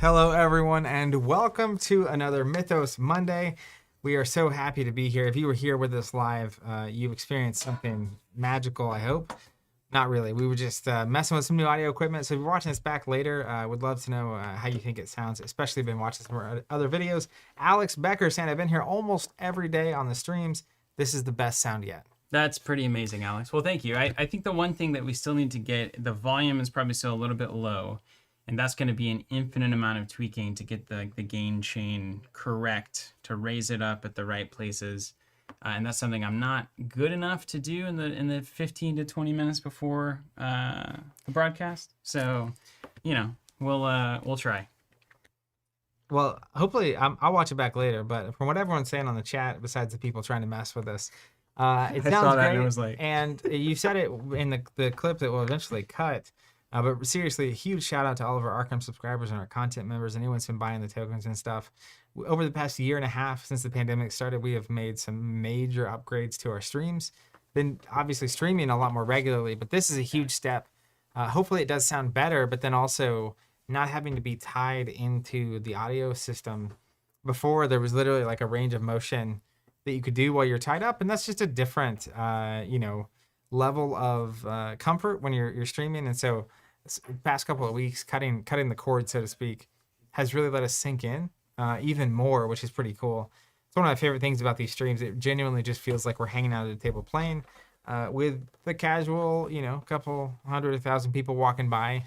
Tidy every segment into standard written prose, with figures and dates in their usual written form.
Hello, everyone, and welcome to another Mythos Monday. We are so happy to be here. If you were here with us live, you experienced something magical, I hope. Not really. We were just messing with some new audio equipment. So if you're watching this back later, I would love to know how you think it sounds, especially if you've been watching some other videos. Alex Becker saying, I've been here almost every day on the streams. This is the best sound yet. That's pretty amazing, Alex. Well, thank you. I think the one thing that we still need to get, the volume is probably still a little bit low. And that's going to be an infinite amount of tweaking to get the gain chain correct, to raise it up at the right places. And that's something I'm not good enough to do in the 15 to 20 minutes before the broadcast. So, we'll try. Well, hopefully I'll watch it back later. But from what everyone's saying on the chat, besides the people trying to mess with us, it sounds great. And it was like... And you said it in the clip that will eventually cut. But seriously, a huge shout out to all of our Arkham subscribers and our content members, anyone who's been buying the tokens and stuff. Over the past year and a half since the pandemic started, we have made some major upgrades to our streams. Been obviously streaming a lot more regularly, but this is a huge step. Hopefully it does sound better, but then also not having to be tied into the audio system. Before, there was literally like a range of motion that you could do while you're tied up, and that's just a different, level of comfort when you're streaming. And so past couple of weeks, cutting the cord, so to speak, has really let us sink in even more, which is pretty cool. It's one of my favorite things about these streams. It genuinely just feels like we're hanging out at a table playing with the casual, couple 100,000 people walking by,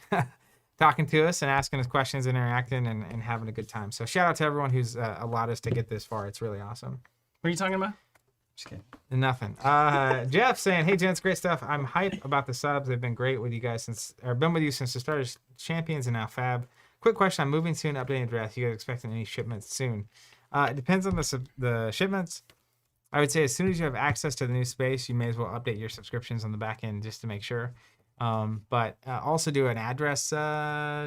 talking to us and asking us questions, interacting and having a good time. So shout out to everyone who's allowed us to get this far. It's really awesome. What are you talking about? Just kidding. Nothing. Jeff saying, hey, gents, great stuff. I'm hyped about the subs. They've been great with you guys since the start of Champions and now Fab. Quick question. I'm moving soon, updating address. You guys expecting any shipments soon? It depends on the shipments. I would say as soon as you have access to the new space, you may as well update your subscriptions on the back end just to make sure. But also do an address,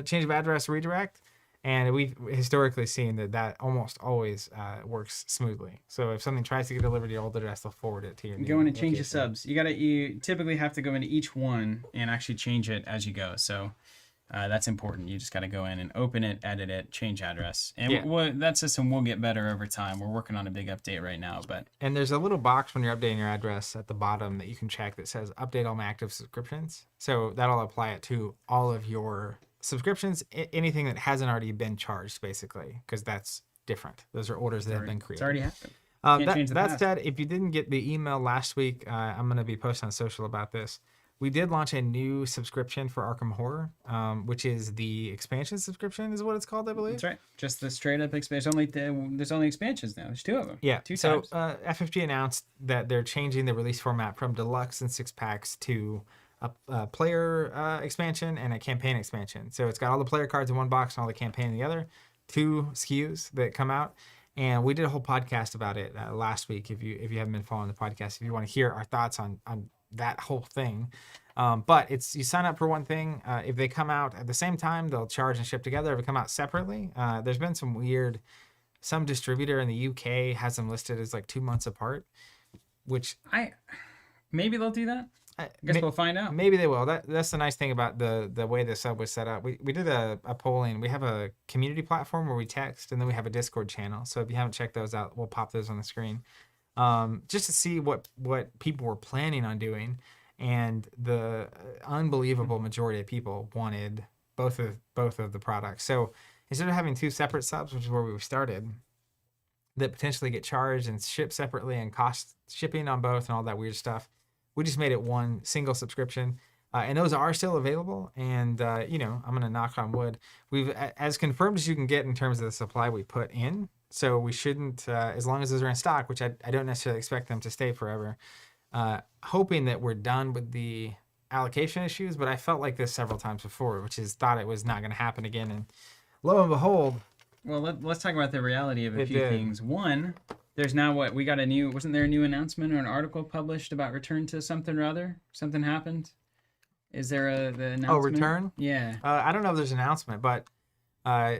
change of address redirect. And we've historically seen that almost always works smoothly. So if something tries to get delivered to your old address, they'll forward it to your new Go in and change location. the subs. You typically have to go into each one and actually change it as you go. So that's important. You just got to go in and open it, edit it, change address. And that system will get better over time. We're working on a big update right now. And there's a little box when you're updating your address at the bottom that you can check that says update all my active subscriptions. So that'll apply it to all of your subscriptions, anything that hasn't already been charged, basically, because that's different. Those are orders that have been created. It's already happened. That said, if you didn't get the email last week, I'm going to be posting on social about this. We did launch a new subscription for Arkham Horror, which is the expansion subscription, is what it's called, I believe. That's right. Just the straight up expansion. There's only expansions now. There's two of them. Yeah. Two so times. FFG announced that they're changing the release format from deluxe and 6-packs to a player expansion and a campaign expansion. So it's got all the player cards in one box and all the campaign in the other. 2 SKUs that come out. And we did a whole podcast about it last week. If you haven't been following the podcast, if you want to hear our thoughts on that whole thing. But you sign up for one thing. If they come out at the same time, they'll charge and ship together. If they come out separately, there's been some distributor in the UK has them listed as like 2 months apart, which maybe they'll do that. I guess we'll find out. Maybe they will. That's the nice thing about the way the sub was set up. We did a polling. We have a community platform where we text, and then we have a Discord channel. So if you haven't checked those out, we'll pop those on the screen. Just to see what people were planning on doing. And the unbelievable majority of people wanted both of the products. So instead of having 2 separate subs, which is where we started, that potentially get charged and shipped separately and cost shipping on both and all that weird stuff, we just made it one single subscription. And those are still available. And, I'm going to knock on wood. We've as confirmed as you can get in terms of the supply we put in. So we shouldn't, as long as those are in stock, which I don't necessarily expect them to stay forever, hoping that we're done with the allocation issues. But I felt like this several times before, which is thought it was not going to happen again. And lo and behold. Well, let's talk about the reality of a few things. One, there's now wasn't there a new announcement or an article published about return to something or other? Something happened? Is there the announcement? Oh, return? Yeah. I don't know if there's an announcement, but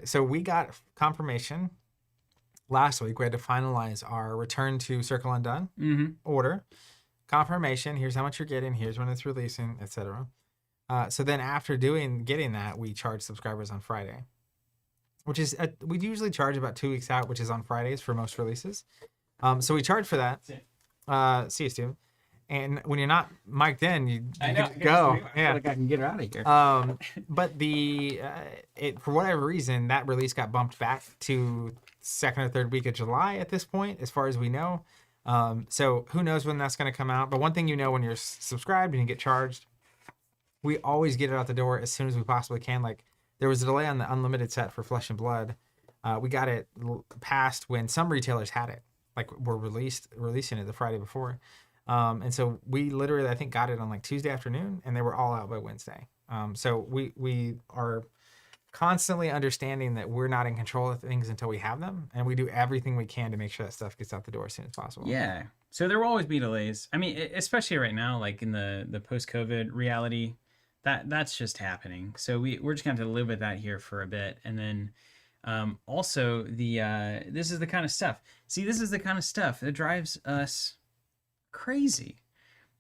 so we got confirmation last week. We had to finalize our return to Circle Undone order. Confirmation, here's how much you're getting, here's when it's releasing, etc. So then after getting that, we charged subscribers on Friday. which is we usually charge about 2 weeks out, which is on Fridays for most releases. So we charge for that. See you, Stu. And when you're not mic'd in, you go. I feel like I can get her out of here. But for whatever reason, that release got bumped back to second or third week of July at this point, as far as we know. So who knows when that's going to come out. But one thing you know when you're subscribed and you get charged, we always get it out the door as soon as we possibly can. Like there was a delay on the unlimited set for Flesh and Blood. We got it passed when some retailers had it, like were releasing it the Friday before. And so we literally, I think, got it on like Tuesday afternoon, and they were all out by Wednesday. So we are constantly understanding that we're not in control of things until we have them, and we do everything we can to make sure that stuff gets out the door as soon as possible. Yeah. So there will always be delays. I mean, especially right now, like in the post-COVID reality, that's just happening. So we're just going to have to live with that here for a bit, and then also this is the kind of stuff. See, this is the kind of stuff that drives us crazy.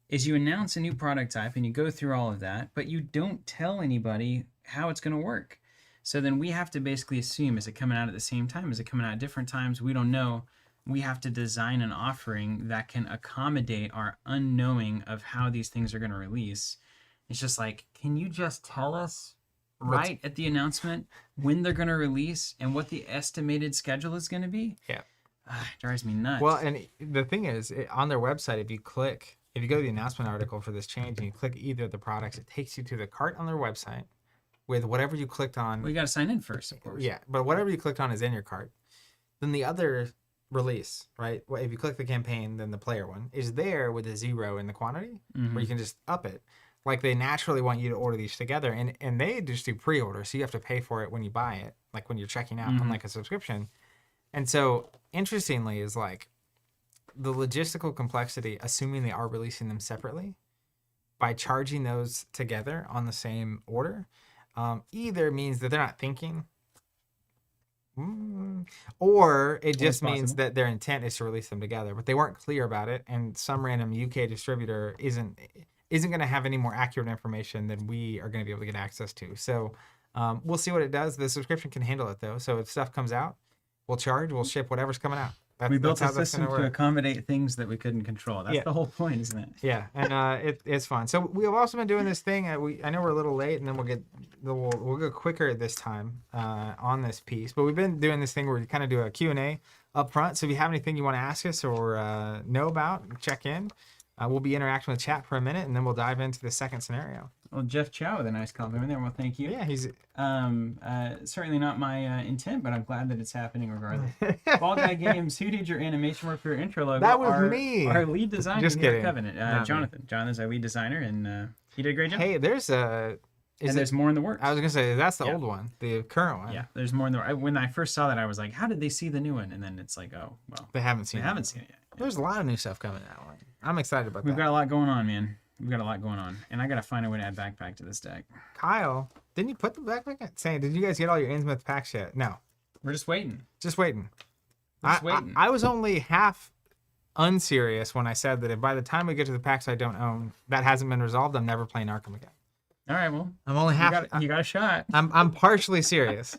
Is you announce a new product type and you go through all of that, but you don't tell anybody how it's going to work. So then we have to basically assume, is it coming out at the same time? Is it coming out at different times? We don't know. We have to design an offering that can accommodate our unknowing of how these things are going to release. It's just like, can you just tell us right at the announcement when they're going to release and what the estimated schedule is going to be? Yeah. It drives me nuts. Well, and the thing is, on their website, if you go to the announcement article for this change and you click either of the products, it takes you to the cart on their website with whatever you clicked on. Well, you got to sign in first, of course. Yeah, but whatever you clicked on is in your cart. Then the other release, right? Well, if you click the campaign, then the player one is there with a 0 in the quantity, where you can just up it. Like they naturally want you to order these together, and they just do pre-order, so you have to pay for it when you buy it, like when you're checking out on like a subscription. And so, interestingly, is like the logistical complexity, assuming they are releasing them separately, by charging those together on the same order, either means that they're not thinking, or it just means that their intent is to release them together, but they weren't clear about it, and some random UK distributor isn't going to have any more accurate information than we are going to be able to get access to. So we'll see what it does. The subscription can handle it, though. So if stuff comes out, we'll charge, we'll ship whatever's coming out. We built a system to accommodate things that we couldn't control. That's the whole point, isn't it? Yeah, and it's fun. So we have also been doing this thing. I know we're a little late, and then we'll go quicker this time on this piece. But we've been doing this thing where we kind of do a Q&A up front. So if you have anything you want to ask us or know about, check in. We'll be interacting with chat for a minute, and then we'll dive into the second scenario. Well, Jeff Chow with a nice compliment there. Well, thank you. Yeah, he's certainly not my intent, but I'm glad that it's happening regardless. Ball Guy Games, who did your animation work for your intro logo? That was me. Our lead designer. Just kidding. Covenant. Jonathan. Jonathan's our lead designer, and he did a great job. Hey, there's more in the works. I was gonna say that's the old one, the current one. Yeah, there's more in the. When I first saw that, I was like, "How did they see the new one?" And then it's like, "Oh, well, they haven't seen it yet. There's a lot of new stuff coming out. I'm excited about that. We've got a lot going on, man. We've got a lot going on, and I gotta find a way to add backpack to this deck. Kyle, didn't you put the backpack in? Saying, did you guys get all your Innsmouth packs yet? No, we're just waiting. Just waiting. I was only half unserious when I said that if by the time we get to the packs I don't own, that hasn't been resolved, I'm never playing Arkham again. All right, well, I'm only half. You got a shot. I'm partially serious.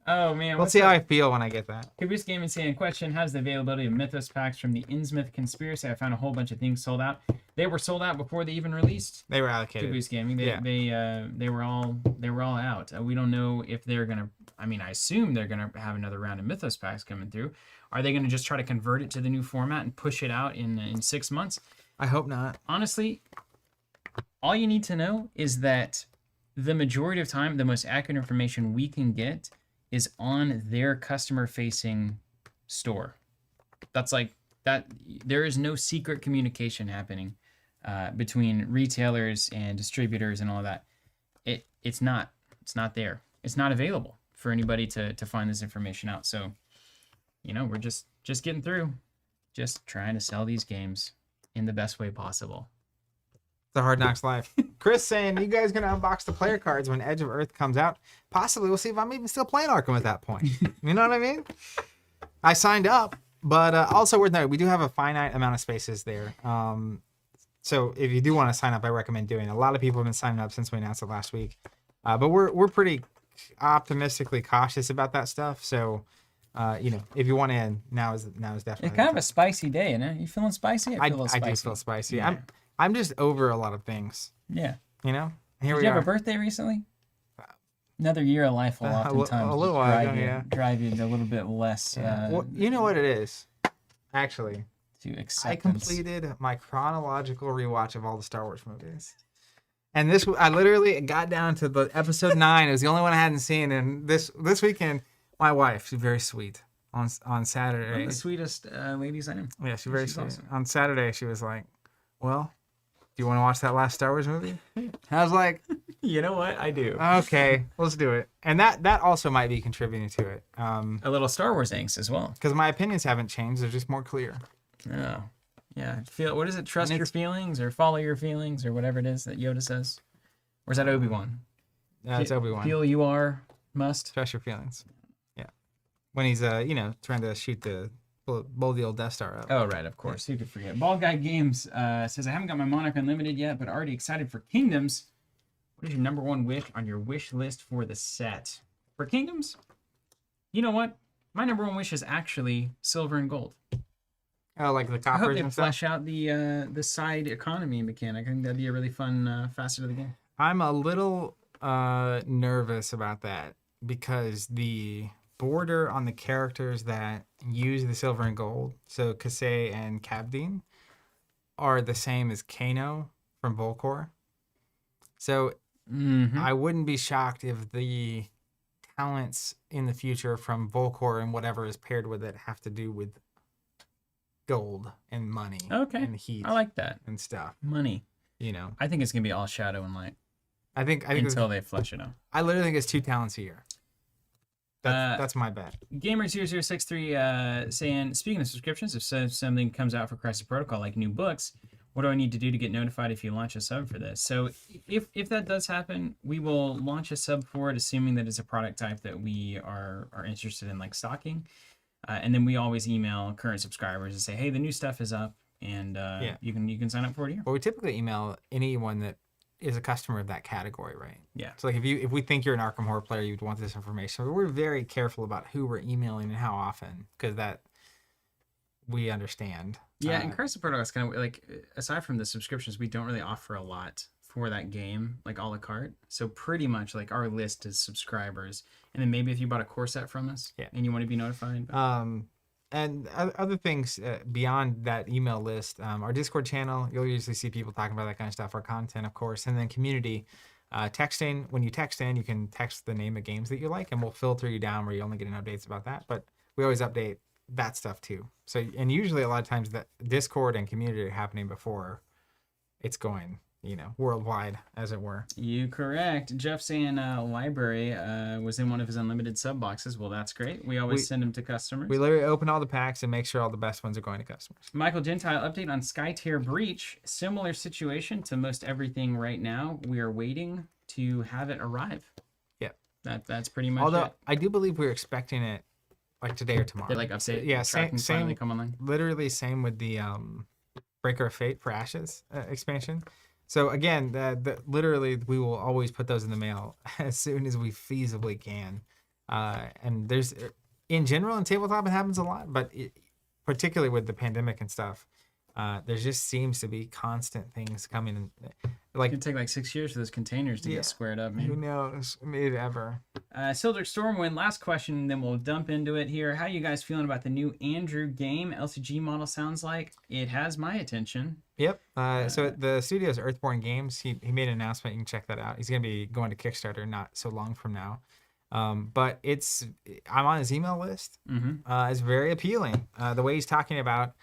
Oh man, we'll see how I feel when I get that. Caboose Gaming saying, question: how's the availability of Mythos packs from the Innsmouth Conspiracy? I found a whole bunch of things sold out. They were sold out before they even released. They were allocated. Caboose Gaming. They were all out. We don't know if they're gonna. I mean, I assume they're gonna have another round of Mythos packs coming through. Are they gonna just try to convert it to the new format and push it out in 6 months? I hope not. Honestly, all you need to know is that the majority of time, the most accurate information we can get is on their customer-facing store. That's like that. There is no secret communication happening between retailers and distributors and all of that. It's not there. It's not available for anybody to find this information out. So, we're just getting through, just trying to sell these games in the best way possible. The Hard Knocks life. Chris saying, you guys gonna unbox the player cards when Edge of Earth comes out? Possibly. We'll see if I'm even still playing Arkham at that point. You know what I mean? I signed up, but also worth noting, we do have a finite amount of spaces there. So if you do want to sign up, I recommend doing it. A lot of people have been signing up since we announced it last week. But we're pretty optimistically cautious about that stuff. So, if you want in, now is definitely It's kind the of a time. spicy day, isn't it? You feeling spicy? I feel a little I spicy. do feel spicy. Yeah. I'm just over a lot of things. Yeah. Here Did we you have are. a birthday recently? Another year of life will A oftentimes little just while drive ago, you yeah. drive you a little bit less Well, you know what it is, actually. to I acceptance. completed my chronological rewatch of all the Star Wars movies. And I literally got down to the episode 9. It was the only one I hadn't seen. And this weekend, my wife, she's very sweet. On One Saturday, of the sweetest ladies I know. yeah, she's very She's sweet. awesome. On Saturday, she was like, "Well, do you want to watch that last Star Wars movie?" I was like, You know what? I do. "Okay, let's do it." And that also might be contributing to it, A little Star Wars angst as well. because my opinions haven't changed; they're just more clear. Oh. Yeah. What is it? Trust And your feelings or follow your feelings or whatever it is that Yoda says. Or is that Obi-Wan? It's Obi-Wan. Feel you are, must. Trust your feelings. Yeah, when he's trying to shoot blow the old Death Star up. Oh, right, of course. Who could forget? Bald Guy Games says, I haven't got my Monarch Unlimited yet, but already excited for Kingdoms. What is your number one wish on your wish list for the set? For Kingdoms? You know what? My number one wish is actually silver and gold. Oh, like the I hope coppers they and stuff. flesh out the side economy mechanic. I think that'd be a really fun facet of the game. I'm a little nervous about that because the border on the characters that use the silver and gold, so Kasey and Kabdeen, are the same as Kano from Volcor. So I wouldn't be shocked if the talents in the future from Volcor and whatever is paired with it have to do with gold and money and heat I like that. and stuff. Money. I think it's going to be all shadow and light I think until they flesh it out. I literally think it's 2 talents a year. That's my bet. Gamer0063 saying, speaking of subscriptions, if something comes out for Crisis Protocol, like new books, what do I need to do to get notified if you launch a sub for this? So if that does happen, we will launch a sub for it, assuming that it's a product type that we are interested in, like stocking. And then we always email current subscribers and say, hey, the new stuff is up, and you can sign up for it here. Well, we typically email anyone that is a customer of that category, right? Yeah. So like if we think you're an Arkham Horror player, you'd want this information. But we're very careful about who we're emailing and how often, because that we understand. Yeah, and Crisis Protocol is kind of like, aside from the subscriptions, we don't really offer a lot for that game, like a la carte. So pretty much like our list is subscribers, and then maybe if you bought a core set from us, and you want to be notified. And other things beyond that email list, our Discord channel, you'll usually see people talking about that kind of stuff, our content, of course, and then community texting. When you text in, you can text the name of games that you like, and we'll filter you down where you only get updates about that. But we always update that stuff too. So, and usually a lot of times that Discord and community are happening before it's going, worldwide, as it were. You correct. Jeff saying library was in one of his unlimited sub boxes. Well, that's great. We always send them to customers. We literally open all the packs and make sure all the best ones are going to customers. Michael Gentile, update on Skytier Breach. Similar situation to most everything right now. We are waiting to have it arrive. Yep. That's pretty much Although it. I do believe we're expecting it like today or tomorrow. They like update. Yeah, same. Come online. Literally same with the Breaker of Fate for Ashes expansion. So again, literally we will always put those in the mail as soon as we feasibly can. And there's, in general, in tabletop it happens a lot, but particularly with the pandemic and stuff, there just seems to be constant things coming in. Like, it could take like 6 years for those containers to get squared up, man. Who knows? Maybe ever. Sildrick Stormwind, last question, then we'll dump into it here. How you guys feeling about the new Andrew game? LCG model sounds like it has my attention. Yep. So the studio's Earthborn Games. He made an announcement. You can check that out. He's going to be going to Kickstarter not so long from now. But I'm on his email list. It's very appealing. The way he's talking about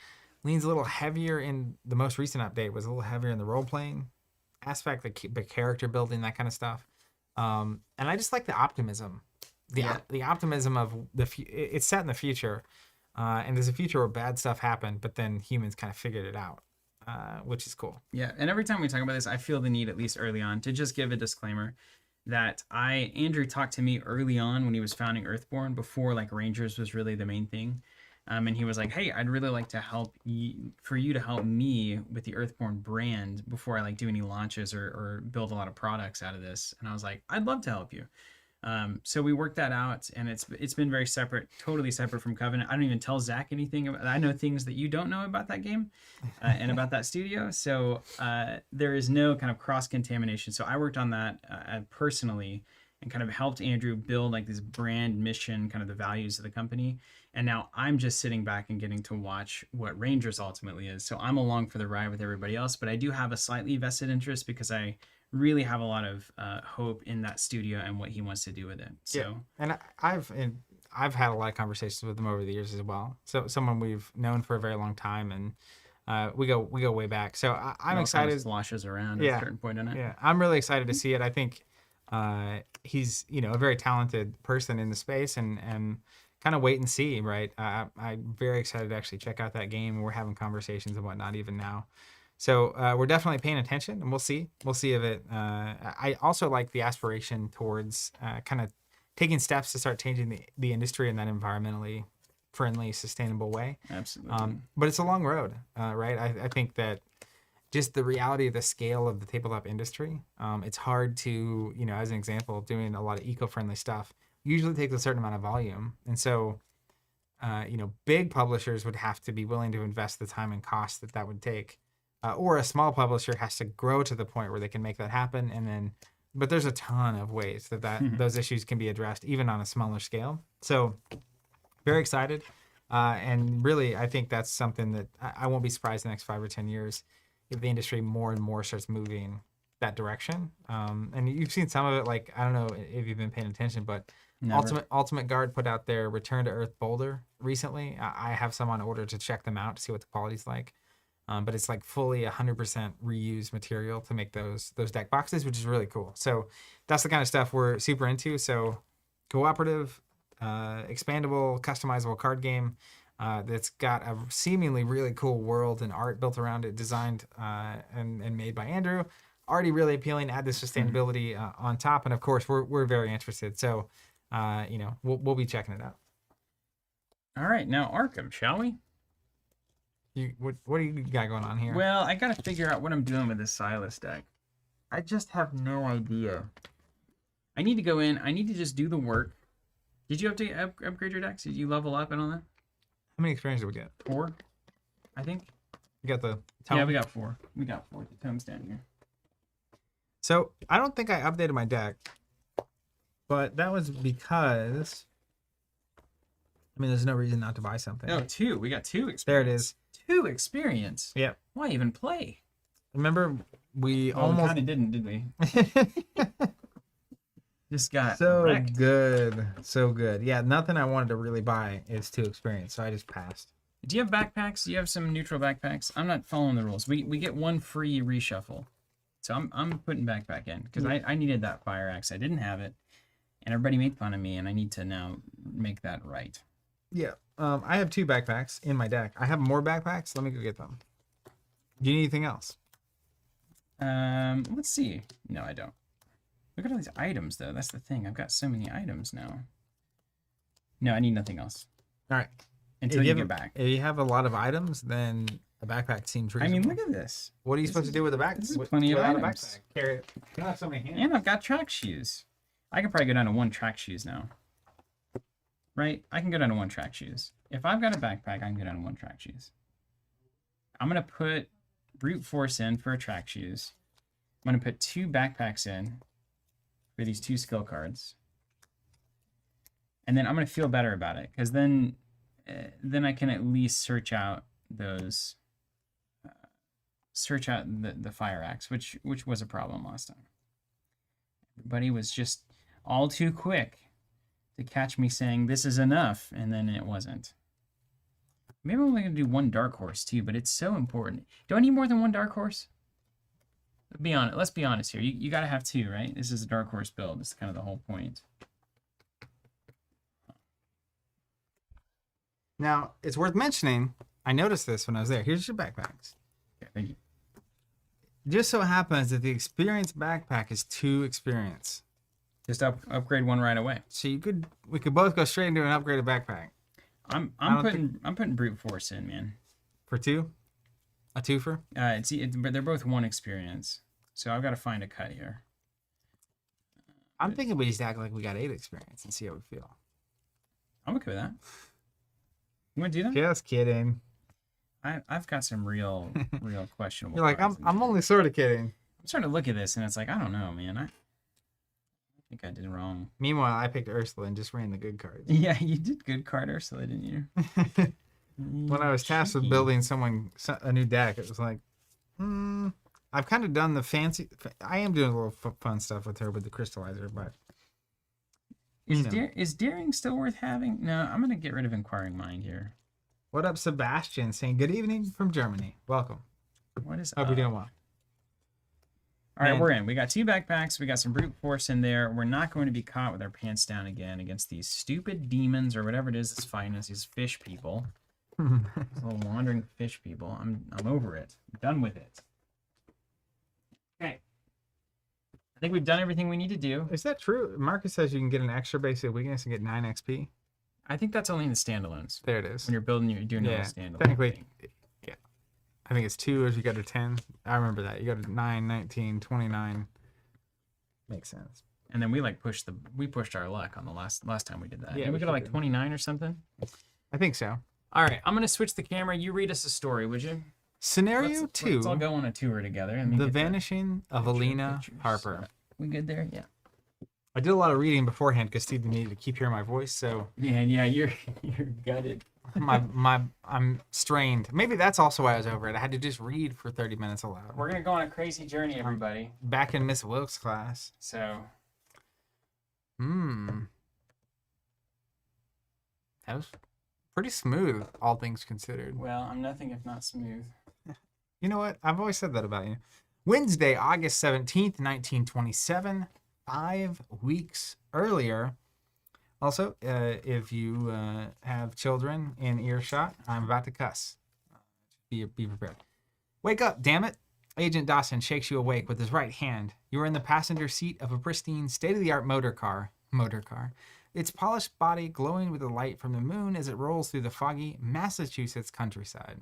leans a little heavier in the most recent update, was a little heavier in the role-playing aspect, the character building, that kind of stuff. And I just like the optimism. The optimism of it's set in the future. And there's a future where bad stuff happened, but then humans kind of figured it out. Which is cool. Yeah, and every time we talk about this, I feel the need, at least early on, to just give a disclaimer that Andrew talked to me early on when he was founding Earthborn, before like Rangers was really the main thing. And he was like, hey, I'd really like to for you to help me with the Earthborn brand before I like do any launches or build a lot of products out of this. And I was like, I'd love to help you. So we worked that out, and it's been very separate, totally separate from Covenant. I don't even tell Zach anything about. I know things that you don't know about that game, and about that studio. So there is no kind of cross contamination. So I worked on that personally, and kind of helped Andrew build like this brand mission, kind of the values of the company. And now I'm just sitting back and getting to watch what Rangers ultimately is. So I'm along for the ride with everybody else, but I do have a slightly vested interest because I really have a lot of hope in that studio and what he wants to do with it. So, yeah. And I've had a lot of conversations with him over the years as well. So someone we've known for a very long time, and we go way back. So I'm excited. Kind of sloshes around at a certain point in it. Yeah, I'm really excited to see it. I think he's a very talented person in the space, and kind of wait and see, right? I'm very excited to actually check out that game. We're having conversations and whatnot even now. So we're definitely paying attention, and we'll see if it. I also like the aspiration towards kind of taking steps to start changing the industry in that environmentally friendly, sustainable way. Absolutely. But it's a long road, right? I think that just the reality of the scale of the tabletop industry, it's hard to, as an example, doing a lot of eco-friendly stuff usually takes a certain amount of volume. And so, big publishers would have to be willing to invest the time and cost that would take. Or a small publisher has to grow to the point where they can make that happen. But there's a ton of ways that those issues can be addressed, even on a smaller scale. So very excited. And really, I think that's something that I won't be surprised in the next 5 or 10 years if the industry more and more starts moving that direction. And you've seen some of it, like, I don't know if you've been paying attention, but Ultimate Guard put out their Return to Earth Boulder recently. I have some on order to check them out to see what the quality's like. But it's like fully 100% reused material to make those deck boxes, which is really cool. So that's the kind of stuff we're super into. So cooperative, expandable, customizable card game that's got a seemingly really cool world and art built around it, designed and made by Andrew. Already really appealing. Add the sustainability on top, and of course we're very interested. So we'll be checking it out. All right, now Arkham, shall we? What do you got going on here? Well, I gotta figure out what I'm doing with this Silas deck. I just have no idea. I need to go in. I need to just do the work. Did you upgrade your decks? Did you level up and all that? How many experience did we get? 4, I think. You got the tome? Yeah, we got 4. We got 4. The tome's down here. So I don't think I updated my deck, but that was because, there's no reason not to buy something. Oh, 2. We got 2 experience. There it is. 2 experience. Yeah. Why even play? Remember, we almost kind of didn't, did we? Just got so wrecked. so good. Yeah, nothing I wanted to really buy is 2 experience, so I just passed. Do you have backpacks? Do you have some neutral backpacks? I'm not following the rules. We get 1 free reshuffle, so I'm putting backpack in because I needed that fire axe. I didn't have it, and everybody made fun of me, and I need to now make that right. Yeah. I have 2 backpacks in my deck. I have more backpacks. Let me go get them. Do you need anything else? Let's see. No, I don't. Look at all these items, though. That's the thing. I've got so many items now. No, I need nothing else. All right. Until you get back. If you have a lot of items, then a backpack seems reasonable. Look at this. What are you supposed to do with a backpack? This is plenty of items. A backpack? Carry it. You don't have so many hands. And I've got track shoes. I can probably go down to 1 track shoes now. Right? I can go down to 1 track shoes. If I've got a backpack, I can go down to 1 track shoes. I'm going to put brute force in for track shoes. I'm going to put 2 backpacks in for these 2 skill cards. And then I'm going to feel better about it because then I can at least search out those the fire axe, which was a problem last time. Everybody was just all too quick to catch me saying this is enough, and then it wasn't. Maybe I'm only going to do 1 dark horse too, but it's so important. Do I need more than 1 dark horse? Let's be honest here. You got to have 2, right? This is a dark horse build. This is kind of the whole point. Now, it's worth mentioning, I noticed this when I was there. Here's your backpacks. Okay, thank you. Just so happens that the experience backpack is 2 experience. Just upgrade 1 right away. So we could both go straight into an upgraded backpack. I'm putting brute force in, man. For 2? A twofer? But they're both 1 experience. So I've got to find a cut here. I'm thinking we just act like we got 8 experience and see how we feel. I'm okay with that. You want to do that? Just kidding. I've got some real questionable. You're like, I'm only sort of kidding. I'm starting to look at this and it's like, I don't know, man. I think I did wrong. Meanwhile, I picked Ursula and just ran the good cards. Yeah, you did good card Ursula, didn't you? When I was tasked with building a new deck, it was like, I've kind of done the fancy. I am doing a little fun stuff with her with the crystallizer, but is daring still worth having? No, I'm gonna get rid of inquiring mind here. What up, Sebastian? Saying good evening from Germany. Welcome. What is? Hope you're doing well. All right, we're in. We got 2 backpacks. We got some brute force in there. We're not going to be caught with our pants down again against these stupid demons or whatever it is that's fighting us. These fish people. These little wandering fish people. I'm over it. I'm done with it. Okay. I think we've done everything we need to do. Is that true? Marcus says you can get an extra basic weakness and get 9 XP. I think that's only in the standalones. There it is. When you're doing a standalone. Technically, yeah. I think it's 2 as you go to 10. I remember that. You go to 9, 19, 29. Makes sense. And then we pushed our luck on the last time we did that. Yeah, Didn't we we go to like 29 or something? I think so. All right, I'm gonna switch the camera. You read us a story, would you? Scenario 2. Let's all go on a tour together. The Vanishing of Elina Harper. We good there? Yeah. I did a lot of reading beforehand because Steve needed to keep hearing my voice, so Yeah, you're gutted. I'm strained. Maybe that's also why I was over it. I had to just read for 30 minutes aloud. We're gonna go on a crazy journey, everybody. Back in Miss Wilkes' class. So. That was pretty smooth, all things considered. Well, I'm nothing if not smooth. You know what? I've always said that about you. Wednesday, August 17th, 1927. 5 weeks earlier. Also, if you have children in earshot, I'm about to cuss. Be prepared. Wake up, damn it. Agent Dawson shakes you awake with his right hand. You are in the passenger seat of a pristine, state-of-the-art motor car. Its polished body glowing with the light from the moon as it rolls through the foggy Massachusetts countryside.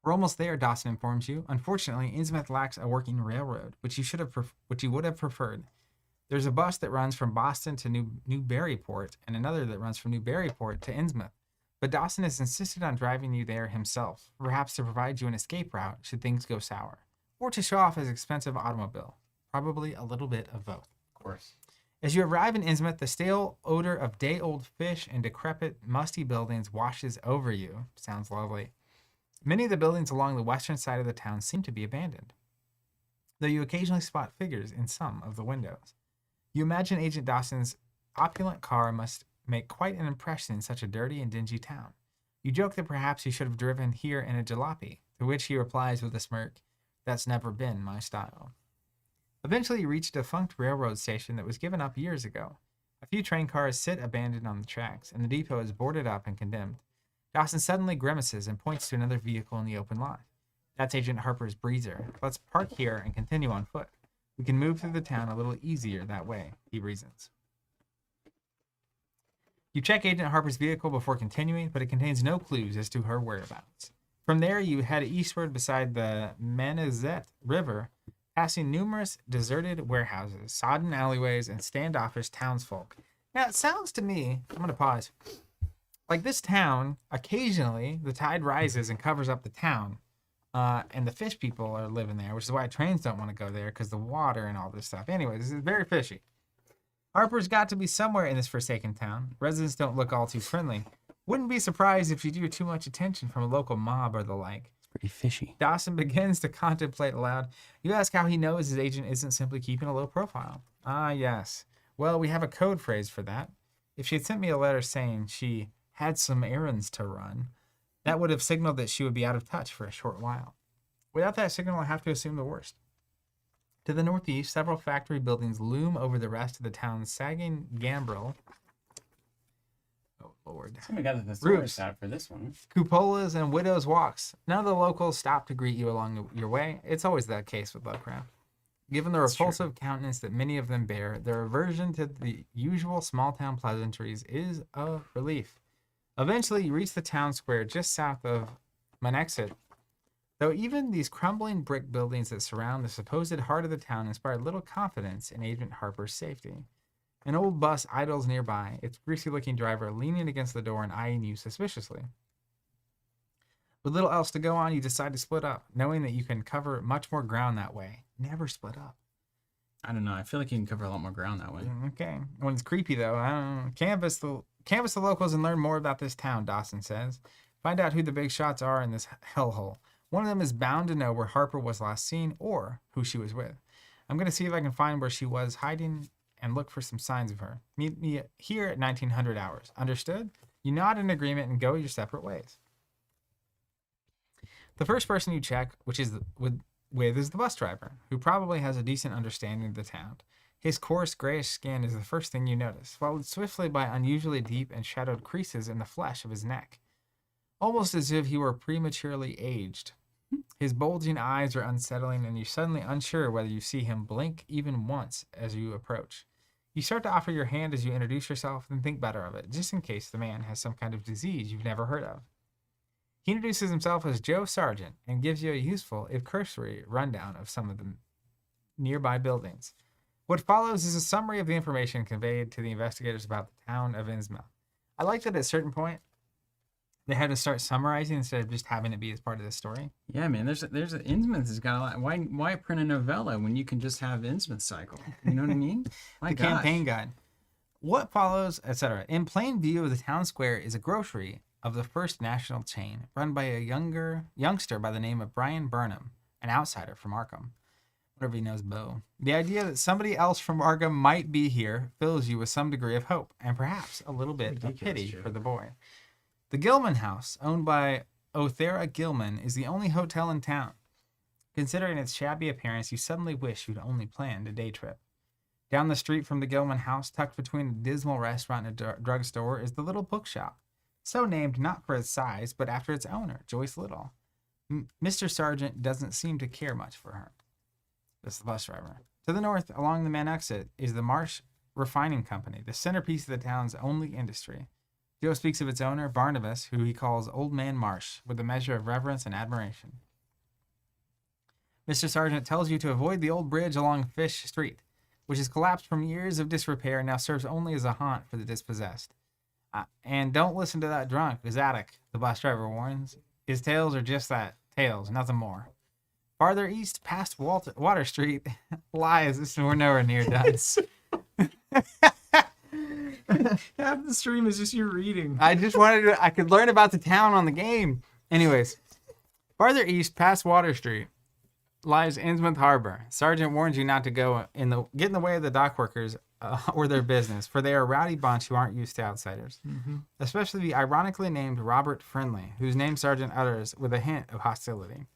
We're almost there, Dawson informs you. Unfortunately, Innsmouth lacks a working railroad, which you would have preferred. There's a bus that runs from Boston to Newburyport and another that runs from Newburyport to Innsmouth. But Dawson has insisted on driving you there himself, perhaps to provide you an escape route should things go sour, or to show off his expensive automobile. Probably a little bit of both. Of course. As you arrive in Innsmouth, the stale odor of day-old fish and decrepit, musty buildings washes over you. Sounds lovely. Many of the buildings along the western side of the town seem to be abandoned, though you occasionally spot figures in some of the windows. You imagine Agent Dawson's opulent car must make quite an impression in such a dirty and dingy town. You joke that perhaps he should have driven here in a jalopy, to which he replies with a smirk, "That's never been my style." Eventually you reach a defunct railroad station that was given up years ago. A few train cars sit abandoned on the tracks, and the depot is boarded up and condemned. Dawson suddenly grimaces and points to another vehicle in the open lot. That's Agent Harper's breezer. Let's park here and continue on foot. We can move through the town a little easier that way, he reasons. You check Agent Harper's vehicle before continuing, but it contains no clues as to her whereabouts. From there, you head eastward beside the Manizette River, passing numerous deserted warehouses, sodden alleyways, and standoffish townsfolk. Now, it sounds to me, I'm going to pause, like this town, occasionally, the tide rises and covers up the town, and the fish people are living there, which is why trains don't want to go there, because the water and all this stuff. Anyway, this is very fishy. Harper's got to be somewhere in this forsaken town. Residents don't look all too friendly. Wouldn't be surprised if you drew too much attention from a local mob or the like. It's pretty fishy. Dawson begins to contemplate aloud. You ask how he knows his agent isn't simply keeping a low profile. Ah, yes. Well, we have a code phrase for that. If she had sent me a letter saying she had some errands to run, that would have signaled that she would be out of touch for a short while. Without that signal, I have to assume the worst. To the northeast, several factory buildings loom over the rest of the town's sagging gambrel. Oh, Lord. Somebody got the thesaurus out for this one. Cupolas and widows' walks. None of the locals stop to greet you along your way. It's always that case with Lovecraft. Given the repulsive countenance that many of them bear, their aversion to the usual small-town pleasantries is a relief. Eventually, you reach the town square just south of Monexit, Though even these crumbling brick buildings that surround the supposed heart of the town inspired little confidence in Agent Harper's safety. An old bus idles nearby, its greasy-looking driver leaning against the door and eyeing you suspiciously. With little else to go on, you decide to split up, knowing that you can cover much more ground that way. Never split up. I don't know. I feel like you can cover a lot more ground that way. Okay. When it's creepy, though, I don't know. Canvass the locals and learn more about this town, Dawson says. Find out who the big shots are in this hellhole. One of them is bound to know where Harper was last seen or who she was with. I'm going to see if I can find where she was hiding and look for some signs of her. Meet me here at 1900 hours. Understood? You nod in agreement and go your separate ways. The first person you check, which is with is the bus driver, who probably has a decent understanding of the town. His coarse, grayish skin is the first thing you notice, followed swiftly by unusually deep and shadowed creases in the flesh of his neck, almost as if he were prematurely aged. His bulging eyes are unsettling, and you're suddenly unsure whether you see him blink even once as you approach. You start to offer your hand as you introduce yourself, then think better of it, just in case the man has some kind of disease you've never heard of. He introduces himself as Joe Sargent and gives you a useful, if cursory, rundown of some of the nearby buildings. What follows is a summary of the information conveyed to the investigators about the town of Innsmouth. I like that at a certain point, they had to start summarizing instead of just having it be as part of the story. Yeah, man. Innsmouth has got a lot. Why print a novella when you can just have Innsmouth cycle? You know what I mean? The campaign guide. What follows, etc. In plain view of the town square is a grocery of the first national chain, run by a youngster by the name of Brian Burnham, an outsider from Arkham. Whatever he knows, Bo. The idea that somebody else from Arkham might be here fills you with some degree of hope, and perhaps a little bit of pity for the boy. The Gilman House, owned by Othera Gilman, is the only hotel in town. Considering its shabby appearance, you suddenly wish you'd only planned a day trip. Down the street from the Gilman House, tucked between a dismal restaurant and a drugstore, is the little bookshop. So named not for its size, but after its owner, Joyce Little. Mr. Sargent doesn't seem to care much for her. That's the bus driver. To the north, along the main exit, is the Marsh Refining Company, the centerpiece of the town's only industry. Joe speaks of its owner, Barnabas, who he calls Old Man Marsh, with a measure of reverence and admiration. Mr. Sargent tells you to avoid the old bridge along Fish Street, which has collapsed from years of disrepair and now serves only as a haunt for the dispossessed. And don't listen to that drunk, Zadig, the bus driver warns. His tales are just that, tales, nothing more. Farther east, past Water Street, lies. We're nowhere near done. Half the stream is just you reading. I just wanted I could learn about the town on the game. Anyways, farther east, past Water Street, lies Innsmouth Harbor. Sargent warns you not to get in the way of the dock workers or their business, for they are a rowdy bunch who aren't used to outsiders. Mm-hmm. Especially the ironically named Robert Friendly, whose name Sargent utters with a hint of hostility.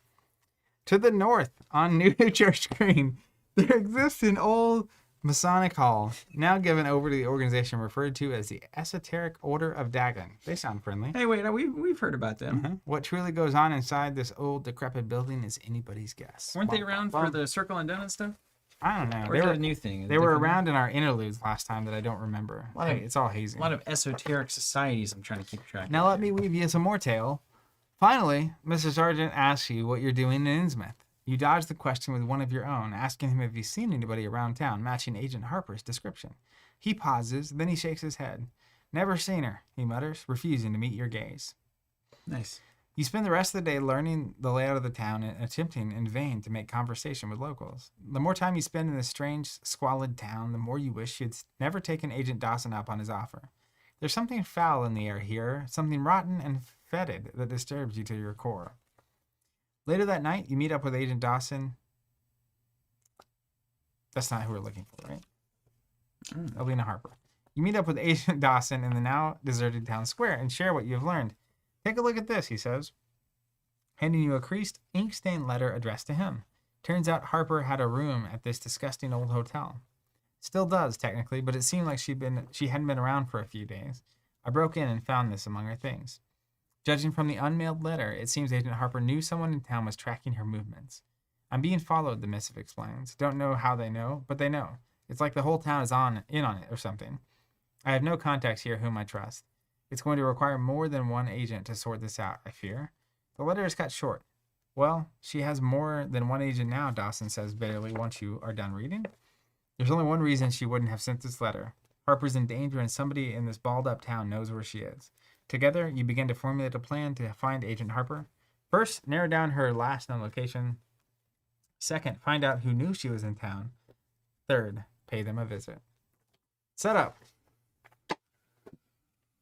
To the north, on New Church Green, there exists an old Masonic hall, now given over to the organization referred to as the Esoteric Order of Dagon. They sound friendly. Hey, wait, we've heard about them. Mm-hmm. What truly goes on inside this old, decrepit building is anybody's guess. Weren't they around for the Circle and Donut stuff? I don't know. Or they were a new thing. They were around in our interludes last time that I don't remember. It's all hazy. A lot of esoteric societies I'm trying to keep track of. Now let me weave you some more tale. Finally, Mr. Sargent asks you what you're doing in Innsmouth. You dodge the question with one of your own, asking him if he's seen anybody around town matching Agent Harper's description. He pauses, then he shakes his head. Never seen her, he mutters, refusing to meet your gaze. Nice. You spend the rest of the day learning the layout of the town and attempting in vain to make conversation with locals. The more time you spend in this strange, squalid town, the more you wish you'd never taken Agent Dawson up on his offer. There's something foul in the air here, something rotten and fetid that disturbs you to your core. Later that night, you meet up with Agent Dawson. That's not who we're looking for, right? Elina Harper. You meet up with Agent Dawson in the now deserted town square and share what you have learned. Take a look at this, he says, handing you a creased, ink-stained letter addressed to him. Turns out Harper had a room at this disgusting old hotel. Still does, technically, but it seemed like she hadn't been around for a few days. I broke in and found this among her things. Judging from the unmailed letter, it seems Agent Harper knew someone in town was tracking her movements. I'm being followed, the missive explains. Don't know how they know, but they know. It's like the whole town is in on it or something. I have no contacts here whom I trust. It's going to require more than one agent to sort this out, I fear. The letter is cut short. Well, she has more than one agent now, Dawson says bitterly once you are done reading. There's only one reason she wouldn't have sent this letter. Harper's in danger and somebody in this balled-up town knows where she is. Together, you begin to formulate a plan to find Agent Harper. First, narrow down her last known location. Second, find out who knew she was in town. Third, pay them a visit. Set up.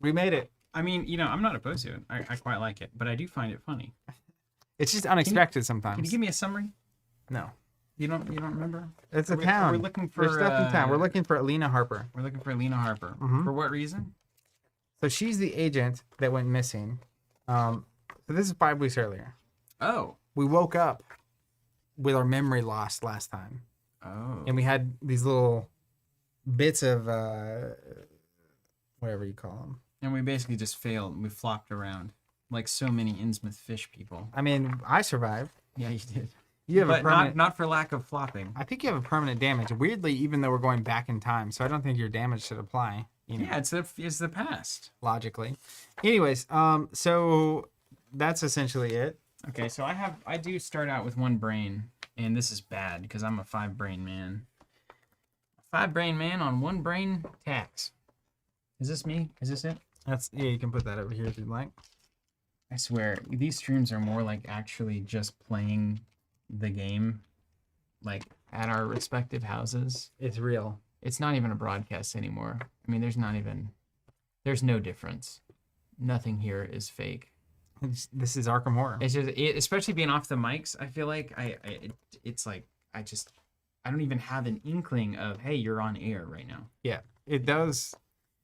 We made it. I mean, I'm not opposed to it. I quite like it, but I do find it funny. It's just unexpected sometimes. Can you give me a summary? No. You don't remember? It's a town. We're looking for There's stuff in town. We're looking for Elina Harper. We're looking for Elina Harper. Mhm. For what reason? So she's the agent that went missing. So this is 5 weeks earlier. Oh. We woke up with our memory lost last time. Oh. And we had these little bits of whatever you call them. And we basically just failed. We flopped around like so many Innsmouth fish people. I mean, I survived. Yeah, you did. You have But a permanent. not for lack of flopping. I think you have a permanent damage. Weirdly, even though we're going back in time, so I don't think your damage should apply. Yeah, it's the past. Logically. Anyways, so that's essentially it. Okay, so I do start out with 1 brain, and this is bad because I'm a 5 brain man. 5 brain man on 1 brain tax. Is this me? Is this it? Yeah, you can put that over here if you'd like. I swear, these streams are more like actually just playing the game, like at our respective houses. It's real. It's not even a broadcast anymore. I mean, there's no difference. Nothing here is fake. This is Arkham Horror. It's just, especially being off the mics, I feel like it's like I don't even have an inkling of, hey, you're on air right now. Yeah, it does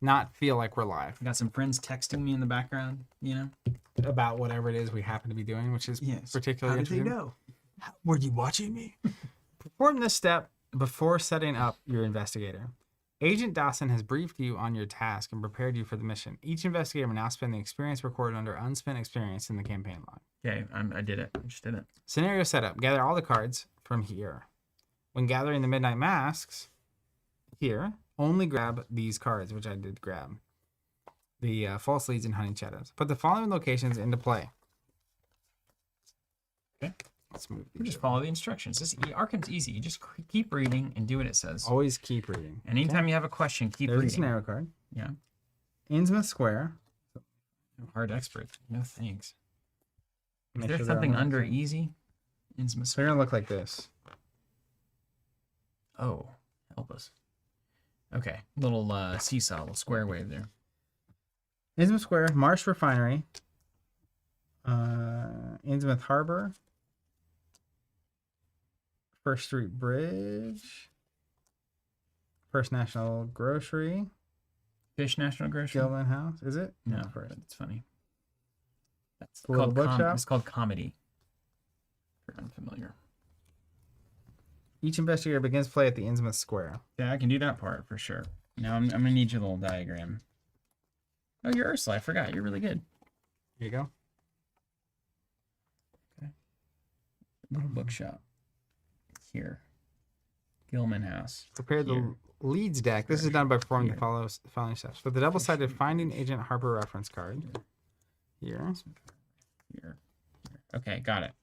not feel like we're live. I got some friends texting me in the background, About whatever it is we happen to be doing, which is particularly interesting. know? Were you watching me? Perform this step before setting up your investigator. Agent Dawson has briefed you on your task and prepared you for the mission. Each investigator will now spend the experience recorded under unspent experience in the campaign log. Okay, I did it. I just did it. Scenario setup. Gather all the cards from here. When gathering the Midnight Masks, here, only grab these cards, which I did grab. The false leads and hunting shadows. Put the following locations into play. Okay. Let's move. We just follow the instructions. Arkham's easy. You just keep reading and do what it says. Always keep reading. And anytime you have a question, keep There's a reading. scenario card. Yeah. Innsmouth Square. Hard expert. No thanks. Is Make there sure they're something on under there. easy? Innsmouth So they're gonna look like this. Oh, help us. Okay, little seesaw, little square wave there. Innsmouth Square, Marsh Refinery, Innsmouth Harbor, First Street Bridge, First National Grocery, Fish National Grocery? Gilman House. Is it? No, First. but it's funny. That's The little bookshop? It's called comedy. If you're unfamiliar. Each investigator begins play at the Innsmouth Square. Yeah, I can do that part for sure. Now I'm gonna need your little diagram. Oh, you're Ursula. I forgot. You're really good. Here you go. Little bookshop. Here. Gilman House. Prepare the Here. leads deck. This is done by performing Here. the following steps. With the double-sided Finding Agent Harper reference card. Here. Here. Okay, got it.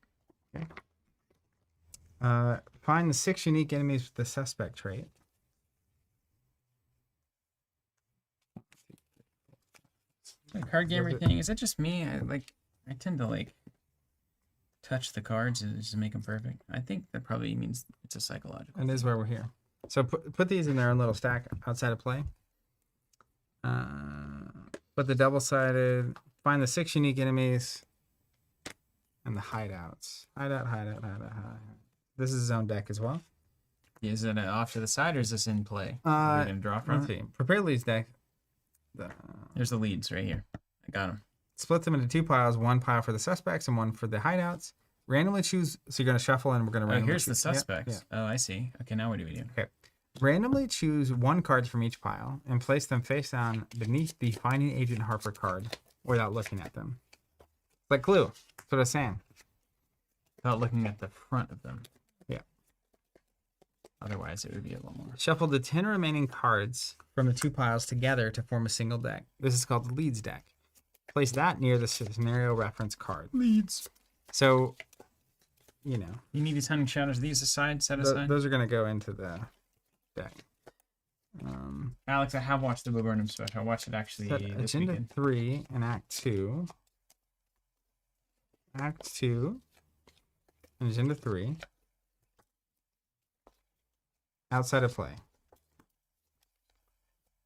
Find the 6 unique enemies with the suspect trait. The card game thing, is it just me? I tend to touch the cards and just make them perfect. I think that probably means it's a psychological. And this is why we're here. So put these in their own little stack outside of play. Put the double-sided, find the 6 unique enemies, and the hideouts. Hideout. This is his own deck as well. Is it off to the side or is this in play? Uh, Are we gonna draw from Let's it? see. Prepare leads deck. There's the leads right here. I got them. Split them into 2 piles. 1 pile for the suspects and 1 for the hideouts. Randomly choose. So you're going to shuffle and we're going to Oh, randomly here's the choose. Yep, suspects. Oh, I see. Okay, now what do we do? Okay. Randomly choose 1 card from each pile and place them face down beneath the Finding Agent Harper card without looking at them. Like Clue. That's what I was saying. Without looking at the front of them. Yeah. Otherwise, it would be a little more. Shuffle the 10 remaining cards from the 2 piles together to form a single deck. This is called the leads deck. Place that near the scenario reference card. Leads. So you know. You need these hunting shadows. Are these set aside? Those are going to go into the deck. Alex, I have watched the Bo Burnham special. I watched it actually this Agenda weekend. 3 and Act 2. Act 2 and Agenda 3. Outside of play.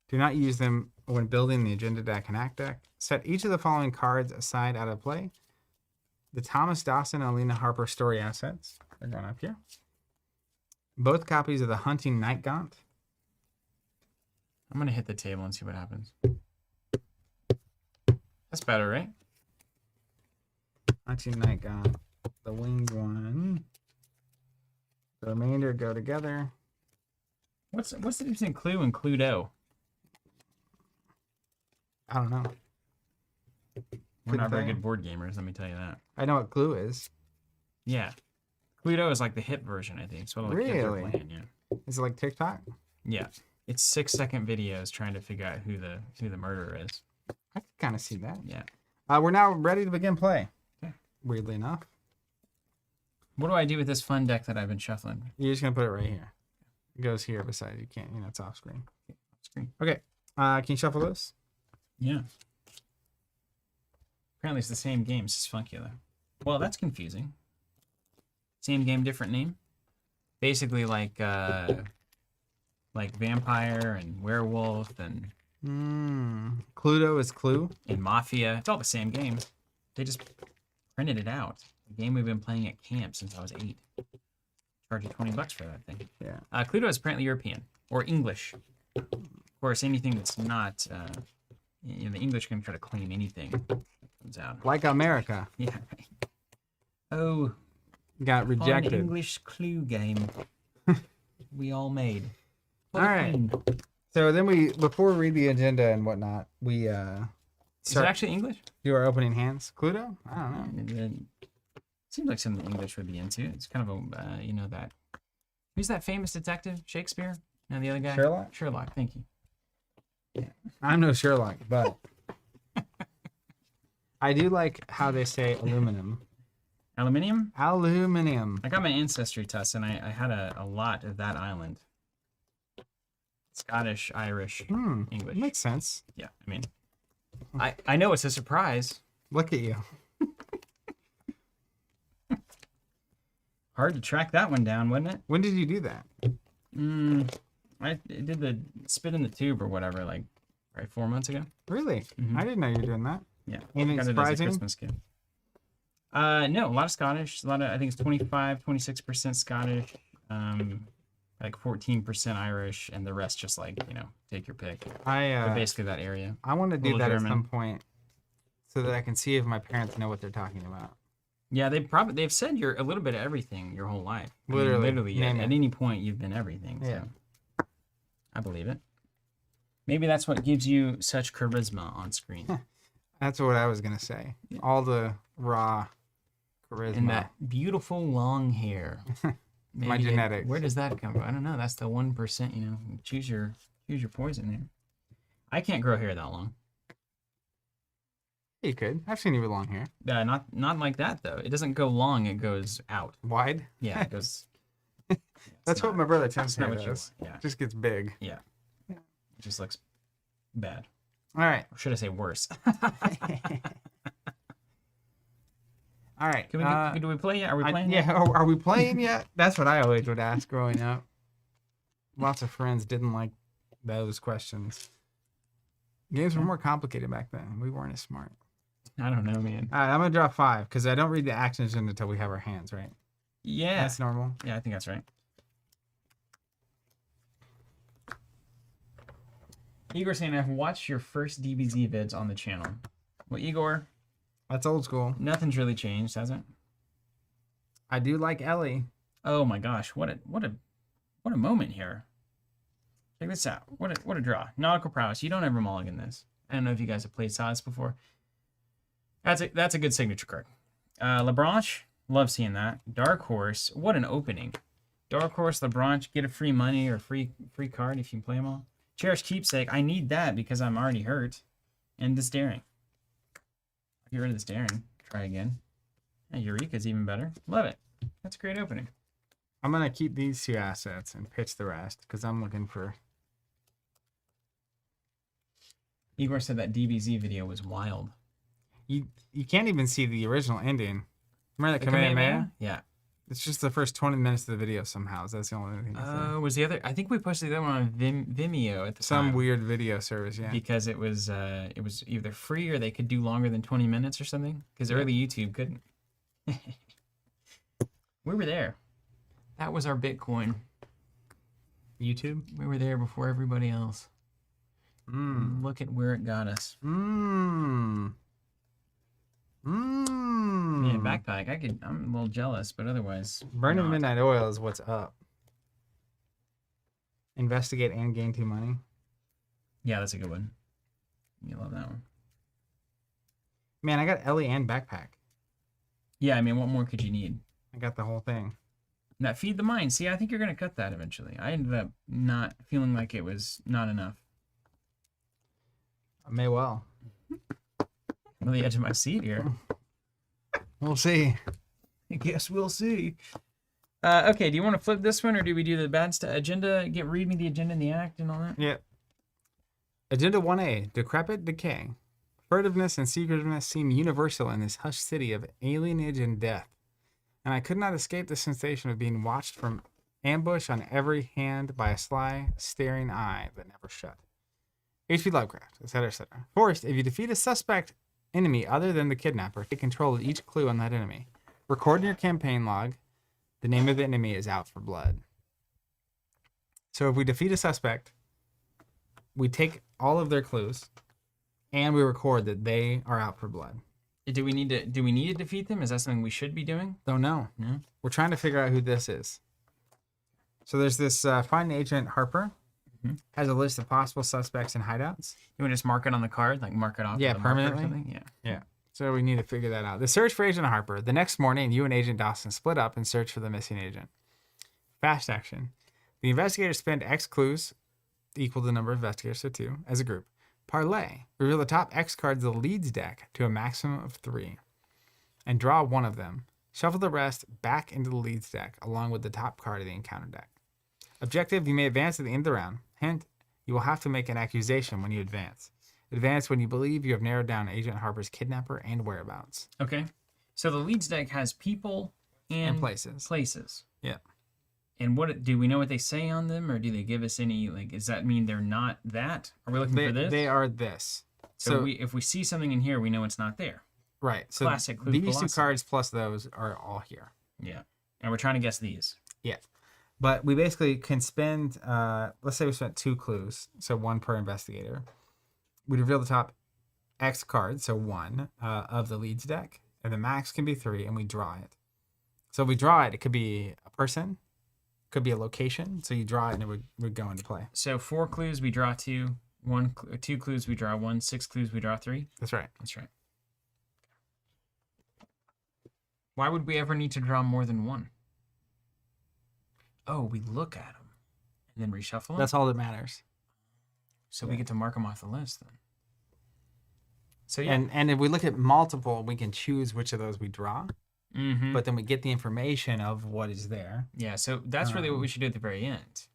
Do not use them when building the agenda deck and act deck. Set each of the following cards aside out of play. The Thomas Dawson and Elina Harper story assets. They're going up here. Both copies of the Hunting Night Gaunt. I'm going to hit the table and see what happens. That's better, right? Hunting Night Gaunt. The winged one. The remainder go together. What's the difference in Clue and Cluedo? I don't know. We're not very good board gamers, let me tell you that. I know what Clue is. Yeah. Cluedo is like the hip version, I think. It's what kids are Really? playing, yeah. Is it like TikTok? Yeah. It's 6-second videos trying to figure out who the murderer is. I can kind of see that. Yeah. We're now ready to begin play. Okay. Weirdly enough. What do I do with this fun deck that I've been shuffling? You're just going to put it right here. It goes here beside you. Can't, it's off screen. Screen. Okay. Can you shuffle this? Yeah. Apparently it's the same game. It's just funky though. Well, that's confusing. Same game, different name. Basically like vampire and werewolf and Cluedo is Clue. and Mafia. It's all the same game. They just printed it out. A game we've been playing at camp since I was 8. Charge you $20 for that thing. Yeah. Cluedo is apparently European or English. Of course, anything that's not, the English can try to claim anything that comes out. Like America. Yeah. Oh, Got rejected. fun English Clue game we all made. All right. So then before we read the agenda and whatnot, we Is it actually English? do our opening hands. Cluedo? I don't know. It seems like something English would be into. It's kind of a, that. Who's that famous detective? Shakespeare? No, the other guy? Sherlock? Sherlock, thank you. I'm no Sherlock, but I do like how they say aluminum. Aluminium? Aluminium. I got my ancestry test, and I had a lot of that island. Scottish, Irish, English. Makes sense. Yeah, I mean, I know it's a surprise. Look at you. Hard to track that one down, wasn't it? When did you do that? I did the spit in the tube or whatever, like, right 4 months ago. Really? I didn't know you were doing that. Yeah. Anything Got it as a surprising? Christmas gift. No, a lot of Scottish. A lot of, I think it's 26% Scottish, like 14% Irish, and the rest just like, take your pick. But basically that area. I want to do Little that German. at some point so that I can see if my parents know what they're talking about. Yeah, they've said you're a little bit of everything your whole life. Literally. At Name it. any point you've been everything. So. Yeah. I believe it. Maybe that's what gives you such charisma on screen. That's what I was going to say. Yeah. All the raw charisma. And that beautiful long hair. My genetics. Where does that come from? I don't know. That's the 1%. Choose your poison there. I can't grow hair that long. You could. I've seen you with long hair. Not like that though. It doesn't go long. It goes out. Wide? Yeah, it goes. That's what my brother Tim's hair not what you does. want. Yeah, It just gets big. yeah. It just looks bad. All right. Or should I say worse? All right. Do we play yet? Are we playing? Yeah. Are we playing yet? That's what I always would ask growing up. Lots of friends didn't like those questions. Games were more complicated back then. We weren't as smart. I don't know, man. All right, I'm gonna draw 5 because I don't read the actions until we have our hands, right? Yeah. That's normal. Yeah, I think that's right. Igor saying, I've watched your first DBZ vids on the channel. Well, Igor, That's old school. nothing's really changed, has it? I do like Ellie. Oh my gosh, what a moment here. Check this out. What a draw. Nautical prowess. You don't ever mulligan this. I don't know if you guys have played Size before. That's a good signature card. LeBranche, love seeing that. Dark Horse, what an opening. Dark Horse, LeBranche, get a free money or free card if you can play them all. Cherish Keepsake, I need that because I'm already hurt. And this Daring. Get rid of this Daring. Try again. And Eureka's even better. Love it. That's a great opening. I'm gonna keep these 2 assets and pitch the rest because I'm looking for. Igor said that DBZ video was wild. You can't even see the original ending. Remember that The Kamehameha? Yeah. It's just the first 20 minutes of the video somehow. That's the only thing. Was the other? I think we posted the other one on Vimeo at the Some time. weird video service, yeah. Because it was either free or they could do longer than 20 minutes or something. Because early YouTube couldn't. We were there. That was our Bitcoin. YouTube? We were there before everybody else. Look at where it got us. Yeah, backpack. I'm a little jealous, but otherwise. Burning not. midnight oil is what's up. Investigate and gain 2 money. Yeah, that's a good one. You love that one. Man, I got Ellie and backpack. Yeah, I mean, what more could you need? I got the whole thing. That feed the mind. See, I think you're gonna cut that eventually. I ended up not feeling like it was not enough. I may well. I'm on the edge of my seat here. We'll see. I guess we'll see. Okay, do you want to flip this one, or do we do the bad agenda? Read me the agenda and the act and all that. Yeah. Agenda 1A, decrepit decay. Furtiveness and secretiveness seem universal in this hushed city of alienage and death, and I could not escape the sensation of being watched from ambush on every hand by a sly, staring eye that never shut. H.P. Lovecraft, etc., etc. Forrest, if you defeat a suspect enemy other than the kidnapper, take control of each clue on that enemy. Record in your campaign log, the name of the enemy is out for blood. So if we defeat a suspect, we take all of their clues, and we record that they are out for blood. Do we need to defeat them? Is that something we should be doing? Don't know. No. We're trying to figure out who this is. So there's this Find Agent Harper. Has a list of possible suspects and hideouts. You want to just mark it on the card? Like mark it off? Yeah, with a marker or permanently. something? Yeah. So we need to figure that out. The search for Agent Harper. The next morning, you and Agent Dawson split up and search for the missing agent. Fast action. The investigators spend X clues, equal to the number of investigators, so 2, as a group. Parlay. Reveal the top X cards of the leads deck to a maximum of 3. And draw one of them. Shuffle the rest back into the leads deck, along with the top card of the encounter deck. Objective, you may advance at the end of the round. Hint, you will have to make an accusation when you advance. Advance when you believe you have narrowed down Agent Harper's kidnapper and whereabouts. Okay. So the leads deck has people and places. Yeah. And what do we know what they say on them, or do they give us any, like, does that mean they're not that? Are we looking for this? They are this. So if we see something in here, we know it's not there. Right. So Classic clue these philosophy. 2 cards plus those are all here. Yeah. And we're trying to guess these. Yeah. But we basically can spend, let's say we spent 2 clues, so 1 per investigator. We reveal the top X card, so 1, of the leads deck, and the max can be 3, and we draw it. So if we draw it, it could be a person, could be a location, so you draw it and it would go into play. So 4 clues, we draw 2. 2 clues, we draw 1. 6 clues, we draw 3. That's right. That's right. Why would we ever need to draw more than 1? Oh, we look at them and then reshuffle them? That's all that matters. So we get to mark them off the list then. So yeah. And if we look at multiple, we can choose which of those we draw. Mm-hmm. But then we get the information of what is there. Yeah, so that's really what we should do at the very end.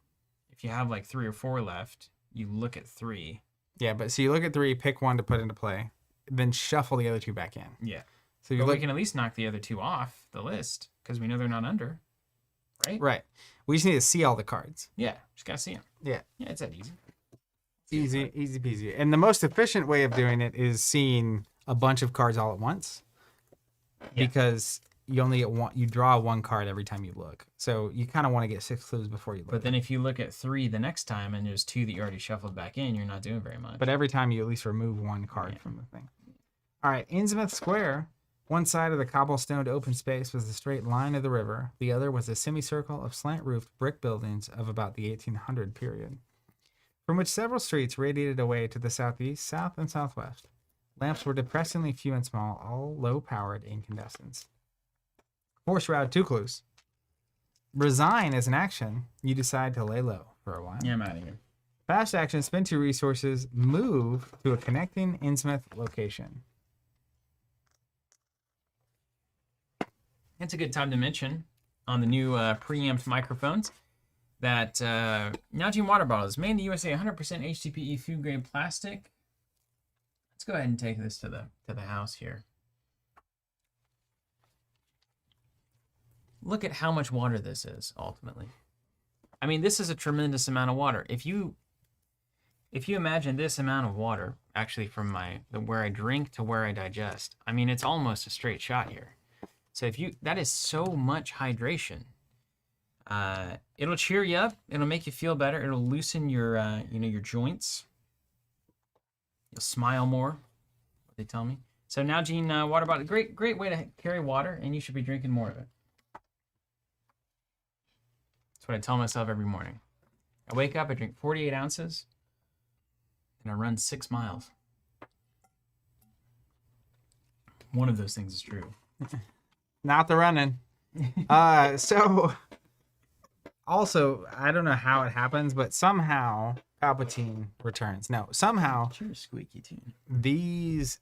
If you have like 3 or 4 left, you look at 3. Yeah, but so you look at 3, pick 1 to put into play, then shuffle the other 2 back in. Yeah. So we can at least knock the other 2 off the list because we know they're not under. Right? Right. We just need to see all the cards. Yeah, just gotta see them. Yeah. Yeah, it's that easy. Easy peasy. And the most efficient way of doing it is seeing a bunch of cards all at once. Yeah. Because you only get one, you draw 1 card every time you look. So you kind of want to get 6 clues before you look. But then if you look at 3 the next time and there's 2 that you already shuffled back in, you're not doing very much. But every time you at least remove 1 card from the thing. All right, Innsmouth Square. One side of the cobblestoned open space was the straight line of the river. The other was a semicircle of slant-roofed brick buildings of about the 1800 period, from which several streets radiated away to the southeast, south, and southwest. Lamps were depressingly few and small, all low-powered incandescents. Force route 2 clues. Resign as an action. You decide to lay low for a while. Yeah, I'm out of here. Fast action, spend 2 resources, move to a connecting Innsmouth location. It's a good time to mention on the new preamp microphones that Nalgene water bottles made in the USA, 100% HDPE food grade plastic. Let's go ahead and take this to the house here. Look at how much water this is ultimately. I mean, this is a tremendous amount of water. If you imagine this amount of water, actually from where I drink to where I digest, I mean, it's almost a straight shot here. So that is so much hydration. It'll cheer you up. It'll make you feel better. It'll loosen your, your joints. You'll smile more. What they tell me. So Nalgene water bottle, great way to carry water, and you should be drinking more of it. That's what I tell myself every morning. I wake up, I drink 48 ounces, and I run 6 miles. One of those things is true. Not the running. So also, I don't know how it happens, but somehow Palpatine returns. No, somehow Sure, squeaky tune. these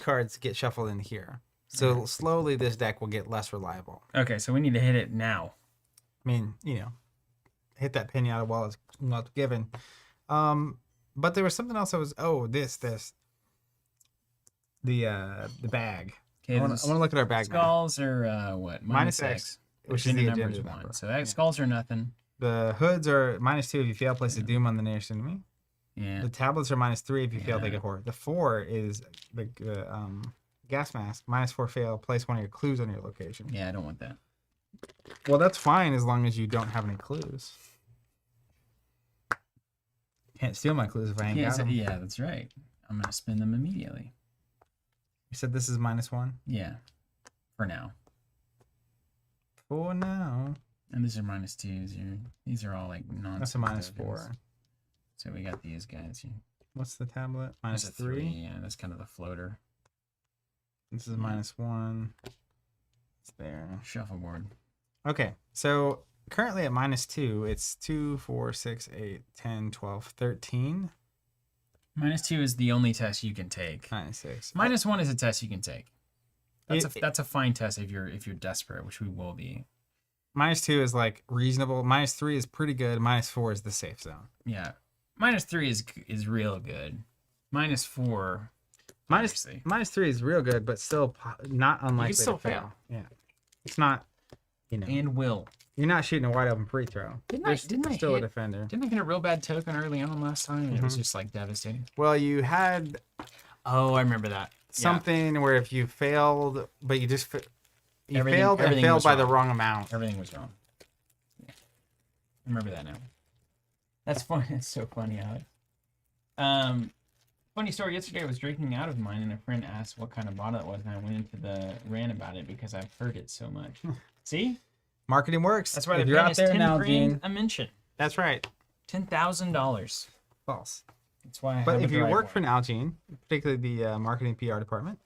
cards get shuffled in here. So slowly this deck will get less reliable. Okay, so we need to hit it now. I mean, hit that pinata while it's not given. But there was something else that was the bag. Okay, I want to look at our bag now. Skulls are what? -X, which is the agenda number. So that skulls are nothing. The hoods are -2 if you fail, place a doom on the nearest enemy. Yeah. The tablets are -3 if you fail, take a horror. The 4 is the gas mask. -4 fail, place one of your clues on your location. Yeah, I don't want that. Well, that's fine as long as you don't have any clues. Can't steal my clues if I ain't got them. Yeah, that's right. I'm gonna spend them immediately. You said this is -1? Yeah. For now. For now. And these are -2s here. These are all like nonsense. That's a tokens. -4. So we got these guys here. What's the tablet? There's a -3. Yeah, that's kind of the floater. This is -1. It's there. Shuffleboard. Okay, so currently at -2, it's 2, 4, 6, 8, 10, 12, 13. -2 is the only test you can take. -6. -1 is a test you can take. That's It- that's a fine test if you're desperate, which we will be. -2 is like reasonable. -3 is pretty good. -4 is the safe zone. Yeah. -3 is real good. -4. obviously. -3 is real good, but still not unlikely still to fail. Yeah, it's not. And will. You're not shooting a wide open free throw. Didn't There's I still a hit- defender. Didn't I get a real bad token early on last time? And it was just like devastating. Well, you had Oh, I remember that. something where if you failed, but you just you Everything- failed and everything failed was by the wrong. wrong amount. Everything was wrong. Yeah. I remember that now. That's funny. It's so funny, Alex. Funny story. Yesterday I was drinking out of mine, and a friend asked what kind of bottle it was, and I went into the rant about it because I've heard it so much. See? Marketing works. That's why if the you're brand out is there 10 now, grand Gene. a mention. That's right. $10,000. False. That's why I But have if a you work driveway. for Nalgene, particularly the marketing PR department,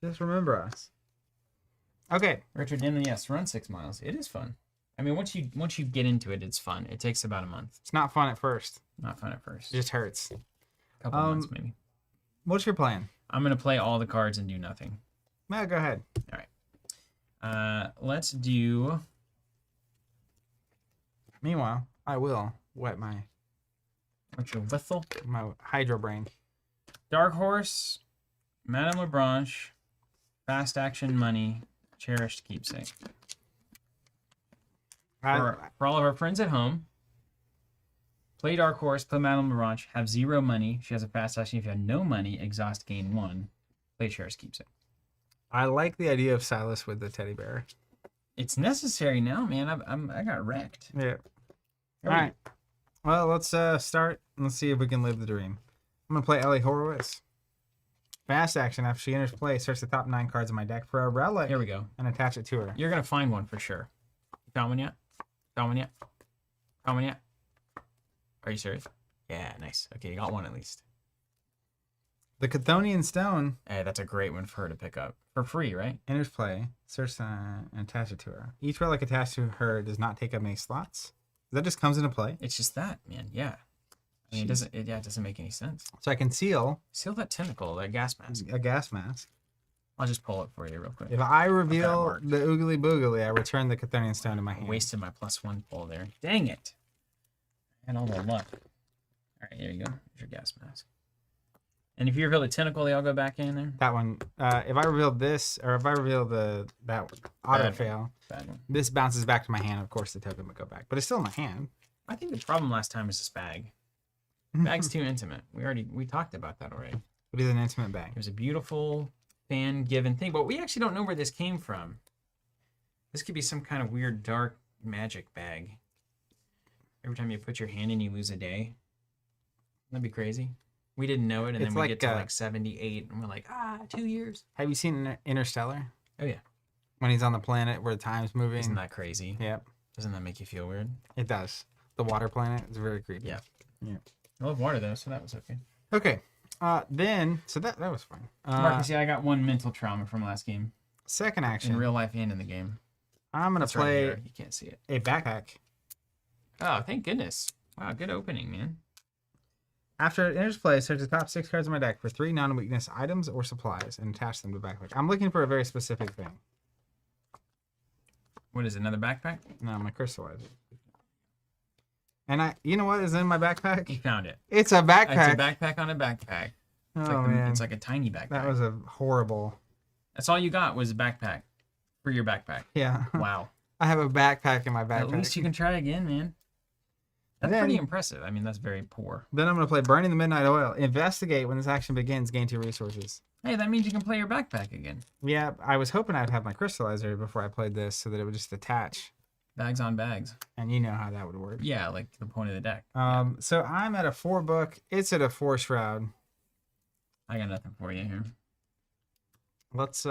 just remember us. Okay. Richard Denman, yes, run 6 miles. It is fun. I mean, once you get into it, it's fun. It takes about a month. It's not fun at first. Not fun at first. It just hurts. A couple months maybe. What's your plan? I'm gonna play all the cards and do nothing. No, go ahead. All right. Let's do. Meanwhile, I will wet my What's your whistle? hydro brain. Dark Horse, Madame Lebranche, Fast Action Money, Cherished Keepsake. For all of our friends at home, play Dark Horse, play Madame Lebranche, have 0 money. She has a fast action. If you have no money, exhaust, gain 1. Play Cherished Keepsake. I like the idea of Silas with the teddy bear. It's necessary now, man. I got wrecked. Yeah. All right. Well, let's start and let's see if we can live the dream. I'm gonna play Ellie Horowitz. Fast action. After she enters play, search the top 9 cards in my deck for a relic. Here we go. And attach it to her. You're gonna find one for sure. You found one yet? Found one yet? Found one yet? Are you serious? Yeah, nice. Okay, you got one at least. The Chthonian Stone Hey, that's a great one for her to pick up for free, right? enters play. Search and attach it to her. Each relic attached to her does not take up any slots. That just comes into play. It's just that, man. Yeah. I mean, Jeez. it doesn't make any sense. So I can seal Seal that tentacle, that gas mask. a gas mask. I'll just pull it for you real quick. If I reveal marked. the Oogly Boogly, I return the Cthulhian Stone to my I hand. wasted my +1 pull there. Dang it. And all the luck. All right, here you go. Here's your gas mask. And if you reveal the tentacle, they all go back in there? That one. If I reveal this, or if I reveal that auto Bad fail, Bad one. this bounces back to my hand. Of course, the token would go back, but it's still in my hand. I think the problem last time was this bag. Bag's too intimate. We talked about that already. What is an intimate bag? It was a beautiful fan-given thing, but we actually don't know where this came from. This could be some kind of weird dark magic bag. Every time you put your hand in, you lose a day. That'd be crazy. We didn't know it, and It's then we like, get to like 78, and we're like, 2 years. Have you seen Interstellar? Oh yeah. When he's on the planet where time's moving. Isn't that crazy? Yep, Doesn't that make you feel weird? it does. The water planet is very creepy. Yeah. Yeah. I love water though, so that was okay. Okay. Then so that was fun. Marcus, yeah, I got one mental trauma from last game. Second action. In real life and in the game. I'm gonna It's right play here. You can't see it. a backpack. Oh, thank goodness. Wow, good opening, man. After it enters play, search the top 6 cards in my deck for 3 non-weakness items or supplies and attach them to the backpack. I'm looking for a very specific thing. What is it, another backpack? No, I'm gonna crystallize it. And you know what is in my You backpack? found it. It's a backpack. It's a backpack on a backpack. It's, Oh, man. it's like a tiny backpack. That was a horrible. That's all you got was a backpack for your backpack. Yeah. Wow. I have a backpack in my backpack. At least you can try again, man. That's Then- pretty impressive. I mean, that's very poor. Then I'm gonna play Burning the Midnight Oil. Investigate when this action begins. Gain 2 resources. Hey, that means you can play your backpack again. Yeah, I was hoping I'd have my crystallizer before I played this, so that it would just attach. Bags on bags. And you know how that would work. Yeah, like the point of the deck. So I'm at a 4 book. It's at a 4 shroud. I got nothing for you here. Let's put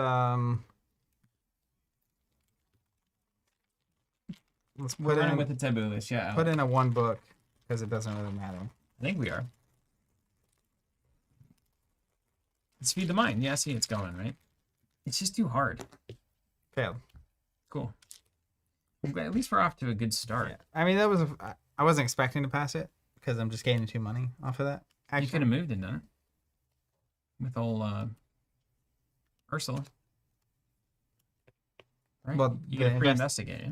We're running in with the taboo list, yeah. put in a 1 book because it doesn't really matter. I think we are. Let's feed the mind. Yeah, see, it's going, right? It's just too hard. Failed. Cool. Well, at least we're off to a good start. Yeah. I mean, that was I wasn't expecting to pass it because I'm just gaining 2 money off of that. You could have moved and done it. With old Ursula. Right? Well, you the got to pre-investigate. Yeah?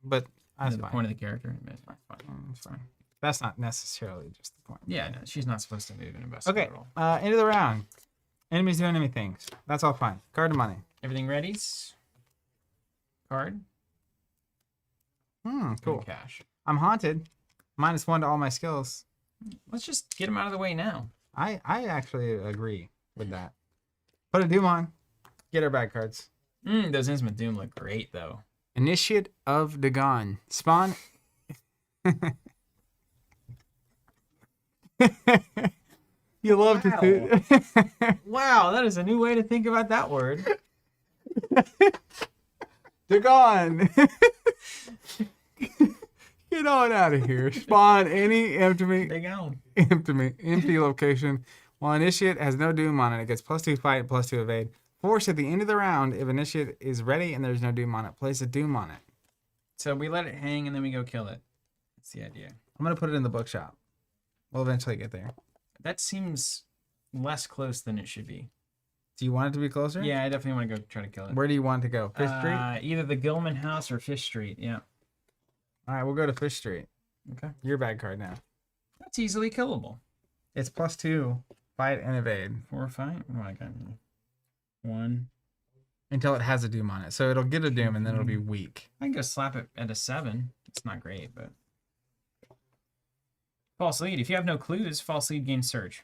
But that's The fine. point of the character. It's fine. It's fine. That's not necessarily just the point. Yeah, no, she's not supposed to move and investigate Okay. at all. End of the round. Enemies doing enemy things. That's all fine. Card of money. Everything ready? Card. Cool. And cash. I'm haunted. -1 to all my skills. Let's just get them out of the way now. I actually agree with that. Put a Doom on. Get our bad cards. Those Innsmouth Doom look great, though. Initiate of Dagon. Spawn. You love to see. Wow, that is a new way to think about that word. Dagon. Get on out of here. Spawn any empty location. While Initiate has no Doom on it, it gets +2 fight, +2 evade. Force at the end of the round, if Initiate is ready and there's no Doom on it, place a Doom on it. So we let it hang and then we go kill it. That's the idea. I'm going to put it in the bookshop. We'll eventually get there. That seems less close than it should be. Do you want it to be closer? Yeah, I definitely want to go try to kill it. Where do you want to go? Fish Street? Either the Gilman House or Fish Street. Yeah. All right, we'll go to Fish Street. Okay. Your bad card now. That's easily killable. It's +2 fight and evade 4 or 5. Oh, I got 1. until it has a Doom on it. So it'll get a Doom and then it'll be weak. I can go slap it at a 7. It's not great, but false lead. If you have no clues, false lead gains surge.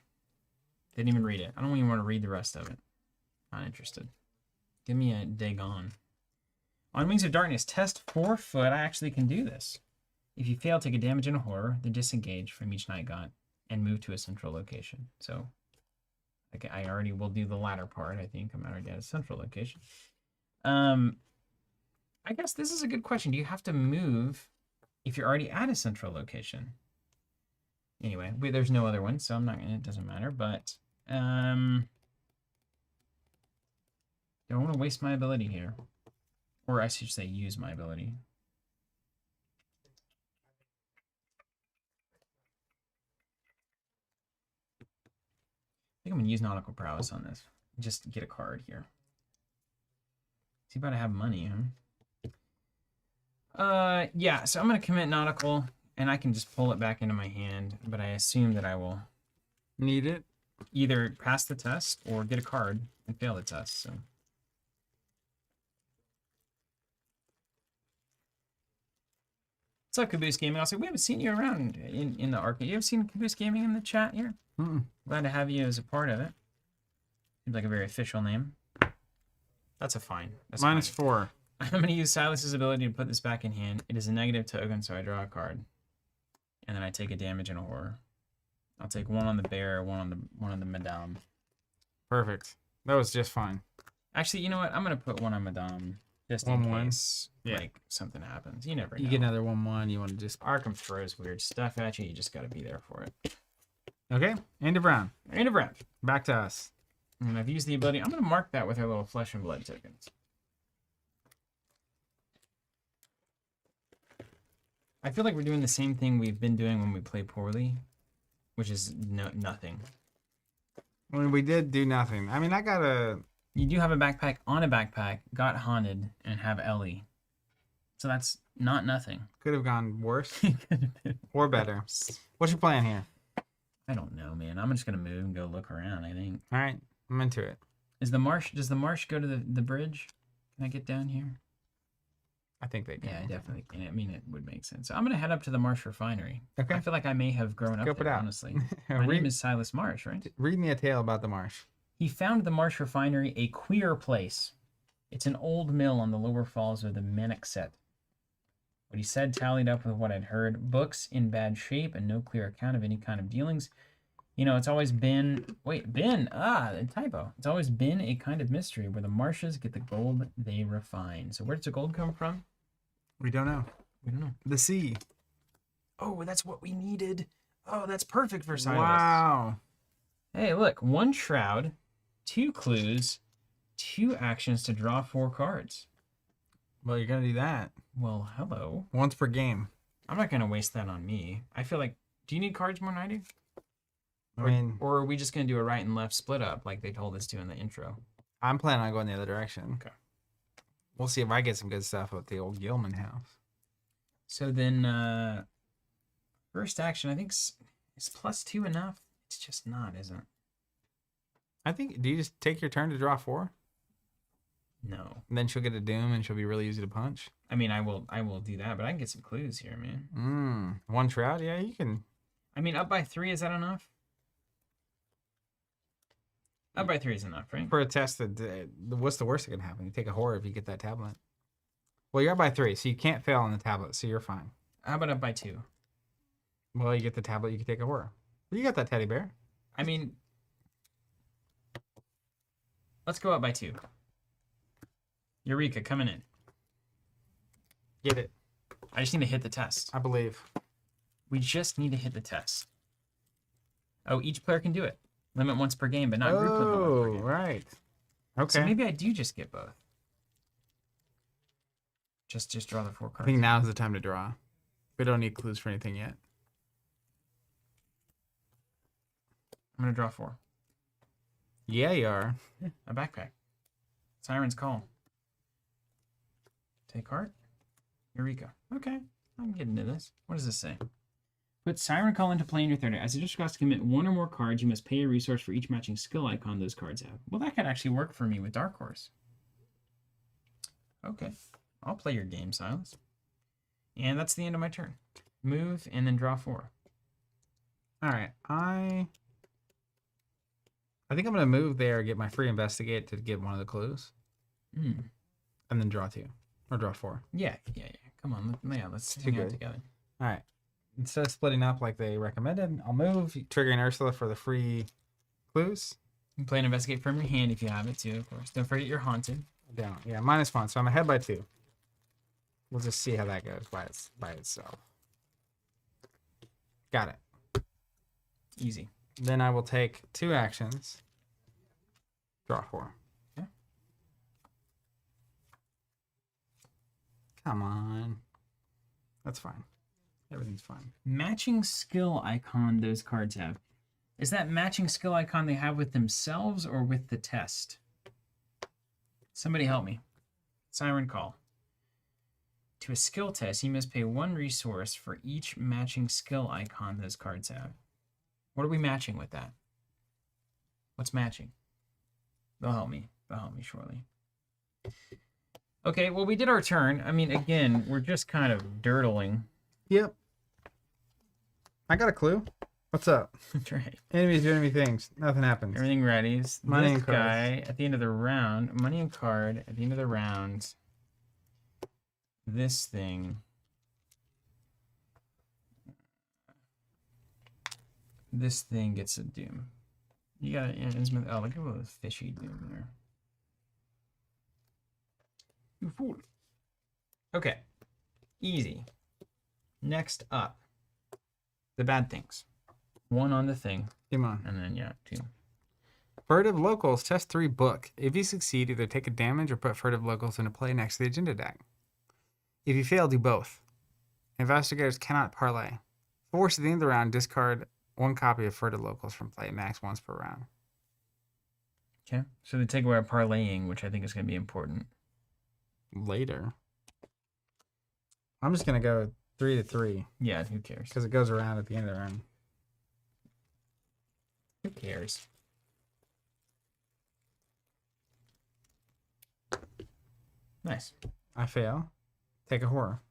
Didn't even read it. I don't even want to read the rest of it. Not interested. Give me a Dagon. On Wings of Darkness, test 4 foot. I actually can do this. If you fail, take a damage and a horror, then disengage from each night gaunt and move to a central location. So, okay, I already will do the latter part. I think I'm already at a central location. I guess this is a good question. Do you have to move if you're already at a central location? Anyway, there's no other one, so I'm not gonna. It doesn't matter. But don't want to waste my ability here, or I should say, use my ability. I think I'm gonna use nautical prowess on this. just get a card here. Is he about to have money, huh? Yeah, so I'm going to commit Nautical, and I can just pull it back into my hand, but I assume that I will Need it? either pass the test or get a card and fail the test, so... What's up, Caboose Gaming? Also, we haven't seen you around in the arcade. You ever seen Caboose Gaming in the chat here? Glad to have you as a part of it. Seems like a very official name. That's a fine. That's -4. I'm going to use Silas's ability to put this back in hand. It is a negative token, so I draw a card. And then I take a damage and a horror. I'll take one on the bear, one on the madame. Perfect. That was just fine. Actually, you know what? I'm going to put one on madame. Just in case, like, something happens. You never know. You get another 1/1. You want to just... Arkham throws weird stuff at you. You just got to be there for it. Okay. End of round. End of round. Back to us. And I've used the ability. I'm going to mark that with our little flesh and blood tokens. I feel like we're doing the same thing we've been doing when we play poorly, which is nothing. When we did do nothing. I mean, I got a... You do have a backpack on a backpack, got haunted, and have Ellie. So that's not nothing. Could have gone worse or better. What's your plan here? I don't know, man. I'm just going to move and go look around, I think. All right. I'm into it. Does the marsh go to the bridge? Can I get down here? I think they can. Yeah, I definitely can. I mean, it would make sense. So I'm going to head up to the Marsh Refinery. Okay. I feel like I may have grown up Scope it there, out. honestly. My name is Silas Marsh, right? Read me a tale about the marsh. He found the Marsh Refinery a queer place. It's an old mill on the lower falls of the Menexet. What he said tallied up with what I'd heard. Books in bad shape and no clear account of any kind of dealings. You know, it's always been... Wait, been? A typo. It's always been a kind of mystery where the marshes get the gold they refine. So where does the gold come from? We don't know. We don't know. The sea. Oh, that's what we needed. Oh, that's perfect for Silas. Wow. Hey, look. 1 shroud, 2 clues, 2 actions to draw 4 cards. Well, you're going to do that. Well, hello. Once per game. I'm not going to waste that on me. I feel like... Do you need cards more than I do? I mean... Or are we just going to do a right and left split up like they told us to in the intro? I'm planning on going the other direction. Okay. We'll see if I get some good stuff at the old Gilman House. So then, first action, I think is +2 enough? It's just not, is it? I think, do you just take your turn to draw 4? No. And then she'll get a doom and she'll be really easy to punch? I mean, I will do that, but I can get some clues here, man. 1 shroud? Yeah, you can. I mean, up by 3, is that enough? Up by 3 is enough, right? For a test, what's the worst that can happen? You take a horror if you get that tablet. Well, you're up by 3, so you can't fail on the tablet, so you're fine. How about up by 2? Well, you get the tablet, you can take a horror. Well, you got that teddy bear. I mean, let's go up by 2. Eureka, coming in. Get it. I just need to hit the test. I believe. We just need to hit the test. Oh, each player can do it. Limit once per game, but not group limit once per game. Right. Okay. So maybe I do just get both. Just draw the 4 I cards. think now's the time to draw. We don't need clues for anything yet. I'm going to draw 4. Yeah, you are. A backpack. Siren's Call. Take heart. Eureka. Okay, I'm getting into this. What does this say? Put Siren Call into play in your third. As it just costs to commit 1 or more cards, you must pay a resource for each matching skill icon those cards have. Well, that could actually work for me with Dark Horse. Okay, I'll play your game, Silas. And that's the end of my turn. Move and then draw 4. All right. I think I'm going to move there, get my free investigate to get one of the clues. And then draw 2. Or draw 4. Yeah. Come on, let's Too hang out good. together. All right. Instead of splitting up like they recommended, I'll move, triggering Ursula for the free clues. You can play and investigate from your hand if you have it too, of course. Don't forget you're haunted. Down. Yeah, -1. So I'm ahead by 2. We'll just see how that goes by itself. Got it. Easy. Then I will take 2 actions. Draw 4. Yeah. Come on. That's fine. Everything's fine. Matching skill icon those cards have. Is that matching skill icon they have with themselves or with the test? Somebody help me. Siren call. To a skill test, you must pay 1 resource for each matching skill icon those cards have. What are we matching with that? What's matching? They'll help me. They'll help me shortly. Okay, well, we did our turn. I mean, again, we're just kind of dirtling. Yep. I got a clue. What's up? That's right. Enemies do enemy things. Nothing happens. Everything ready. Money This and cards. guy at the end of the round. Money and card at the end of the round. This thing. This thing gets a doom. You got Innsmouth. Oh, look at what the fishy doom there. You fool. Okay. Easy. Next up. The bad things. 1 on the thing. Come on. And then, yeah, 2. Furtive locals, test 3 book. If you succeed, either take a damage or put furtive locals into play next to the agenda deck. If you fail, do both. Investigators cannot parlay. Force at the end of the round, discard 1 copy of furtive locals from play, max once per round. Okay. So they take away our parlaying, which I think is going to be important. Later. I'm just going to go 3 to 3. Yeah, who cares? Because it goes around at the end of the round. Who cares? Nice. I fail. Take a horror.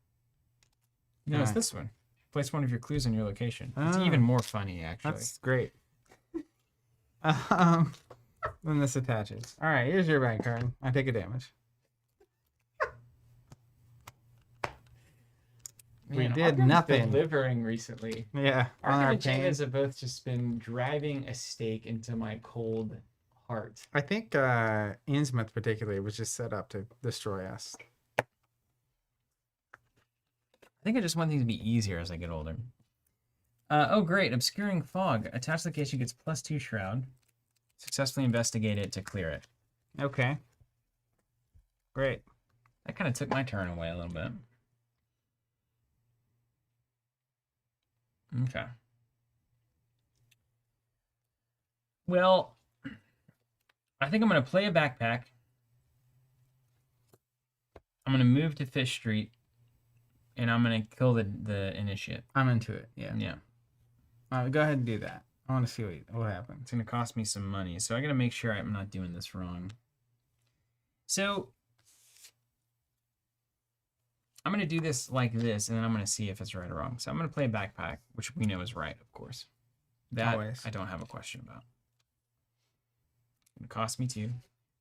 No, it's Nice. this one. Place 1 of your clues in your location. It's Oh. even more funny, actually. That's great. Then this attaches. All right, here's your bank card. I take a damage. We did Arkham's nothing. Delivering recently. Yeah. On Arkham our and pain. Chains have both just been driving a stake into my cold heart. I think Innsmouth particularly was just set up to destroy us. I think I just want things to be easier as I get older. Oh, great. Obscuring Fog. Attached location gets +2 Shroud. Successfully investigate it to clear it. Okay. Great. That kind of took my turn away a little bit. Okay. Well, I think I'm going to play a backpack. I'm going to move to Fish Street. And I'm going to kill the initiate. I'm into it. Yeah. Yeah. Go ahead and do that. I want to see what happens. It's going to cost me some money. So I got to make sure I'm not doing this wrong. So I'm going to do this like this, and then I'm going to see if it's right or wrong. So I'm going to play a backpack, which we know is right, of course. That Always. I don't have a question about. It's going to cost me 2.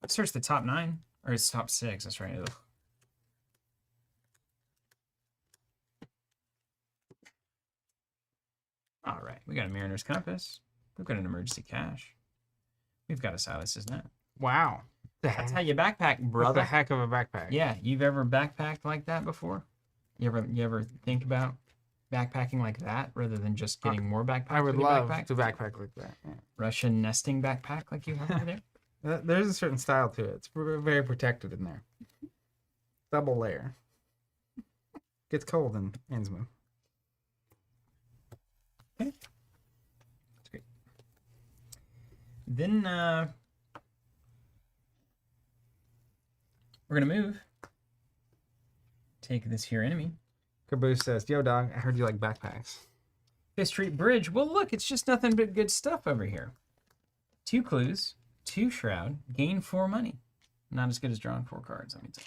Let's search the top 9. Or it's top 6. That's right. Ugh. All right. We got a Mariner's Compass. We've got an Emergency Cache. We've got a Silas's Net. Wow. That's how you backpack, That's a brother. heck of a backpack. Yeah, you've ever backpacked like that before? You ever think about backpacking like that rather than just getting more backpacks? I would with your love backpack? to backpack like that. Yeah. Russian nesting backpack like you have over there. There's a certain style to it. It's very protected in there. Double layer. Gets cold in Innsmouth. Okay, that's great. Then we're gonna move. Take this here enemy. Caboose says, "Yo, dog, I heard you like backpacks." Fifth Street Bridge. Well, look, it's just nothing but good stuff over here. 2 clues, 2 shroud, gain 4 money. Not as good as drawing 4 cards, let me tell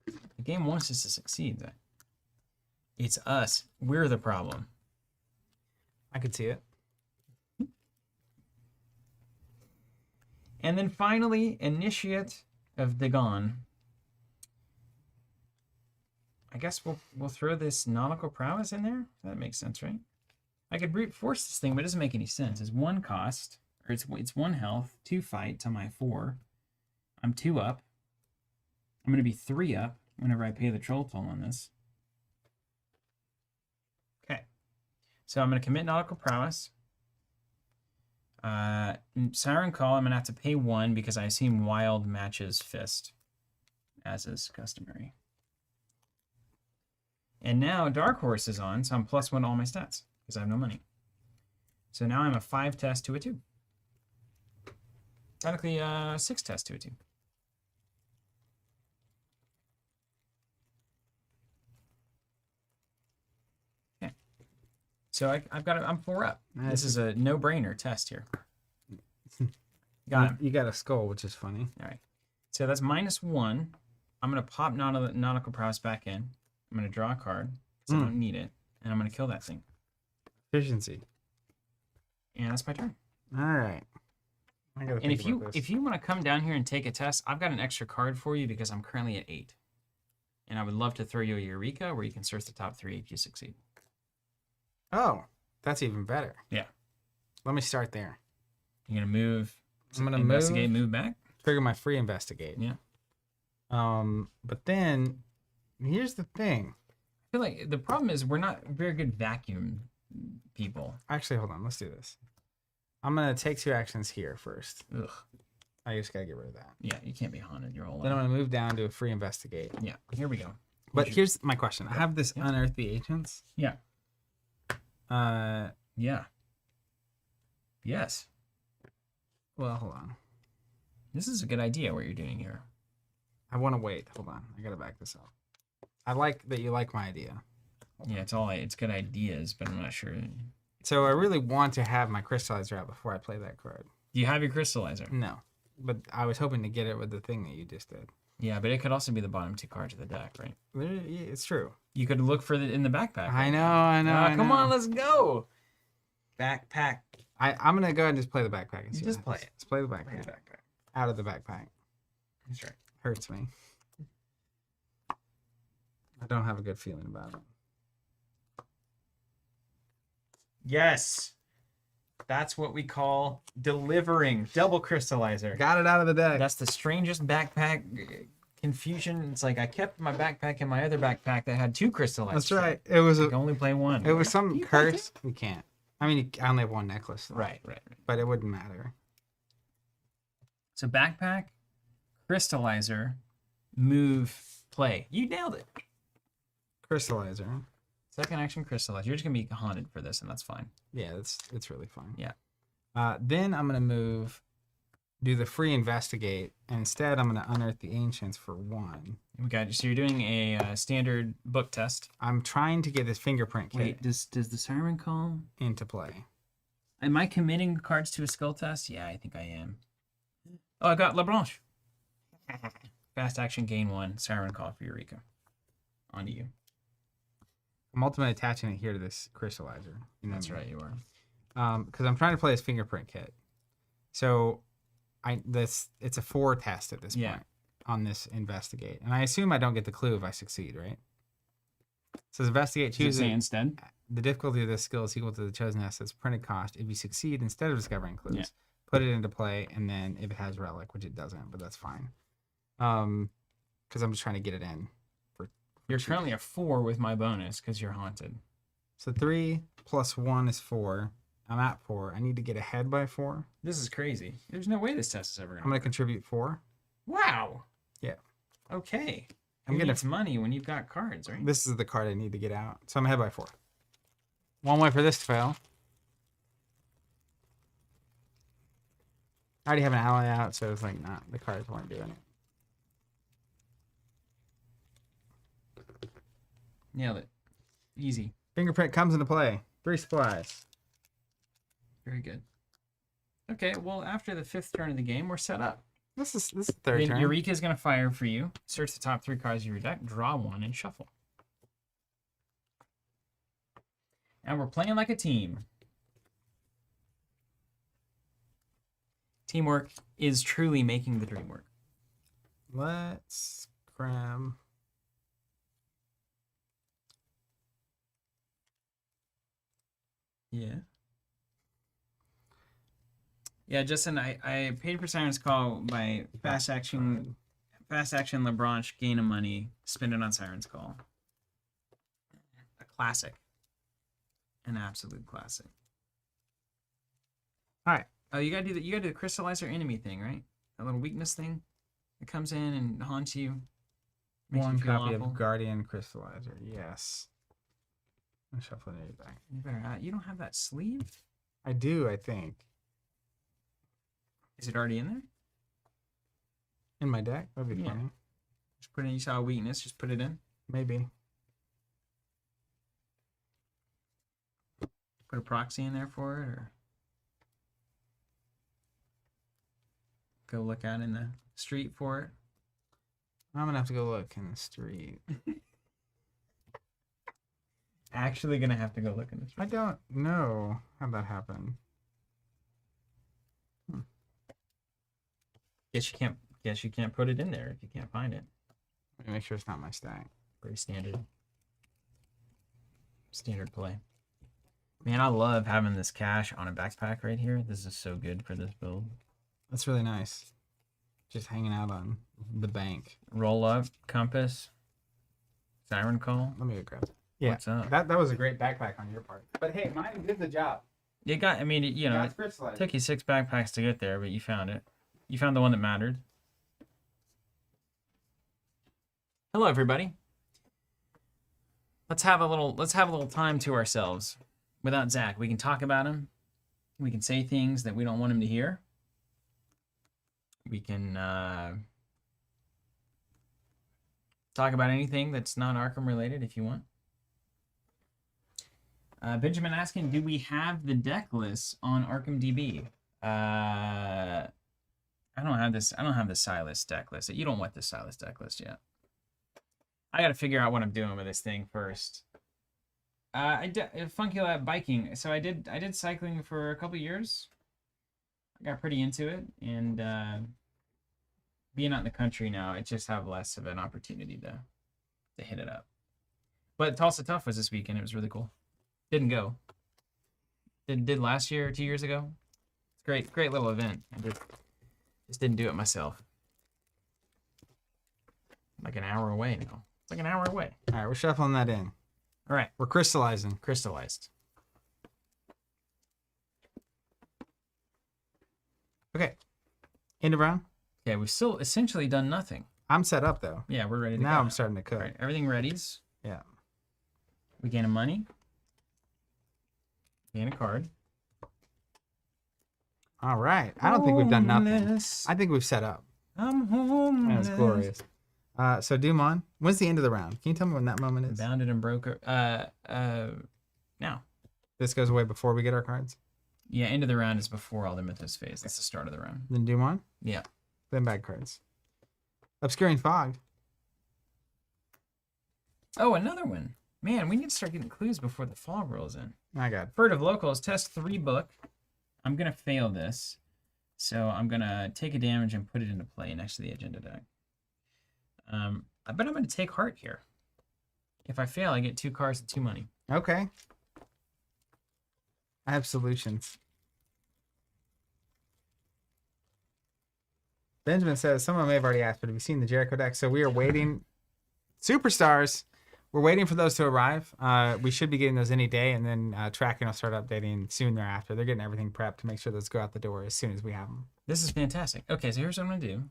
you. The game wants us to succeed. It's us. We're the problem. I could see it. And then finally, Initiate of Dagon. I guess we'll throw this nautical prowess in there. That makes sense, right? I could brute force this thing, but it doesn't make any sense. It's 1 cost, or it's 1 health, 2 fight to my 4. I'm 2 up. I'm going to be 3 up whenever I pay the troll toll on this. Okay. So I'm going to commit nautical prowess. Siren Call, I'm going to have to pay 1 because I assume Wild matches Fist, as is customary. And now Dark Horse is on, so I'm +1 to all my stats because I have no money. So now I'm a 5 test to a 2. Technically, 6 test to a 2. Okay. So I'm 4 up. This is a no-brainer test here. Got him. You got a skull, which is funny. All right. So that's -1. I'm going to pop Nautical Prowess back in. I'm going to draw a card because I don't need it. And I'm going to kill that thing. Efficiency. And that's my turn. All right. I gotta And think about this. if you want to come down here and take a test, I've got an extra card for you because I'm currently at 8. And I would love to throw you a Eureka where you can search the top 3 if you succeed. Oh, that's even better. Yeah. Let me start there. You're going to move. I'm gonna investigate, move back. Trigger my free investigate. Yeah. But then here's the thing. I feel like the problem is we're not very good vacuum people. Actually, hold on. Let's do this. I'm gonna take 2 actions here first. Ugh. I just gotta get rid of that. Yeah, you can't be haunted your whole Then I'm life. gonna move down to a free investigate. Yeah, here we go. But here's my question. I have this Yeah. unearth the agents. Yeah. Uh, Yeah. Yes. well, hold on. This is a good idea what you're doing here. I want to wait. Hold on. I gotta back this up. I like that you like my idea. Yeah, it's good ideas, but I'm not sure. Do So I really want to have my crystallizer out before I play that card. you have your crystallizer? No, but I was hoping to get it with the thing that you just did. Yeah, but it could also be the bottom 2 cards of the deck, right? It's true. You could look for it in the backpack. I know. I Come know. on, let's go. Backpack. I'm gonna go ahead and just play the backpack. And see Just what play happens. Let's play the backpack. Backpack. Out of the backpack. That's right. Hurts me. I don't have a good feeling about it. Yes. That's what we call delivering. Double crystallizer. Got it out of the deck. That's the strangest backpack confusion. It's like I kept my backpack in my other backpack that had 2 crystallizers. That's right. It was I can only play 1. it was some You play curse. We can't. I mean, I only have 1 necklace. Though, Right. But it wouldn't matter. So backpack, crystallizer, move, play. You nailed it. Crystallizer. Second action, crystallizer. You're just gonna be haunted for this, and that's fine. Yeah, it's really fun. Yeah. Then I'm gonna do the free investigate, and instead I'm gonna unearth the ancients for 1. We got you. So you're doing a standard book test. I'm trying to get this fingerprint kit Wait, does the siren call? into play. Am I committing cards to a skill test? Yeah, I think I am. Oh, I got La Blanche. Fast action, gain 1. Siren call for Eureka. On to you. I'm ultimately attaching it here to this crystallizer. You know That's what I right, mean? you are. Because I'm trying to play this fingerprint kit. So it's a 4 test at this Yeah. point on this investigate. And I assume I don't get the clue if I succeed, right? It says investigate, Does it choose say instead? the difficulty of this skill is equal to the chosen asset's printed cost. If you succeed, instead of discovering clues, Yeah. put it into play, and then if it has relic, which it doesn't, but that's fine. Because I'm just trying to get it in. You're currently a 4 with my bonus because you're haunted. So 3 plus 1 is 4. I'm at 4. I need to get ahead by 4. This is crazy. There's no way this test is ever I'm gonna. going to contribute 4. Wow. Yeah. Okay. I'm Who gonna- needs money when you've got cards, right? This is the card I need to get out. So I'm ahead by 4. One way for this to fail. I already have an ally out, so it's like, nah, the cards weren't doing it. Nailed it. Easy. Fingerprint comes into play. 3 supplies. Very good. Okay, well, after the 5th turn of the game, we're set up. This is third Then turn. Eureka is going to fire for you. Search the top 3 cards of your deck, draw 1, and shuffle. And we're playing like a team. Teamwork is truly making the dream work. Let's cram. Yeah. Yeah, Justin, I paid for Siren's Call by fast action LeBranche, gain of money, spend it on Siren's Call. A classic. An absolute classic. Alright. Oh, you gotta do the crystallizer enemy thing, right? That little weakness thing that comes in and haunts you. Makes you 1 feel copy awful. of Guardian Crystallizer. Yes. I'm shuffling it back. You better you don't have that sleeve? I do, I think. Is it already in there? In my deck? That'd be Yeah. funny. Just put in. You saw a weakness. Just put it in. Maybe. Put a proxy in there for it, or go look out in the street for it. I'm gonna have to go look in the street. Actually, gonna have to go look in the street. I don't know how that happened. Guess you can't put it in there if you can't find it. Let me make sure it's not my stack. Pretty standard. Standard play. Man, I love having this cash on a backpack right here. This is so good for this build. That's really nice. Just hanging out on the bank. Roll up, compass, siren call. Let me go grab it. Yeah, What's up? that was a great backpack on your part. But hey, mine did the job. You got. I mean, you know, It's it crystallized. took you 6 backpacks to get there, but you found it. You found the one that mattered. Hello, everybody. Let's have a little time to ourselves. Without Zach, we can talk about him. We can say things that we don't want him to hear. We can talk about anything that's not Arkham related if you want. Benjamin asking, do we have the deck lists on Arkham DB? I don't have this. I don't have the Silas deck list. You don't want the Silas deck list yet. I got to figure out what I'm doing with this thing first. Funky Lab biking. So I did cycling for a couple years. I got pretty into it, and being out in the country now, I just have less of an opportunity to hit it up. But Tulsa Tough was this weekend. It was really cool. Didn't go. Did last year or 2 years ago. It's great little event. I just didn't do it myself. Like an hour away now. It's like an hour away. All right, we're shuffling that in. All right, We're crystallizing. crystallized. Okay. End of round. Okay, we've still essentially done nothing. I'm set up though. Yeah, we're ready to go. Now I'm starting to cook. All right, everything ready's. Yeah. We gain a money. Gain a card. All right. I don't think we've done nothing. Homeless. I think we've set up. I'm homeless. That's glorious. So Dumont, when's the end of the round? Can you tell me when that moment is? Bounded and broker. Now. This goes away before we get our cards. Yeah, end of the round is before all the Mythos phase. That's the start of the round. Then Dumont. Yeah. Then bad cards. Obscuring Fog. Oh, another one. Man, we need to start getting clues before the fog rolls in. My God. Furtive Locals, test 3 book. I'm going to fail this. So I'm going to take a damage and put it into play next to the agenda deck. I bet I'm going to take Heart here. If I fail, I get 2 cards and 2 money. Okay. I have solutions. Benjamin says, someone may have already asked, but have you seen the Jericho deck? So we are waiting. Superstars. We're waiting for those to arrive. We should be getting those any day, and then tracking will start updating soon thereafter. They're getting everything prepped to make sure those go out the door as soon as we have them. This is fantastic. Okay, so here's what I'm going to do.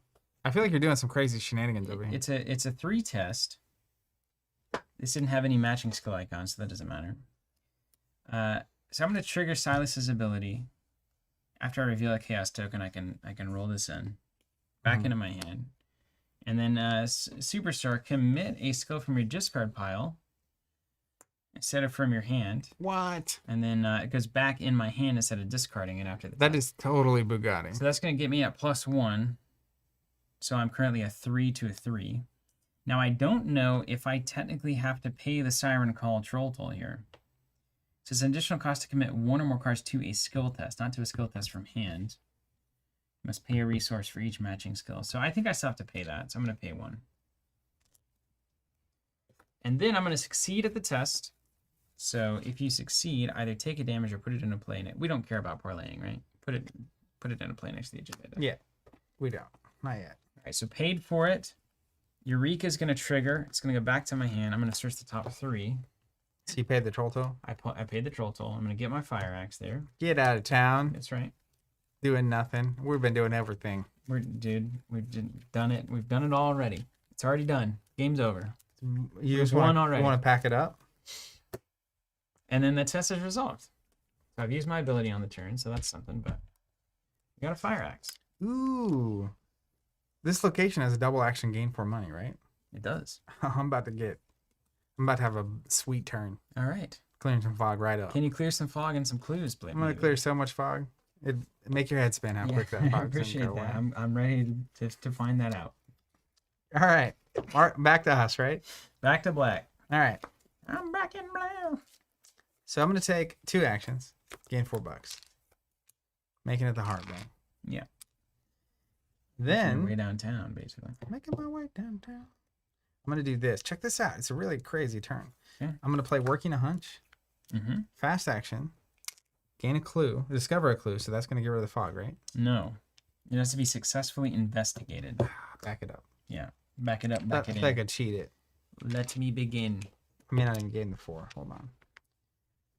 I feel like you're doing some crazy shenanigans over here. It's a 3 test. This didn't have any matching skill icons, so that doesn't matter. So I'm going to trigger Silas's ability. After I reveal a chaos token, I can roll this in back into my hand. And then Superstar, commit a skill from your discard pile instead of from your hand. What? And then it goes back in my hand instead of discarding it after the That test. is totally Bugatti. So that's going to get me at +1. So I'm currently a 3 to a 3. Now I don't know if I technically have to pay the Siren Call Troll Toll here. So it's an additional cost to commit 1 or more cards to a skill test, not to a skill test from hand. You must pay a resource for each matching skill. So I think I still have to pay that, so I'm going to pay 1. And then I'm going to succeed at the test. So if you succeed, either take a damage or put it into play. We don't care about parlaying, right? Put it into play next to the agenda. Yeah, we don't. Not yet. All right, so paid for it. Eureka is going to trigger. It's going to go back to my hand. I'm going to search the top 3. So you paid the troll toll? I paid the troll toll. I'm going to get my fire axe there. Get out of town. That's right. Doing nothing. We've been doing everything. We've done it. We've done it already. It's already done. Game's over. You We've just won want already. to pack it up? And then the test is resolved. So I've used my ability on the turn, so that's something, but we got a fire axe. Ooh. This location has a double action gain for money, right? It does. I'm about to have a sweet turn. All right. Clearing some fog right up. Can you clear some fog and some clues, please? I'm gonna clear so much fog. It make your head spin how quick that I fog's appreciate gonna go that. away. I'm ready to find that out. All right. Back to us, right? Back to black. All right. I'm back in blue. So I'm gonna take 2 actions, gain $4, making it the hard way. Yeah. Then way downtown, basically. making my way downtown. I'm gonna do this. Check this out. It's a really crazy turn. Okay. I'm gonna play working a hunch, Mm-hmm. fast action, gain a clue, discover a clue. So that's gonna get rid of the fog, right? No. It has to be successfully investigated. Back it up. Yeah. Back it up, back I it think I in. could cheat it. Let me begin. I may not even gain the 4. Hold on.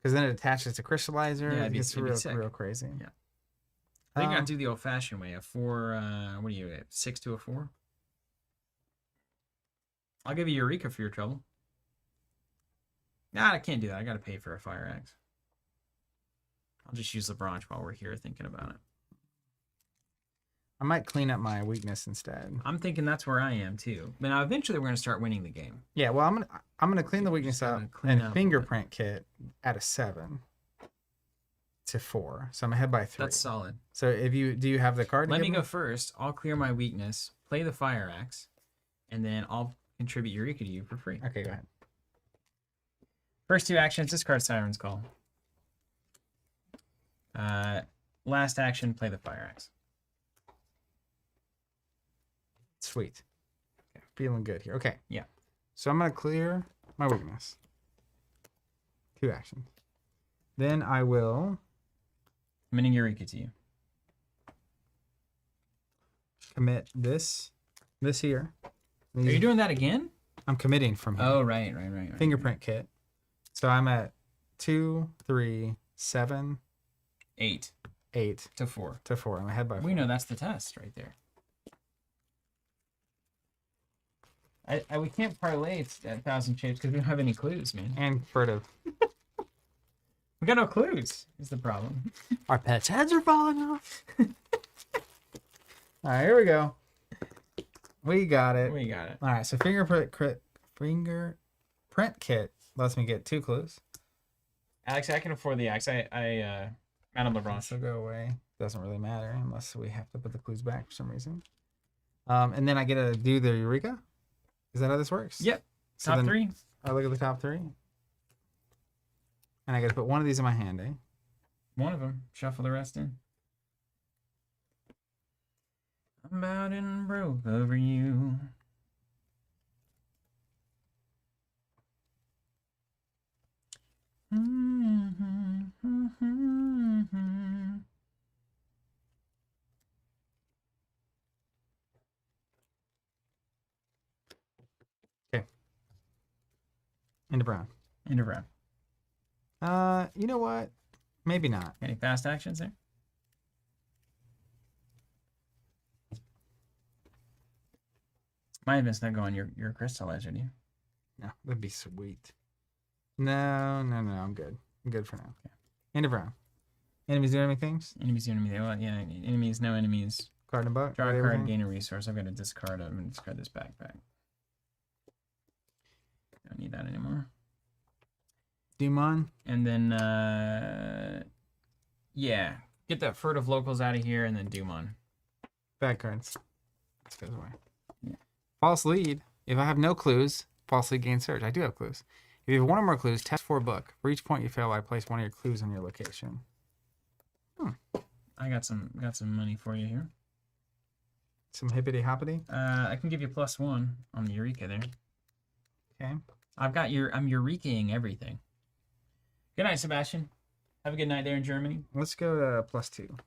Because then it attaches to crystallizer. Yeah, it'd be It's real, sick. real crazy. Yeah. I think I'll Um, do the old-fashioned way. A 4, what are you at? 6 to a 4? I'll give you Eureka for your trouble. Nah, I can't do that. I gotta pay for a fire axe. I'll just use the bronze while we're here thinking about it. I might clean up my weakness instead. I'm thinking that's where I am too. But now eventually we're gonna start winning the game. Yeah, well, I'm gonna clean the weakness Just up gotta clean up a and little fingerprint kit at a 7 to 4. So I'm ahead by 3. That's solid. So do you have the card? to Let give me go first. I'll clear my weakness, play the fire axe, and then I'll contribute Eureka to you for free. Okay, go ahead. First 2 actions, discard Siren's Call. Last action, play the fire axe. Sweet. Okay, feeling good here. Okay. Yeah. So I'm gonna clear my weakness. 2 actions. Then I will Committing Eureka to you. commit this here. Are you doing that again? I'm committing from here. Oh, right. Fingerprint kit. So I'm at 2, 3, 7, 8 8 to 4. to 4. I'm ahead by 4. We know that's the test right there. We can't parlay it at 1,000 shapes because we don't have any clues, man. And furtive. We got no clues. Is the problem? Our pets' heads are falling off. All right, here we go. We got it. We got it. All right, so fingerprint kit lets me get 2 clues. Alex, I can afford the axe. Madame LeBlanc. This will go away. Doesn't really matter unless we have to put the clues back for some reason. And then I get to do the Eureka. Is that how this works? Yep. So Top then 3. I look at the top 3. And I got to put one of these in my hand, eh? One of them. Shuffle the rest in. I'm about and broke over you. Into brown. Into brown. You know what? Maybe not. Any fast actions there? My event's not going your crystallizer, do you? No, that'd be sweet. No, I'm good. I'm good for now. Okay. Into brown. Enemies doing anything? Enemies doing anything? Well, yeah, enemies, no enemies. Card in a buck. Draw a got card, everything? gain a resource. I've got to discard them and discard this backpack. Don't need that anymore. Demon. And then, yeah, get that furtive locals out of here and then Doomon. Bad cards. This goes away. Yeah. False lead. If I have no clues, false lead gain search. I do have clues. If you have 1 or more clues, test for a book. For each point you fail, I place one of your clues on your location. I got some money for you here. Some hippity hoppity. I can give you +1 on the Eureka there. Okay. I'm Eurekaing everything. Good night, Sebastian. Have a good night there in Germany. Let's go to +2.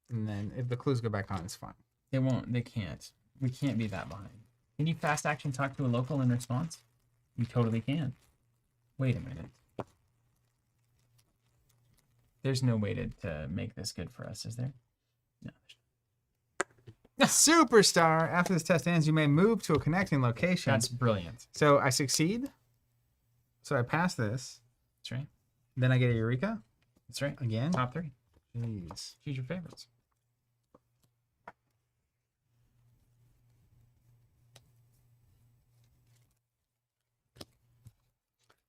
And then if the clues go back on, it's fine. They won't. They can't. We can't be that behind. Can you fast action talk to a local in response? You totally can. Wait a minute. There's no way to make this good for us, is there? No. Superstar. After this test ends, you may move to a connecting location. That's brilliant. So I succeed. So I pass this. That's right. Then I get a Eureka That's right. again. Top 3. Jeez. Choose your favorites.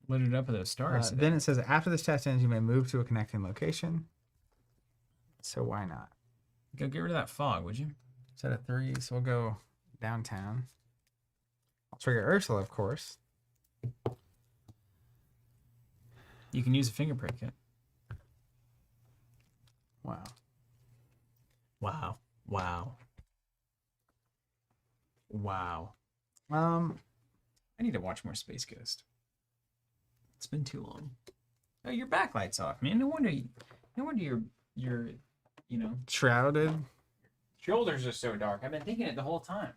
Loaded up with those stars. Then it says, after this test ends, you may move to a connecting location. So why not? Go get rid of that fog, would you? Set of 3, so we'll go downtown. I'll trigger Ursula, of course. You can use a fingerprint kit. Wow. Wow. Wow. Wow. I need to watch more Space Ghost. It's been too long. Oh, your backlight's off, man. No wonder your Shrouded. shoulders are so dark. I've been thinking it the whole time.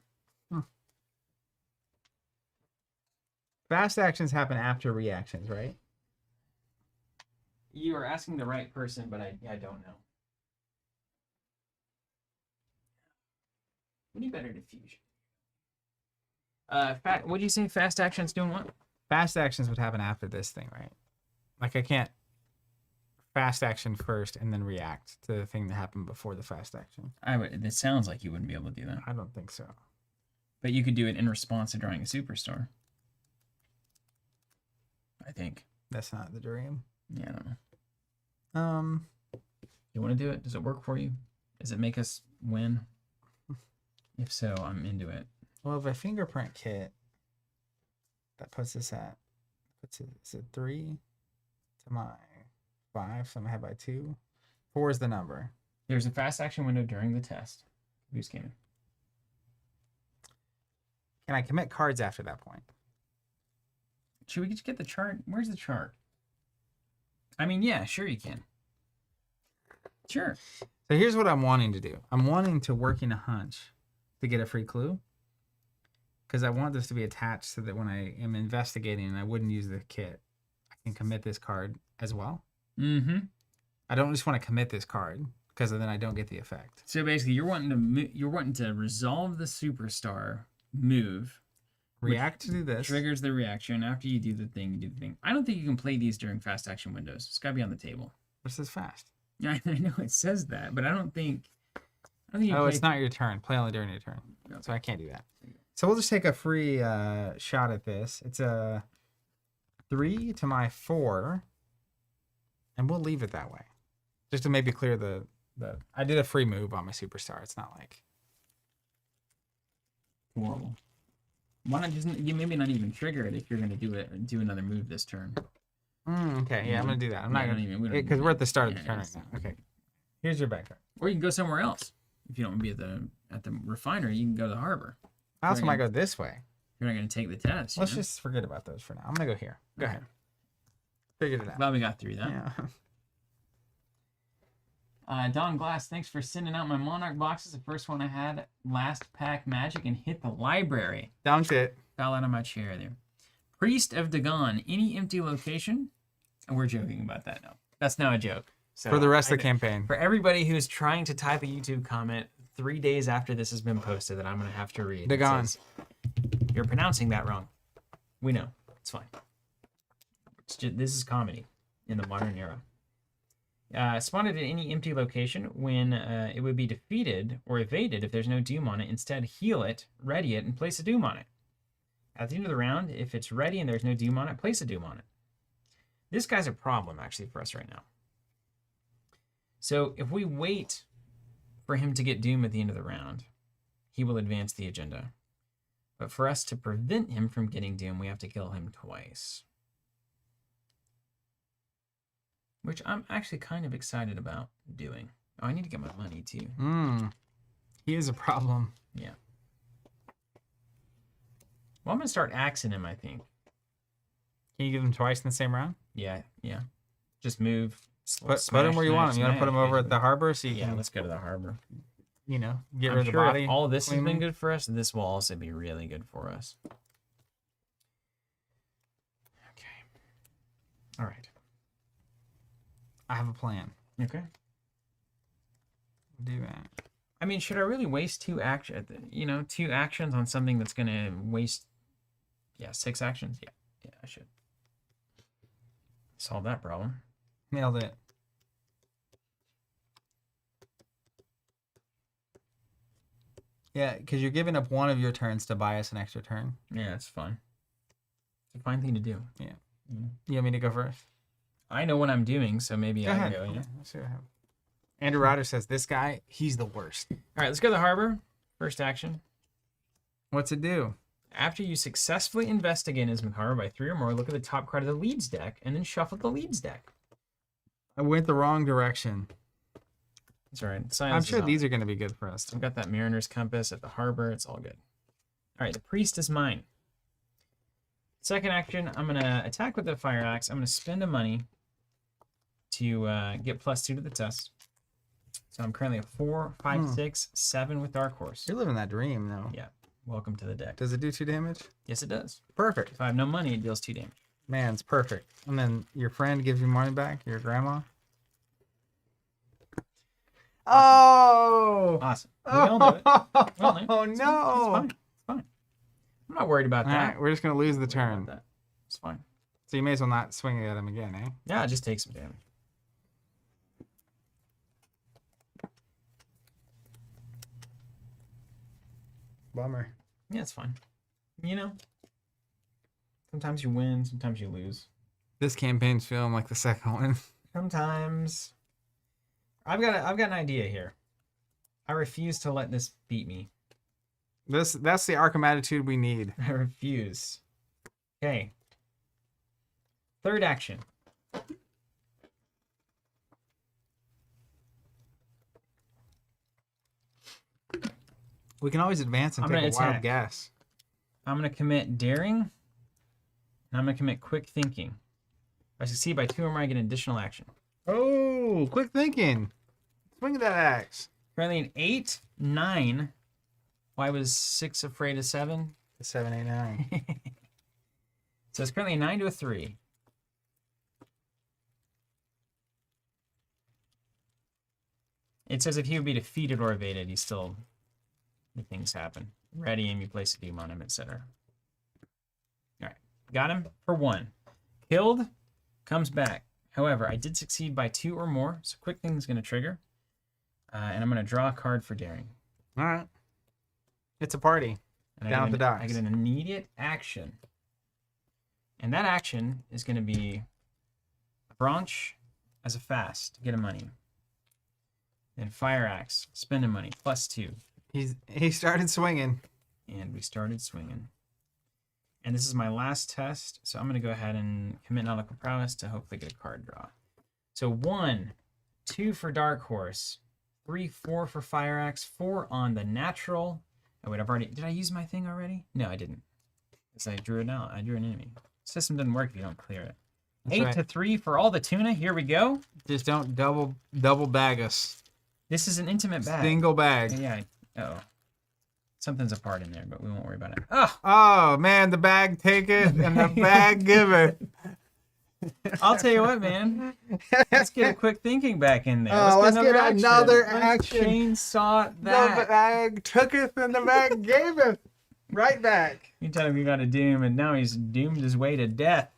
Fast actions happen after reactions, right? You are asking the right person, but I don't know. We need better diffusion. What'd you say? Fast actions doing what? Fast actions would happen after this thing, right? Like I can't fast action first and then react to the thing that happened before the fast action. It sounds like you wouldn't be able to do that. I don't think so. But you could do it in response to drawing a superstar. I think. That's not the dream. Yeah, I don't know. You want to do it? Does it work for you? Does it make us win? If so, I'm into it. Well, if a fingerprint kit that puts us at is it 3 to my 5, so I'm ahead by 2. 4 is the number. There's a fast action window during the test. Who's gaming? Can I commit cards after that point? Should we just get the chart? Where's the chart? I mean, yeah, sure you can. Sure. So here's what I'm wanting to do. I'm wanting to work in a hunch to get a free clue. Because I want this to be attached so that when I am investigating and I wouldn't use the kit, I can commit this card as well. Mm-hmm. I don't just want to commit this card because then I don't get the effect. So basically, you're wanting to resolve the superstar move. React to do this. Triggers the reaction. After you do the thing, you do the thing. I don't think you can play these during fast action windows. It's got to be on the table. This is fast. Yeah, I know it says that, but I don't think you Oh, play... it's not your turn. Play only during your turn. Okay. So I can't do that. So we'll just take a free shot at this. It's a 3 to my 4. And we'll leave it that way. Just to maybe clear the I did a free move on my superstar. It's not like horrible. Why not just you maybe not even trigger it if you're going to do another move this turn? okay, yeah, I'm gonna do that. I'm not Yeah, gonna because we're at the start of the turn right it's- now. Okay, here's your back card. Or you can go somewhere else. If you don't want to be at the refinery, you can go to the harbor. I also Right. might go this way. You're not going to take the test. Let's just forget about those for now. I'm gonna go here. Go Okay. ahead. Figured it out. Glad we got through that. Yeah. Don Glass, thanks for sending out my Monarch boxes. The first one I had, last pack magic, and hit the library. Dunked it. Fell out of my chair there. Priest of Dagon, any empty location? And we're joking about that now. That's now a joke. So For the rest of the campaign. For everybody who's trying to type a YouTube comment 3 days after this has been posted that I'm going to have to read. it Dagon. says, you're pronouncing that wrong. We know. It's fine. This is comedy in the modern era. Spawned at any empty location when it would be defeated or evaded if there's no doom on it. Instead, heal it, ready it, and place a doom on it. At the end of the round, if it's ready and there's no doom on it, place a doom on it. This guy's a problem, actually, for us right now. So if we wait for him to get doom at the end of the round, he will advance the agenda. But for us to prevent him from getting doom, we have to kill him twice. Which I'm actually kind of excited about doing. Oh, I need to get my money too. He is a problem. Yeah. Well, I'm going to start axing him, I think. Can you give him twice in the same round? Yeah. Just move. Put him where you want him. You want to put him over at the harbor so you can, let's go to the harbor. get I'm rid of the sure body. if all of this has clean been him. good for us, this will also be really good for us. Okay. All right. I have a plan. Okay. Do that. I mean, should I really waste two actions on something that's going to waste, 6 actions? Yeah, I should. Solve that problem. Nailed it. Yeah, because you're giving up one of your turns to buy us an extra turn. Yeah, it's fun. It's a fine thing to do. Yeah. Mm. You want me to go first? I know what I'm doing, so maybe Go I ahead. go. Yeah. Let's see what happens. Andrew Rodgers says, this guy, he's the worst. All right, let's go to the harbor. First action. What's it do? After you successfully investigate Innsmouth Harbor by 3 or more, look at the top card of the leads deck and then shuffle the leads deck. I went the wrong direction. That's all right. I'm Silence sure is on. these are going to be good for us. I've got that Mariner's Compass at the harbor. It's all good. All right, the priest is mine. Second action, I'm going to attack with the fire axe. I'm going to spend a money to get +2 to the test. So I'm currently at 4, 5, 6, 7 with Dark Horse. You're living that dream, though. Yeah. Welcome to the deck. Does it do 2 damage? Yes, it does. Perfect. If I have no money, it deals 2 damage. Man, it's perfect. And then your friend gives you money back, your grandma. Oh! Awesome. We all do it. Well, Oh, it's no. fine. It's fine. I'm not worried about All that. right, we're just going to lose the Not worried turn. about that. It's fine. So you may as well not swing at him again, eh? Yeah, just take some damage. Bummer. Yeah, it's fine. You know, sometimes you win, sometimes you lose. This campaign's feeling like the second one. Sometimes I've got an idea here. I refuse to let this beat me. That's the Arkham attitude we need. I refuse. Okay. Third action. We can always advance and I'm take a gonna wild attack. guess. I'm going to commit daring, and I'm going to commit quick thinking. If I succeed by 2 or more, I get an additional action. Oh, quick thinking. Swing that axe. Currently an 8, 9. Why was 6 afraid of 7? 7, 8, 9. So it's currently a 9 to a 3. It says if he would be defeated or evaded, he still the things happen. Ready him, you place a doom on him, etc. All right, got him for 1. Killed, comes back. However, I did succeed by 2 or more, so quick thing is going to trigger, and I'm going to draw a card for daring. All right. It's a party. And Down at the docks. I get an immediate action, and that action is going to be a branch as a fast to get a money. Then fire axe, spending money, +2. He started swinging. And we started swinging. And this is my last test, so I'm going to go ahead and commit nautical prowess to hopefully get a card draw. So 1, 2 for Dark Horse, 3, 4 for Fire Axe, 4 on the natural. Oh wait, did I use my thing already? No, I didn't. Because I drew it out. I drew an enemy. System doesn't work if you don't clear it. That's 8 right. to 3 for all the tuna. Here we go. Just don't double bag us. This is an intimate bag. Single bag. Yeah. Uh-oh. Something's apart in there, but we won't worry about it. Oh, Oh man, the bag taketh and the bag giveth. I'll tell you what, man. Let's get a quick thinking back in there. Oh, let's get action. another Let's action. chainsaw The that. bag tooketh and the bag gaveth. Right back. You tell him you got a doom, and now he's doomed his way to death.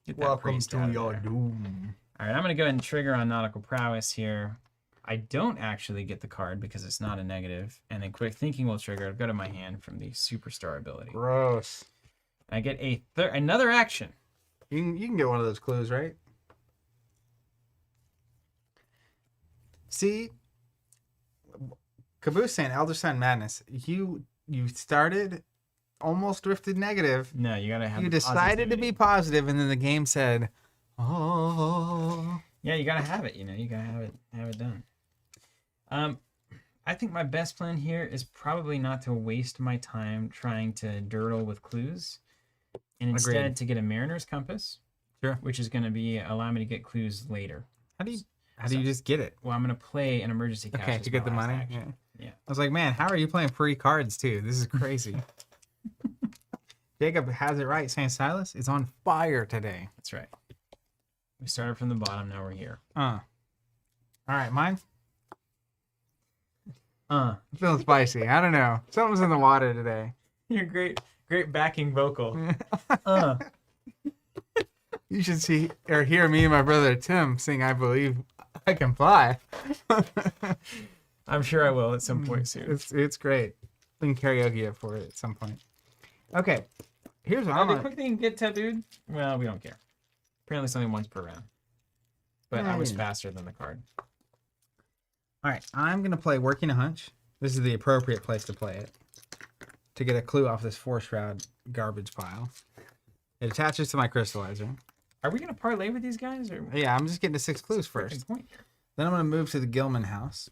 Get that Welcome priest to out of your there. doom. All right, I'm gonna go ahead and trigger on nautical prowess here. I don't actually get the card because it's not a negative, and then quick thinking will trigger. I'll go to my hand from the superstar ability. Gross. I get another action. You can get one of those clues, right? See, Caboose saying Elder Sign Madness. You started, almost drifted negative. No, you gotta have. You the decided to be positivity. positive, and then the game said, "Oh." Yeah, you gotta have it. You know, you gotta have it done. I think my best plan here is probably not to waste my time trying to durdle with clues, and instead Agreed. to get a Mariner's Compass. Sure. Which is gonna allow me to get clues later. How do you just get it? Well, I'm gonna play an emergency cash. Okay, as to get my the last money. action. Yeah. Yeah. I was like, man, how are you playing free cards too? This is crazy. Jacob has it right, saying Silas is on fire today. That's right. We started from the bottom. Now we're here. All right, mine. Uh, I'm feeling spicy. I don't know. Something's in the water today. You're great backing vocal. You should see or hear me and my brother Tim sing "I Believe I Can Fly." I'm sure I will at some point soon. It's great. We can karaoke it for it at some point. Okay, here's what I'm The gonna. quick thing get tattooed? Well, we don't care. Apparently, it's only once per round. But I was Yeah. faster than the card. All right, I'm gonna play Working a Hunch. This is the appropriate place to play it to get a clue off this 4-shroud garbage pile. It attaches to my crystallizer. Are we gonna parlay with these guys, or Yeah, I'm just getting to 6 clues Freaking first. point here? Then I'm gonna move to the Gilman House.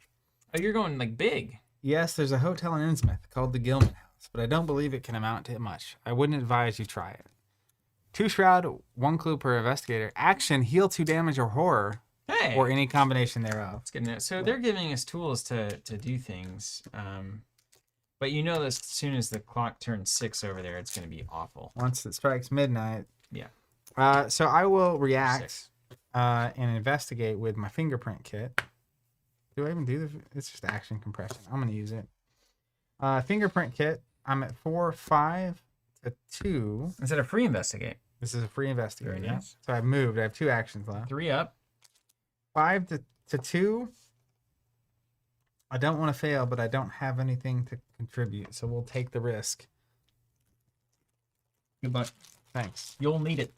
Oh, you're going like big. Yes, there's a hotel in Innsmouth called the Gilman House, but I don't believe it can amount to much. I wouldn't advise you try it. 2 shroud, 1 clue per investigator. Action, heal 2 damage or horror, Hey, or any combination thereof. that's good to know. So they're giving us tools to do things. But you know that as soon as the clock turns 6 over there, it's gonna be awful. Once it strikes midnight. Yeah. So I will react 6. and investigate with my fingerprint kit. Do I even do this? It's just action compression. I'm gonna use it. Fingerprint kit. I'm at 4, 5 to 2. Instead of free investigate. This is a free investigator. Very nice. So I've moved. I have 2 actions left. 3 up. 5 to 2. I don't want to fail, but I don't have anything to contribute, so we'll take the risk. Good luck. Thanks. You'll need it.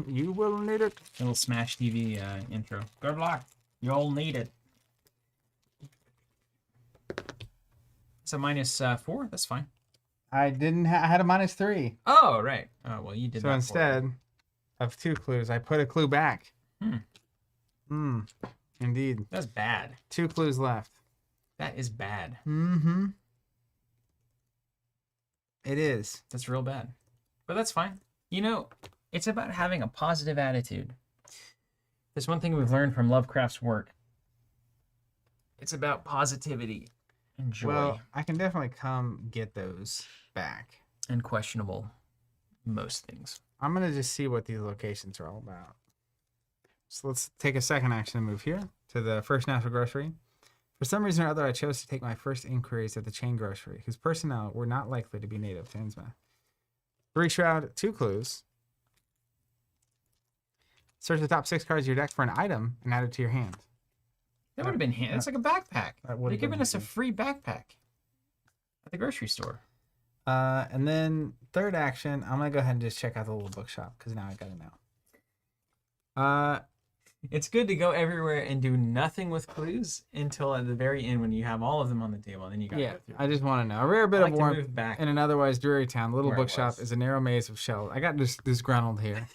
You will need it. Little Smash TV intro. Good luck. You'll need it. It's a minus 4. That's fine. I didn't. I had a -3. Oh, right. Oh, well, you did So that. instead of 2 clues, I put a clue back. Hmm. Indeed. That's bad. 2 clues left. That is bad. Mm-hmm. It is. That's real bad. But that's fine. You know, it's about having a positive attitude. There's one thing we've learned from Lovecraft's work. It's about positivity and joy Well, I can definitely come get those back. and questionable most things. I'm gonna just see what these locations are all about. So let's take a second action and move here to the First National Grocery. For some reason or other, I chose to take my first inquiries at the chain grocery, whose personnel were not likely to be native to Innsmouth. 3 shroud, 2 clues. Search the top 6 cards of your deck for an item and add it to your hand. That would have been handy. It's like a backpack. That would've They're been giving us a handy. free backpack at the grocery store. And then third action, I'm gonna go ahead and just check out the little bookshop because now I gotta know. It's good to go everywhere and do nothing with clues until at the very end when you have all of them on the table. And then you got to Yeah, go through. I just want to know. A rare bit I like of to warmth move back. in an otherwise dreary town. The little where it bookshop was. is a narrow maze of shelves. I got disgruntled here.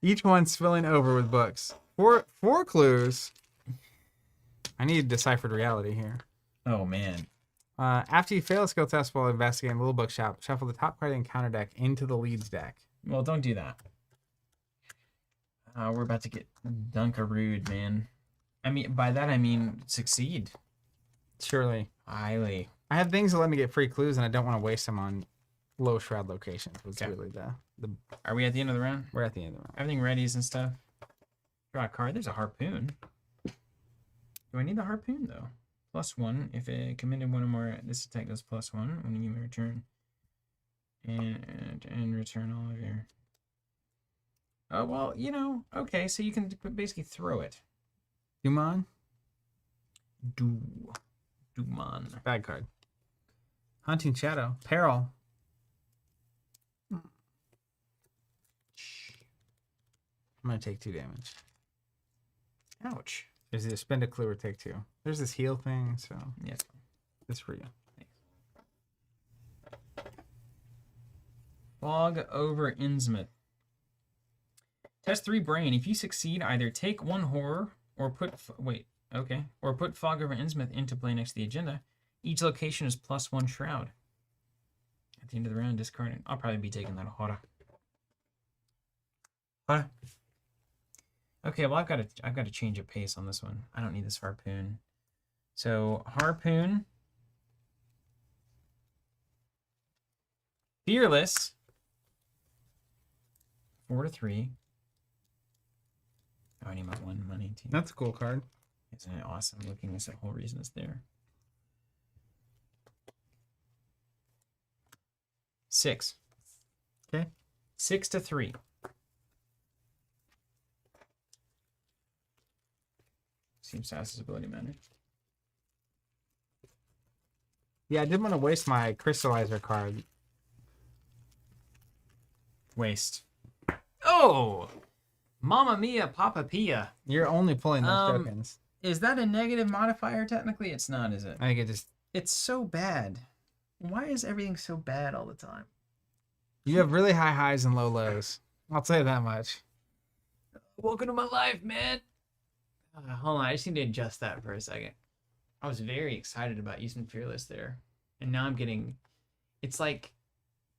Each one spilling over with books. Four clues. I need deciphered reality here. Oh, man. After you fail a skill test while investigating the little bookshop, shuffle the top card of the encounter deck into the leads deck. Well, don't do that. We're about to get dunkarood, man. I mean, by that I mean succeed. Surely. Highly. I have things that let me get free clues, and I don't want to waste them on low shroud locations. Was Okay. really the Are we at the end of the round? we're at the end of the round. Everything readies and stuff. Draw a card. There's a harpoon. Do I need the harpoon, though? +1. If it committed one or more, this attack goes +1 when you may return. And return all of your... Oh, well, you know, okay, so you can basically throw it. Duman, Duman. bad card. Hunting Shadow, Peril. I'm gonna take 2 damage. Ouch. There's either spend a clue or take 2. There's this heal thing, so Yes. it's for you. Fog over Innsmouth. Test 3 brain. If you succeed, either take 1 horror or put or put Fog over Innsmouth into play next to the agenda. Each location is +1 shroud. At the end of the round, discard it. I'll probably be taking that horror. Horror. Okay, well I've got to change a pace on this one. I don't need this harpoon. So harpoon. Fearless. 4 to 3. Oh, I need my 1 money too. That's a cool card. Isn't it awesome? Looking at the whole reason it's there. 6. Okay. 6 to 3. Seems to his ability matter. Yeah, I didn't want to waste my crystallizer card. Waste. Oh! Mamma mia, Papa Pia. You're only pulling those Um, tokens. Is that a negative modifier? Technically, it's not, is it? I think it just... It's so bad. Why is everything so bad all the time? You have really high highs and low lows. I'll tell you that much. Welcome to my life, man. Hold on, I just need to adjust that for a second. I was very excited about using Fearless there. And now I'm getting... It's like...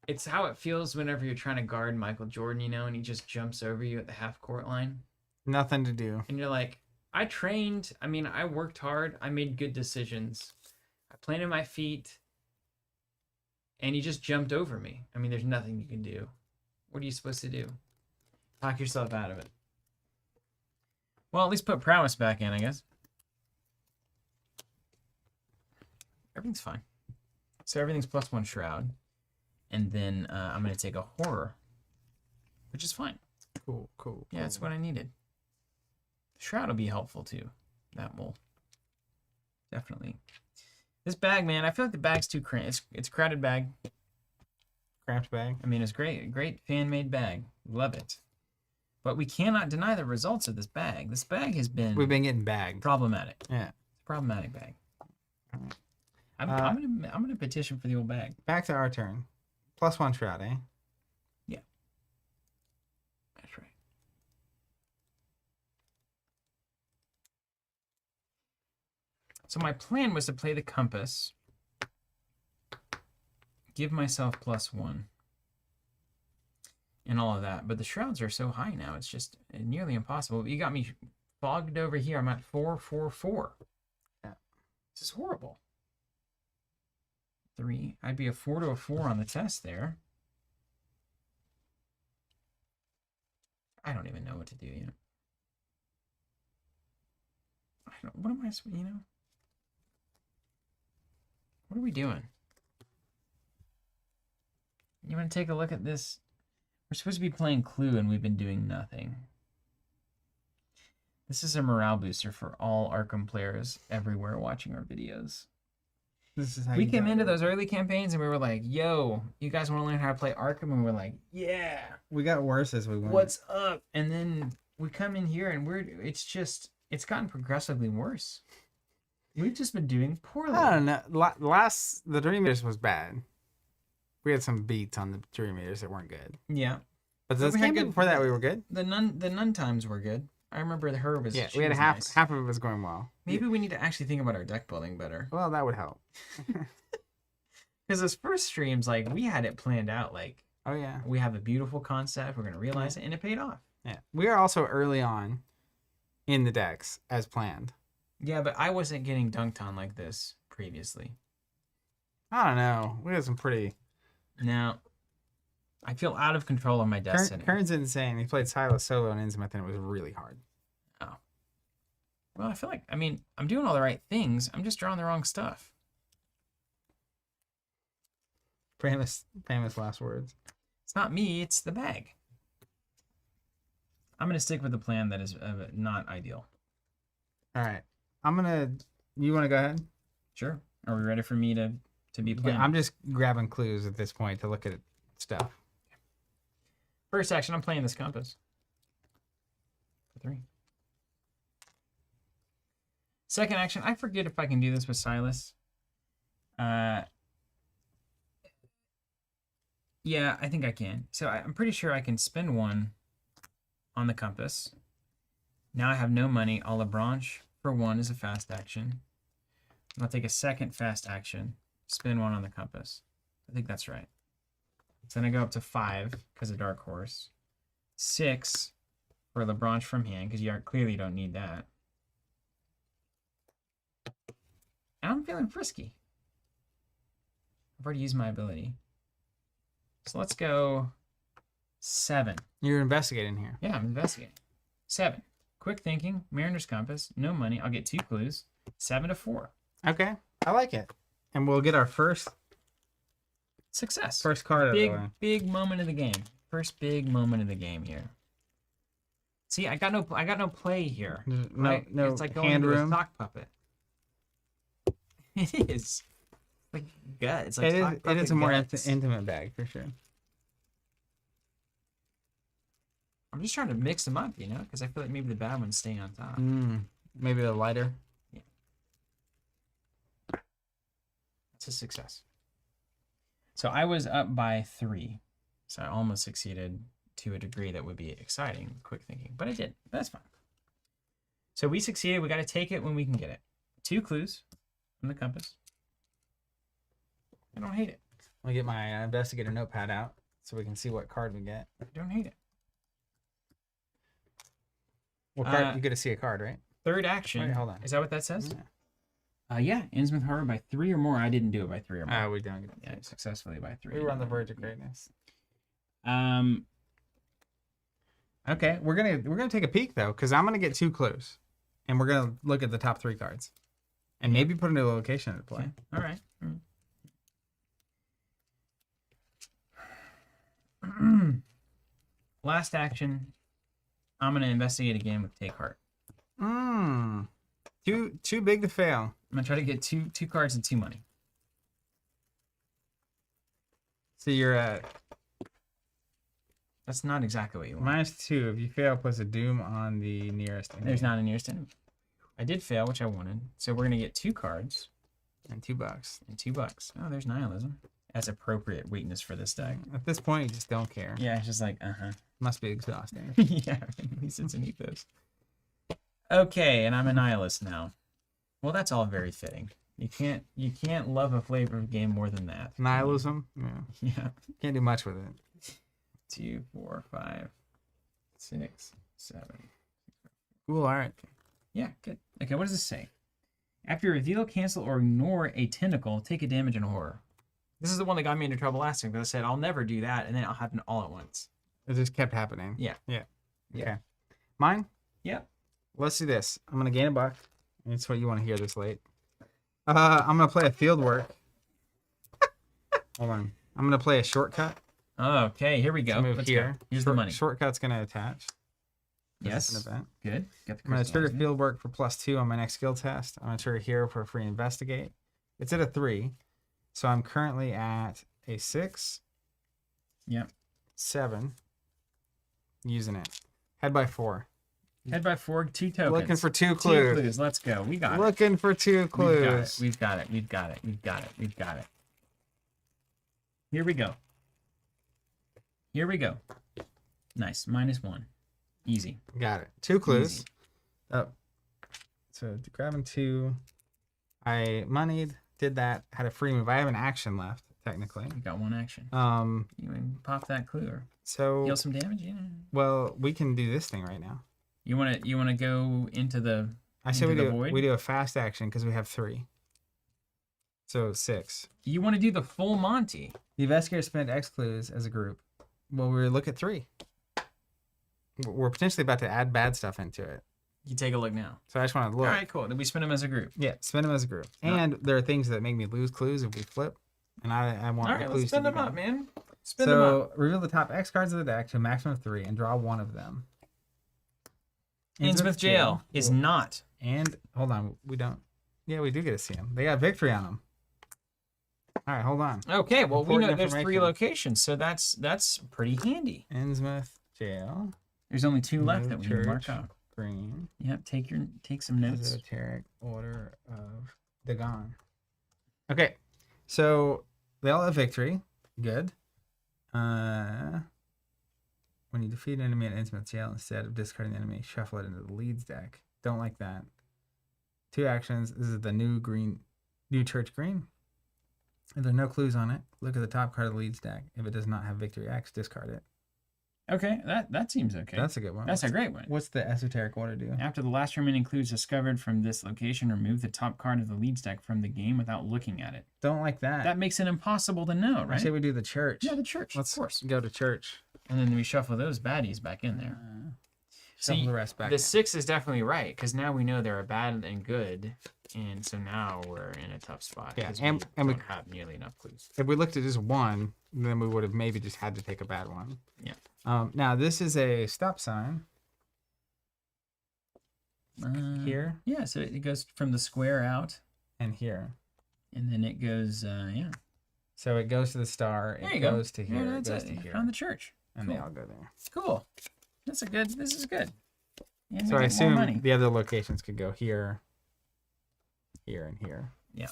It's how it feels whenever you're trying to guard Michael Jordan, you know, and he just jumps over you at the half-court line. Nothing to do. And you're like, I trained. I mean, I worked hard. I made good decisions. I planted my feet. And he just jumped over me. I mean, there's nothing you can do. What are you supposed to do? Talk yourself out of it. Well, at least put prowess back in, I guess. Everything's fine. So everything's +1 shroud. And then I'm going to take a horror, which is fine. Cool. Yeah, that's what I needed. Shroud will be helpful too. That will definitely. This bag, man, I feel like the bag's too cramped. It's a crowded bag. Craft bag. I mean, it's great. Great fan-made bag. Love it. But we cannot deny the results of this bag. This bag has been... We've been getting bagged. problematic. Yeah. It's a problematic bag. Alright. I'm gonna petition for the old bag. Back to our turn. +1 shroud, eh? Yeah. That's right. So my plan was to play the compass, give myself +1, and all of that. But the shrouds are so high now, it's just nearly impossible. You got me fogged over here. I'm at 444. Yeah. This is horrible. 3. I'd be a 4 to a 4 on the test there. I don't even know what to do yet. What am I, you know? What are we doing? You want to take a look at this? We're supposed to be playing Clue and we've been doing nothing. This is a morale booster for all Arkham players everywhere watching our videos. This is how We you came do it. into those early campaigns and we were like, yo, you guys want to learn how to play Arkham? And we're like, yeah, We got worse as we went. what's up? And then we come in here and it's gotten progressively worse. We've just been doing poorly. I don't know. The Dream Eaters was bad. We had some beats on the Dream Eaters that weren't good. Yeah. But But this we had game good- before that, we were good. The nun times were good. I remember her was Yeah, she we had was half nice. of it was going well. Maybe we need to actually think about our deck building better. Well, that would help. Because those first streams, like, we had it planned out. Like, Oh yeah. we have a beautiful concept. We're going to realize it. And it paid off. Yeah. We are also early on in the decks as planned. Yeah, but I wasn't getting dunked on like this previously. I don't know. We had some pretty... Now, I feel out of control of my destiny. Kern's insane. He played Silas solo in Innsmouth and it was really hard. Oh. Well, I feel like, I mean, I'm doing all the right things. I'm just drawing the wrong stuff. Famous last words. It's not me, it's the bag. I'm going to stick with the plan that is not ideal. All right. You want to go ahead? Sure. Are we ready for me to be playing? Yeah, I'm just grabbing clues at this point to look at stuff. First action, I'm playing this compass. For 3. Second action, I forget if I can do this with Silas. Yeah, I think I can. So I'm pretty sure I can spend 1 on the compass. Now I have no money. I'll LeBranche for 1 is a fast action. I'll take a second fast action, spin 1 on the compass. I think that's right. So then I go up to 5 because of Dark Horse. 6 for LeBranche from hand because you clearly don't need that. And I'm feeling frisky. I've already used my ability. So let's go 7. You're investigating here. Yeah, I'm investigating. 7. Quick thinking, Mariner's Compass, no money. I'll get 2 clues. 7 to 4. Okay. I like it. And we'll get our first Success. card of the way. Big moment of the game. First big moment of the game here. See, I got no play here. No, right? no It's like going hand into a room. sock puppet. It is. Like gut. It's like It is. sock It puppet is a more guts. intimate bag for sure. I'm just trying to mix them up, you know, because I feel like maybe the bad ones stay on top. Maybe the lighter. It's a success. So I was up by 3. So I almost succeeded to a degree that would be exciting with quick thinking, but I did. That's fine. So we succeeded. We got to take it when we can get it. 2 clues from the compass. I don't hate it. I'll get my investigator notepad out so we can see what card we get. I don't hate it. What card? You get to see a card, right? Third action. Wait, hold on. Is that what that says? Yeah. Yeah. Innsmouth Harbor by 3 or more. I didn't do it by 3 or more. We don't get it. Yeah, successfully by 3. We were on the verge of greatness. Um. Okay, we're gonna take a peek though, because I'm gonna get 2 clues, and we're gonna look at the top 3 cards, and maybe put a new location into play. Okay. All right. Last action. I'm gonna investigate again with Take Heart. Too big to fail. I'm gonna try to get two cards and 2 money. So you're at That's not exactly what you want. -2. If you fail, plus a doom on the nearest enemy. There's not a nearest enemy. I did fail, which I wanted. So we're gonna get 2 cards And $2. and $2. Oh, there's nihilism. That's appropriate weakness for this deck. At this point, you just don't care. Yeah, it's just like Must be exhausting. yeah, at least it's an ethos. Okay, and I'm a nihilist now. Well, that's all very fitting. You can't love a flavor of game more than that. Nihilism. Yeah. Yeah. Can't do much with it. 2, 4, 5, 6, 7. Cool. All right. Yeah, good. Okay, what does this say? After you reveal, cancel, or ignore a tentacle, take a damage in horror. This is the one that got me into trouble last time because I said I'll never do that, and then it'll happen all at once. It just kept happening. Yeah. Yeah. Yeah. Okay. Mine? Yeah. Let's do this. I'm gonna gain a buck. That's what you want to hear this late. I'm gonna play a field work. Hold on. I'm gonna play a shortcut. Okay, here we go. Move Let's here. go. Here's the money. Shortcut's gonna attach. 'Cause Yes. it's an event. Good. Got the I'm gonna trigger crystallizing. field work for +2 on my next skill test. I'm gonna trigger here for a free investigate. It's at a 3, so I'm currently at a 6. Yep. 7. Using it. Head by 4. Head by 4, 2 tokens. Looking for 2 2 clues. clues. Let's go. We got it. Looking for 2 clues. We've got it. We've got it. We've got it. We've got it. Here we go. Here we go. Nice. -1. Easy. Got it. 2 clues. Easy. Oh. So grabbing 2. I moneyed, did that, had a free move. I have an action left, technically. We got 1 action. You can pop that clue or So deal some damage. Yeah. well, we can do this thing right now. You wanna go into the I say we into the do void? we do a fast action because we have 3. So 6. You want to do the full Monty. The investigator spent X clues as a group. Well, we look at 3. We're potentially about to add bad stuff into it. You take a look now. So I just want to look. All right, cool. Then we spin them as a group. Yeah, spend them as a group. And there are things that make me lose clues if we flip. And I want All the right, clues let's spin to be them up, gone. man. Spin them up. So reveal the top X cards of the deck to a maximum of 3 and draw 1 of them. Innsmouth Jail is not. And hold on, we don't. Yeah, we do get to see them. They got victory on them. All right, hold on. Okay, well, we know Important there's 3 information. locations, so that's pretty handy. Innsmouth Jail. There's only 2 left No that we can mark church. out. Green. Yep, take some notes. Esoteric Order of Dagon. Okay, so they all have victory. Good. When you defeat an enemy at Innsmouth Jail, instead of discarding the enemy, shuffle it into the leads deck. Don't like that. 2 actions. This is the new church green. If there are no clues on it, look at the top card of the leads deck. If it does not have victory X, discard it. Okay, that seems okay. That's a good one. That's a great one. What's the Esoteric Order do? After the last remaining clues discovered from this location, remove the top card of the leads deck from the game without looking at it. Don't like that. That makes it impossible to know, I right? say we do the church. Yeah, the church, Let's of course. go to church. And then we shuffle those baddies back in there. Shuffle See, the rest back. The in. 6 is definitely right, because now we know there are bad and good, and so now we're in a tough spot. Yeah, 'cause and we we- don't have nearly enough clues. If we looked at just 1, then we would have maybe just had to take a bad one. Yeah. Now this is a stop sign. here Yeah, so it goes from the square out, and here. and then it goes, yeah. So it goes to the star, There it you go. goes to here, Yeah, it that's goes it. to You here, found the church. and Cool. they all go there. Cool. This is good. And So we I get more money. assume the other locations could go here, here, and here. Yeah.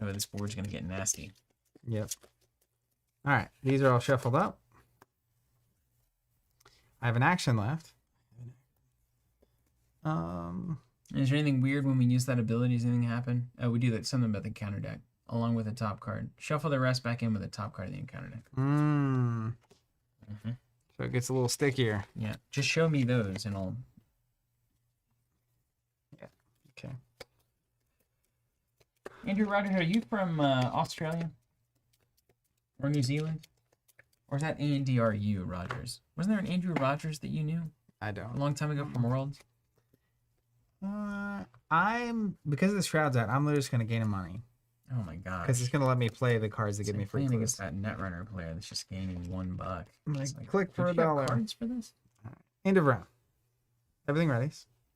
Oh, this board's gonna get nasty. Yep. All right, these are all shuffled up. I have an action left. Is there anything weird when we use that ability? Does anything happen? Oh, we do that. Something about the counter deck, along with the top card. Shuffle the rest back in with the top card of the encounter deck. So it gets a little stickier. Yeah. Just show me those, and I'll. Yeah. Okay. Andrew Rogers, are you from Australia or New Zealand, or is that Andrew Rogers? Wasn't there an Andrew Rogers that you knew I a don't. long time ago from Worlds? I'm because of the shrouds out. I'm literally just gonna gain a money Oh my god! because it's gonna let me play the cards that give me free playing clues. against that Netrunner player that's just gaining $1. I'm like, It's click for don't a you have dollar. Cards for this? End of round. Everything ready?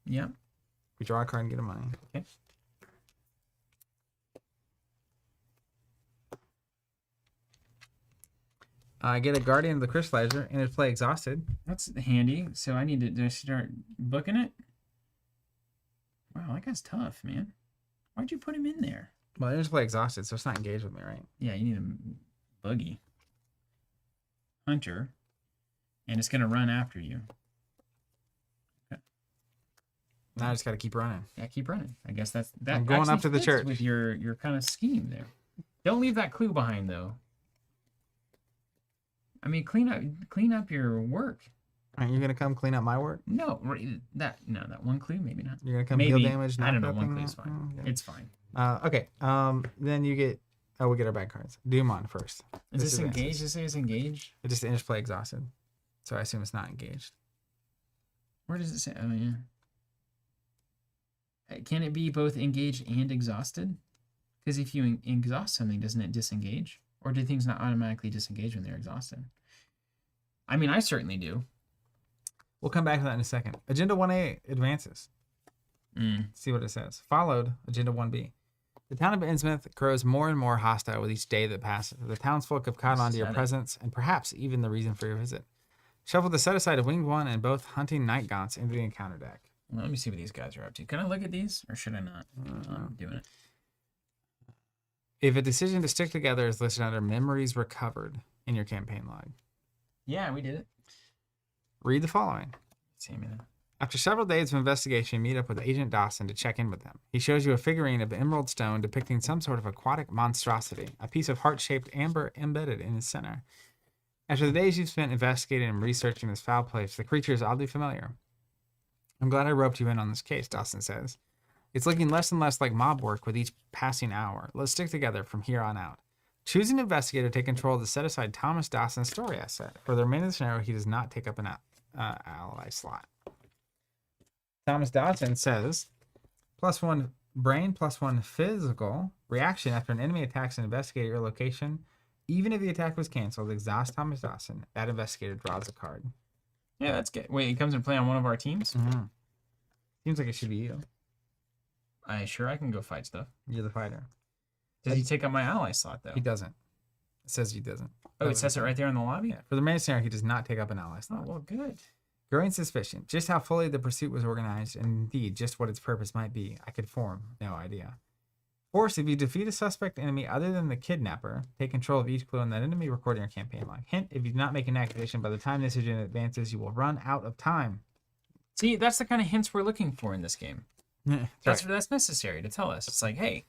Yeah. We draw a card and get a money. Okay. I get a Guardian of the Crystallizer and it's play exhausted. That's handy. So I need to just start booking it. Wow, that guy's tough, man. Why'd you put him in there? Well, it just play exhausted, so it's not engaged with me, right? Yeah, you need a boogie. Hunter. And it's going to run after you. Now I just gotta keep running. Yeah, keep running. I guess that I'm going actually up to the fits church. with your kind of scheme there. Don't leave that clue behind, though. I mean, clean up your work. Aren't you gonna come clean up my work? No, that one clue, maybe not. You're gonna come Maybe heal damage. I don't know. knock One up, clue's and- fine. oh, okay. It's fine. Okay. Then you get. Oh, we get our bad cards. Doomon first. Is this advances. engaged? This is engaged. It just interplay exhausted, so I assume it's not engaged. Where does it say? Oh yeah. Can it be both engaged and exhausted? Because if you exhaust something, doesn't it disengage? Or do things not automatically disengage when they're exhausted? I mean, I certainly do. We'll come back to that in a second. Agenda 1A advances. See what it says. Followed Agenda 1B. The town of Innsmouth grows more and more hostile with each day that passes. The townsfolk have caught on to your Set it. presence and perhaps even the reason for your visit. Shuffle the set aside of Winged One and both Hunting Night Gaunts into the encounter deck. Well, let me see what these guys are up to. Can I look at these, or should I not? I'm doing it. If a decision to stick together is listed under Memories Recovered in your campaign log, Yeah, we did it. read the following. See me then. After several days of investigation, you meet up with Agent Dawson to check in with them. He shows you a figurine of emerald stone depicting some sort of aquatic monstrosity, a piece of heart-shaped amber embedded in its center. After the days you've spent investigating and researching this foul place, the creature is oddly familiar. I'm glad I roped you in on this case, Dawson says. It's looking less and less like mob work with each passing hour. Let's stick together from here on out. Choose an investigator to take control of the set-aside Thomas Dawson story asset. For the remainder of the scenario, he does not take up an ally slot. Thomas Dawson says, +1 brain, +1 physical reaction after an enemy attacks and investigate your location. Even if the attack was canceled, exhaust Thomas Dawson. That investigator draws a card. Yeah, that's good. Wait, it comes and play on one of our teams? Seems like it should be you. I can go fight stuff. You're the fighter. Does he take up my ally slot, though? He doesn't. It says he doesn't. Oh, it says it right there in the lobby? Yeah. For the main scenario, he does not take up an ally Oh, slot. well, good. Growing suspicion. Just how fully the pursuit was organized, and indeed just what its purpose might be, I could form no idea. Force, if you defeat a suspect enemy other than the kidnapper, take control of each clue on that enemy recording your campaign log. Hint, if you do not make an activation by the time this agenda advances, you will run out of time. See, that's the kind of hints we're looking for in this game. That's right. That's necessary to tell us. It's like, hey,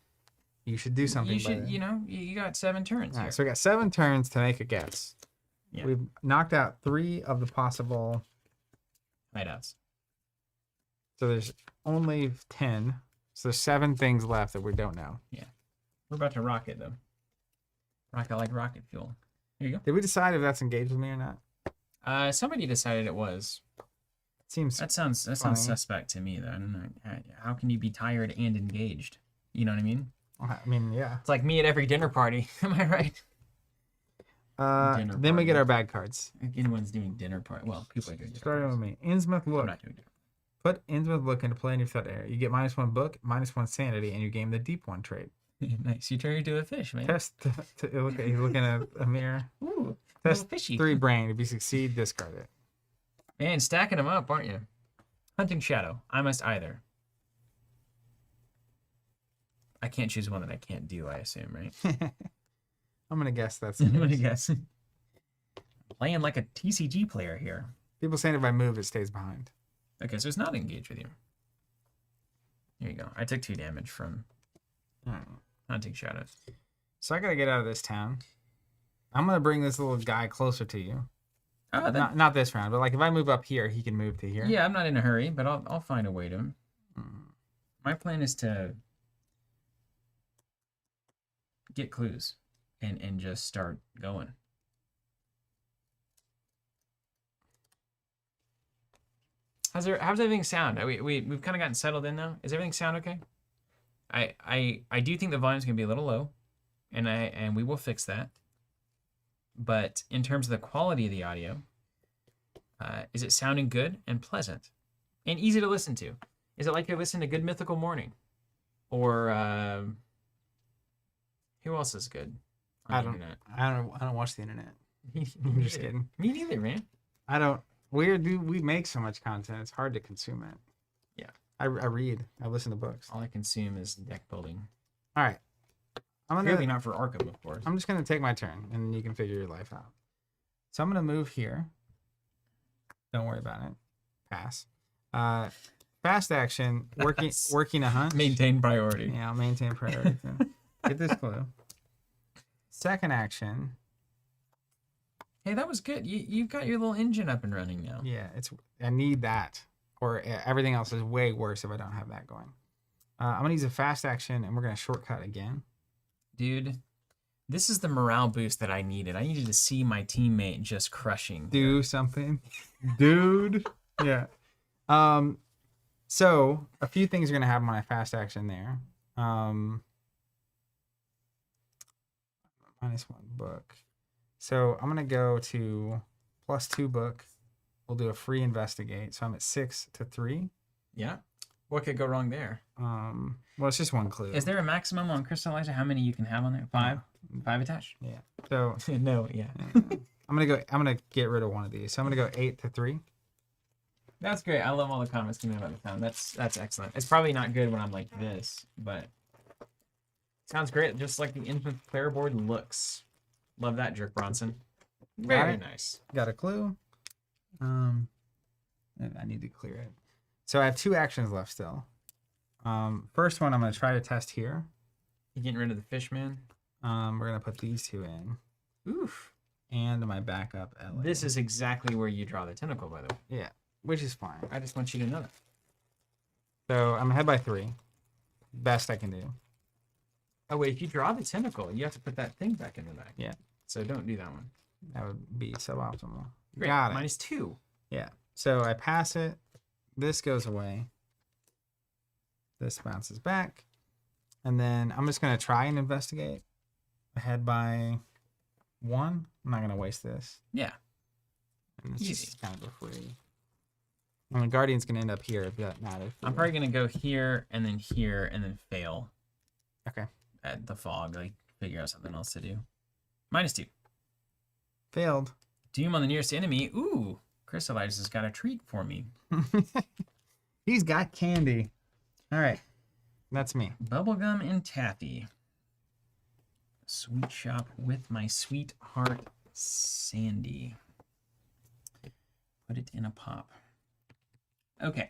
You should do something. you should, you got 7 turns All here. right, so we got 7 turns to make a guess. Yeah. We've knocked out 3 of the possible. Hideouts. So there's only 10. So there's 7 things left that we don't know. We're about to rock it, though. Rock it like rocket fuel. Here you go. Did we decide if that's engaged with me or not? Somebody decided it was. Seems That sounds funny. suspect to me, though. I don't know. How can you be tired and engaged? You know what I mean? I mean, yeah. It's like me at every dinner party. Am I right? Dinner Then we get party. our bad cards. Anyone's doing dinner party. Well, people are doing dinner Starting with parties. me. Innsmouth I'm look. not doing dinner. Put Innsmouth book into play in your threat area. You get -1 book, -1 sanity, and you gain the deep one trait. Nice. You turn into a fish, man. Test. He's looking at a mirror. Ooh, Test little fishy. 3 brain. If you succeed, discard it. Man, stacking them up, aren't you? Hunting Shadow. I must either. I can't choose one that I can't do, I assume, right? I'm gonna guess that's. I'm gonna it. guess. Playing like a TCG player here. People saying if I move, it stays behind. Okay, so it's not engaged with you. Here you go. I took 2 damage from Hunting Shadows. So I gotta get out of this town. I'm gonna bring this little guy closer to you. Oh, then, Not this round, but like if I move up here, he can move to here. yeah, I'm not in a hurry, but I'll find a way to. My plan is to get clues and just start going. How's everything sound? We've kind of gotten settled in now. Is everything sound okay? I do think the volume's gonna be a little low, and we will fix that. But in terms of the quality of the audio, is it sounding good and pleasant and easy to listen to? Is it like you're listening to Good Mythical Morning, or who else is good on the internet? I don't watch the internet. I'm just kidding. Me neither, man. I don't. We make so much content. It's hard to consume it. Yeah. I read. I listen to books. All I consume is deck building. All right. Clearly not for Arkham, of course. I'm just gonna take my turn, and you can figure your life out. So I'm gonna move here. Don't worry about it. Pass. Fast action. Working a hunt. Maintain priority. Yeah, I'll maintain priority. Get this clue. Second action. Hey, that was good. You've got your little engine up and running now. Yeah, I need that, or everything else is way worse if I don't have that going. I'm gonna use a fast action, and we're gonna shortcut again. Dude, this is the morale boost that I needed. I needed to see my teammate just crushing. Do something, dude. Yeah. So a few things are gonna happen when I fast action there. -1 book. So I'm gonna go to +2 book. We'll do a free investigate. So I'm at 6 to 3. Yeah. What could go wrong there? Well, it's just 1 clue. Is there a maximum on Crystallizer? How many you can have on there? 5? 5 attached? Yeah. So No, yeah. I'm gonna get rid of one of these. So I'm gonna go 8 to 3. That's great. I love all the comments coming about the sound. That's excellent. It's probably not good when I'm like this, but sounds great. Just like the Innsmouth player board looks. Love that, Jerk Bronson. Very nice. Got a clue. And I need to clear it. So I have 2 actions left still. First one I'm gonna try to test here. You getting rid of the fish, man? We're gonna put these 2 in. Oof. And my backup LA. This is exactly where you draw the tentacle, by the way. Yeah, which is fine. I just want you to know that. So I'm ahead by 3. Best I can do. Oh wait, if you draw the tentacle, you have to put that thing back in the bag. Yeah. So don't do that one. That would be suboptimal. Great. Got it. -2. Yeah. So I pass it. This goes away. This bounces back. And then I'm just going to try and investigate. Ahead by 1. I'm not going to waste this. Yeah. And it's Easy. just kind of a free. And the Guardian's going to end up here if that matters. I'm probably gonna go here and then fail Okay. at the fog. Like figure out something else to do. -2. Failed. Doom on the nearest enemy. Ooh, Crystallizers has got a treat for me. He's got candy. All right. That's me. Bubblegum and taffy. Sweet shop with my sweetheart Sandy. Put it in a pop. Okay.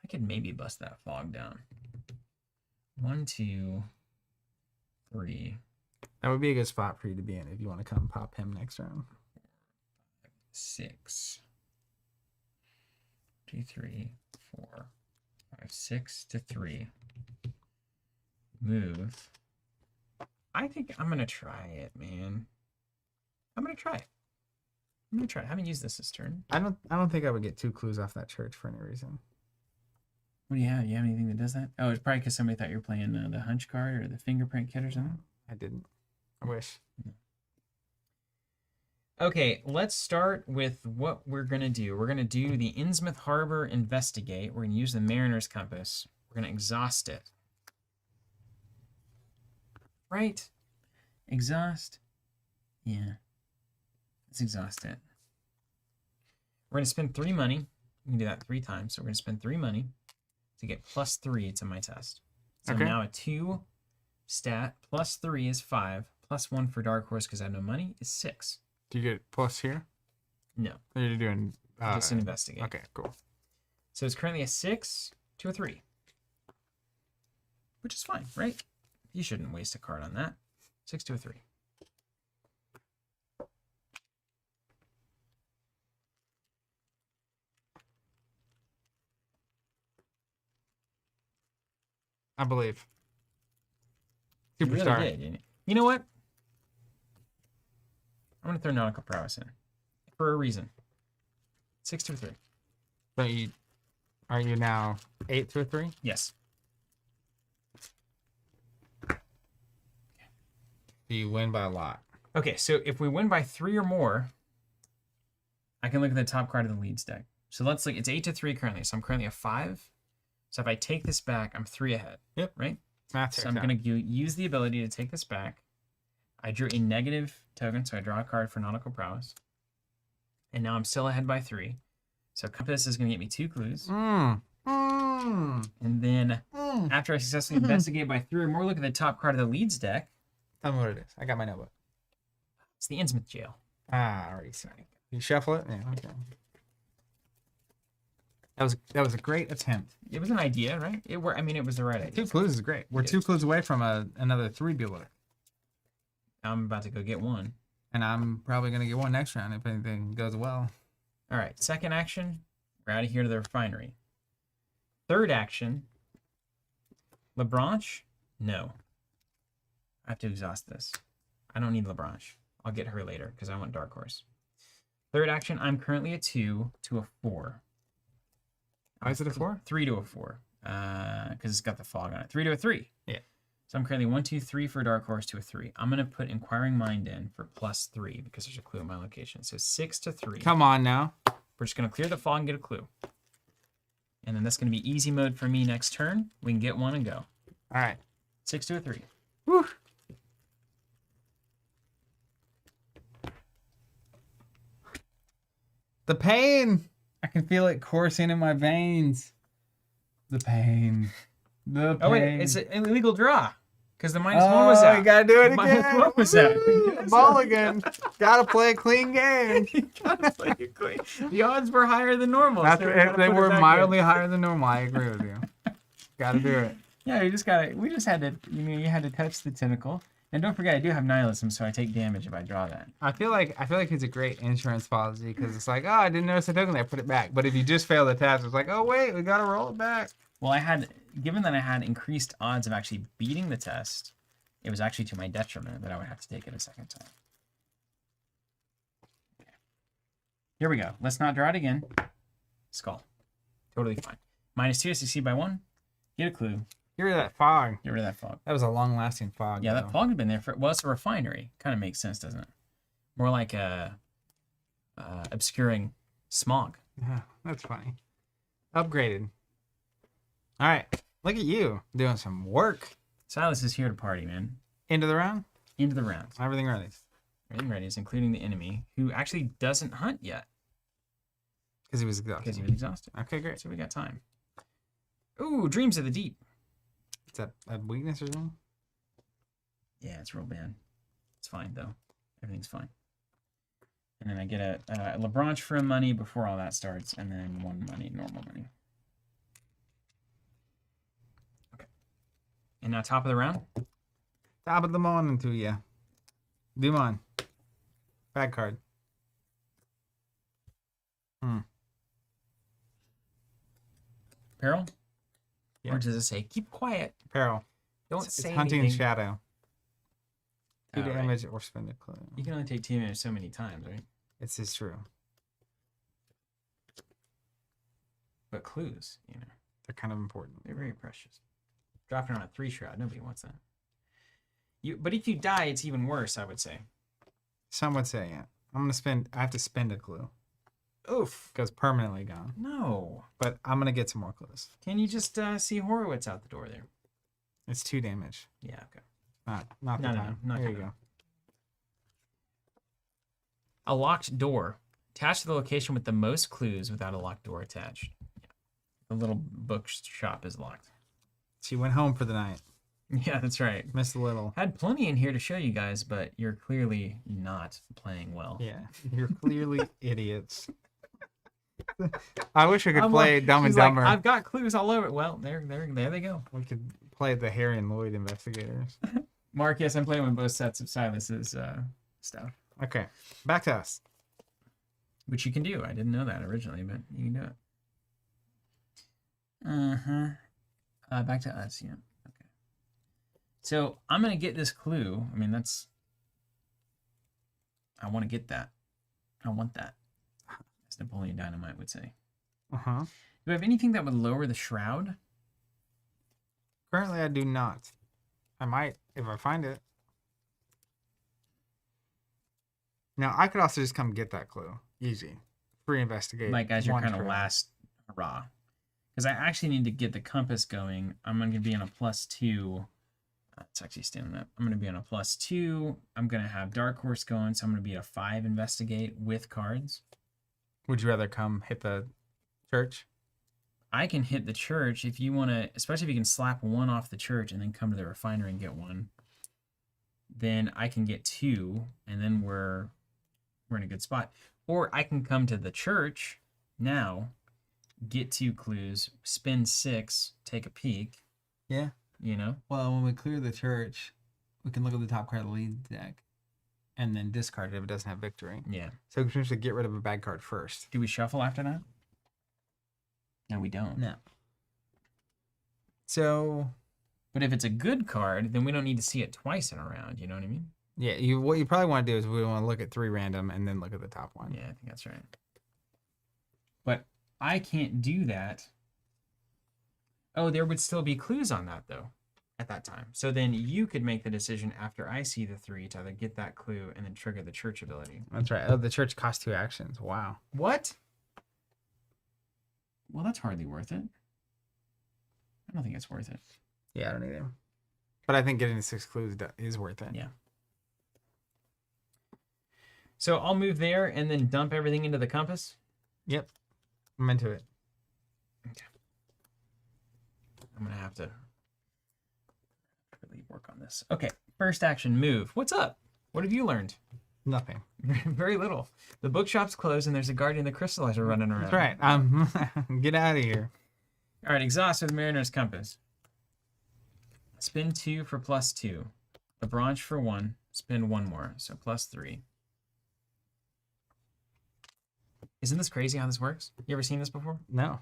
I could maybe bust that fog down. 1, 2, 3, That would be a good spot for you to be in if you want to come pop him next round. 6. 2, 3, 4, 5, 6 to 3. Move. I think I'm gonna try it, man. I'm gonna try it. I haven't used this turn. I don't think I would get 2 clues off that church for any reason. What do you have? You have anything that does that? Oh, it's probably because somebody thought you were playing the hunch card or the fingerprint kit or something. I didn't. I wish. Okay, let's start with what we're going to do. We're going to do the Innsmouth Harbor Investigate. We're going to use the Mariner's Compass. We're going to exhaust it. Right? Exhaust. Yeah. Let's exhaust it. We're going to spend 3 money. We can do that 3 times. So we're going to spend 3 money to get +3 to my test. So Okay. now a 2 stat plus 3 is 5. Plus 1 for Dark Horse because I have no money is 6. Do you get plus here? No. Or you're doing Just an investigate. Okay, cool. So it's currently a 6 to a 3. Which is fine, right? You shouldn't waste a card on that. 6 to a 3. I believe. You really Superstar. did, didn't you? You know what? I'm going to throw Nautical Prowess in. For a reason. 6 to a 3. But you are you now 8 to a 3? Yes. You win by a lot. Okay, so if we win by 3 or more, I can look at the top card of the leads deck. So let's look. It's 8 to 3 currently. So I'm currently a 5. So if I take this back, I'm 3 ahead. Yep. Right? Math So I'm going to use the ability to take this back. I drew a negative token, so I draw a card for Nautical Prowess. And now I'm still ahead by 3. So Compass is going to get me 2 clues. And then after I successfully investigate by 3 or more, look at the top card of the leads deck. Tell me what it is. I got my notebook. It's the Innsmouth Jail. Ah, already seen it. You shuffle it? Yeah, okay. That was a great attempt. It was an idea, right? It was the right idea. 2 clues is great. We're It 2 is. clues away from another 3 below. I'm about to go get one. And I'm probably going to get one next round if anything goes well. All right, second action, we're out of here to the refinery. Third action, LeBranche? No. I have to exhaust this. I don't need LeBranche. I'll get her later because I want Dark Horse. Third action, I'm currently a 2 to a 4. Why is it a 4? 3 to a 4. Because it's got the fog on it. 3 to a 3. Yeah. So I'm currently 1, 2, 3 for Dark Horse to a 3. I'm going to put Inquiring Mind in for +3 because there's a clue in my location. So 6 to 3. Come on now. We're just going to clear the fog and get a clue. And then that's going to be easy mode for me next turn. We can get one and go. All right. 6 to a 3. Whew. The pain. I can feel it coursing in my veins. The pain. The pain. Oh, wait. It's an illegal draw. Because the -1 was out. You gotta do it Minus again. one was out. Mulligan. Gotta play a clean game. The odds were higher than normal. That's, so we gotta they put it were back in. mildly higher than normal. I agree with you. Gotta do it. Yeah, we just had to, you had to touch the tentacle. And don't forget, I do have nihilism, so I take damage if I draw that. I feel like it's a great insurance policy because it's like, oh, I didn't notice the token there, put it back. But if you just fail the test, it's like, oh wait, we gotta roll it back. Well, given that I had increased odds of actually beating the test, it was actually to my detriment that I would have to take it a second time. Okay. Here we go. Let's not draw it again. Skull. Totally fine. -2 to succeed by 1. Get a clue. Get rid of that fog. Get rid of that fog. That was a long-lasting fog. Yeah, though. that fog had been there for. Well, it's a refinery. Kind of makes sense, doesn't it? More like a obscuring smog. Yeah, that's funny. Upgraded. All right, look at you doing some work. Silas is here to party, man. Into the round. Into the round. Everything ready. Everything ready is including the enemy, who actually doesn't hunt yet Because he was because exhausted. he was exhausted. Okay, great. So we got time. Ooh, Dreams of the Deep. Is that a weakness or something? Yeah, it's real bad. It's fine though. Everything's fine. And then I get a LeBranche for a money before all that starts, and then 1 money, normal money. Okay. And now top of the round. Top of the morning to you. Dumon. Bad card. Peril? Yeah. Or does it say, keep quiet, Peril. don't It's say hunting anything? shadow. 2 All right. damage or spend a clue. You can only take 2 damage so many times, right? This is true. But clues, They're kind of important. they're very precious. Dropping on a 3 shroud, nobody wants that. But if you die, it's even worse, I would say. Some would say, yeah. I'm gonna spend. I have to spend a clue. Oof. Goes permanently gone. No. But I'm gonna get some more clues. Can you just see Horowitz out the door there? It's 2 damage. Yeah, okay. Not the No, time. not There you gonna. go. A locked door. Attached to the location with the most clues without a locked door attached. Yeah. The little bookshop is locked. She went home for the night. Yeah, that's right. Missed a little. Had plenty in here to show you guys, but you're clearly not playing well. Yeah, you're clearly idiots. I wish I could I'm play like- Dumb and she's like, Dumber. I've got clues all over. Well, there they go. We could play the Harry and Lloyd investigators. Mark, yes, I'm playing with both sets of Silas's stuff, Okay, back to us. which you can do. I didn't know that originally, but you can do it. Back to us, yeah. Okay. So I'm gonna get this clue. I mean, I want to get that. I want that. As Napoleon Dynamite would say. Uh-huh. Do I have anything that would lower the shroud? Currently, I do not. I might if I find it. Now, I could also just come get that clue. Easy. Free investigate. Like as your one kind of turn. last hurrah. Because I actually need to get the compass going. I'm going to be on a +2. It's actually standing up. I'm going to be on a +2. I'm going to have Dark Horse going, so I'm going to be at a 5 investigate with cards. Would you rather come hit the church? I can hit the church if you want to, especially if you can slap 1 off the church and then come to the refinery and get 1. Then I can get 2, and then we're in a good spot. Or I can come to the church now, get 2 clues, spend 6, take a peek. Yeah. You know? Well, when we clear the church, we can look at the top card of the lead deck and then discard it if it doesn't have victory. Yeah. So we can potentially get rid of a bad card first. Do we shuffle after that? No, we don't. No. So, But if it's a good card, then we don't need to see it twice in a round. You know what I mean? yeah, what you probably want to do is we want to look at 3 random and then look at the top one. Yeah, I think that's right. But I can't do that. Oh, there would still be clues on that, though, at that time. So then you could make the decision after I see the 3 to either get that clue and then trigger the church ability. That's right. Oh, the church costs 2 actions. Wow. What? Well, that's hardly worth it. I don't think it's worth it. Yeah, I don't either. But I think getting the 6 clues is worth it. Yeah. So I'll move there and then dump everything into the compass. Yep. I'm into it. Okay. I'm going to have to really work on this. Okay. First action, move. What's up? What have you learned? Nothing. Very little. The bookshop's closed and there's a Guardian of the Crystallizer running around. That's right. Get out of here. All right. Exhaust with Mariner's Compass. Spin 2 for +2. The Branch for 1. Spin 1 more. So +3. Isn't this crazy how this works? You ever seen this before? No.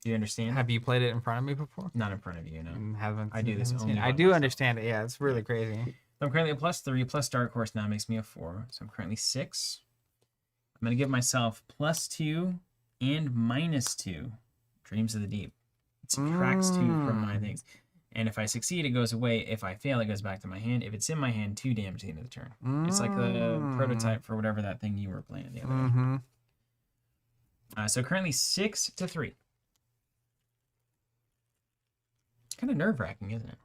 Do you understand? Have you played it in front of me before? Not in front of you, no. Haven't. I do this haven't only seen it. I by do myself. understand it. Yeah, it's really crazy. I'm currently at +3, plus Dark Horse now makes me a 4. So I'm currently 6. I'm going to give myself +2 and -2. Dreams of the Deep. It subtracts 2 from my things. And if I succeed, it goes away. If I fail, it goes back to my hand. If it's in my hand, 2 damage at the end of the turn. It's like the prototype for whatever that thing you were playing the other day. Mm-hmm. So currently 6-3. Kind of nerve-wracking, isn't it?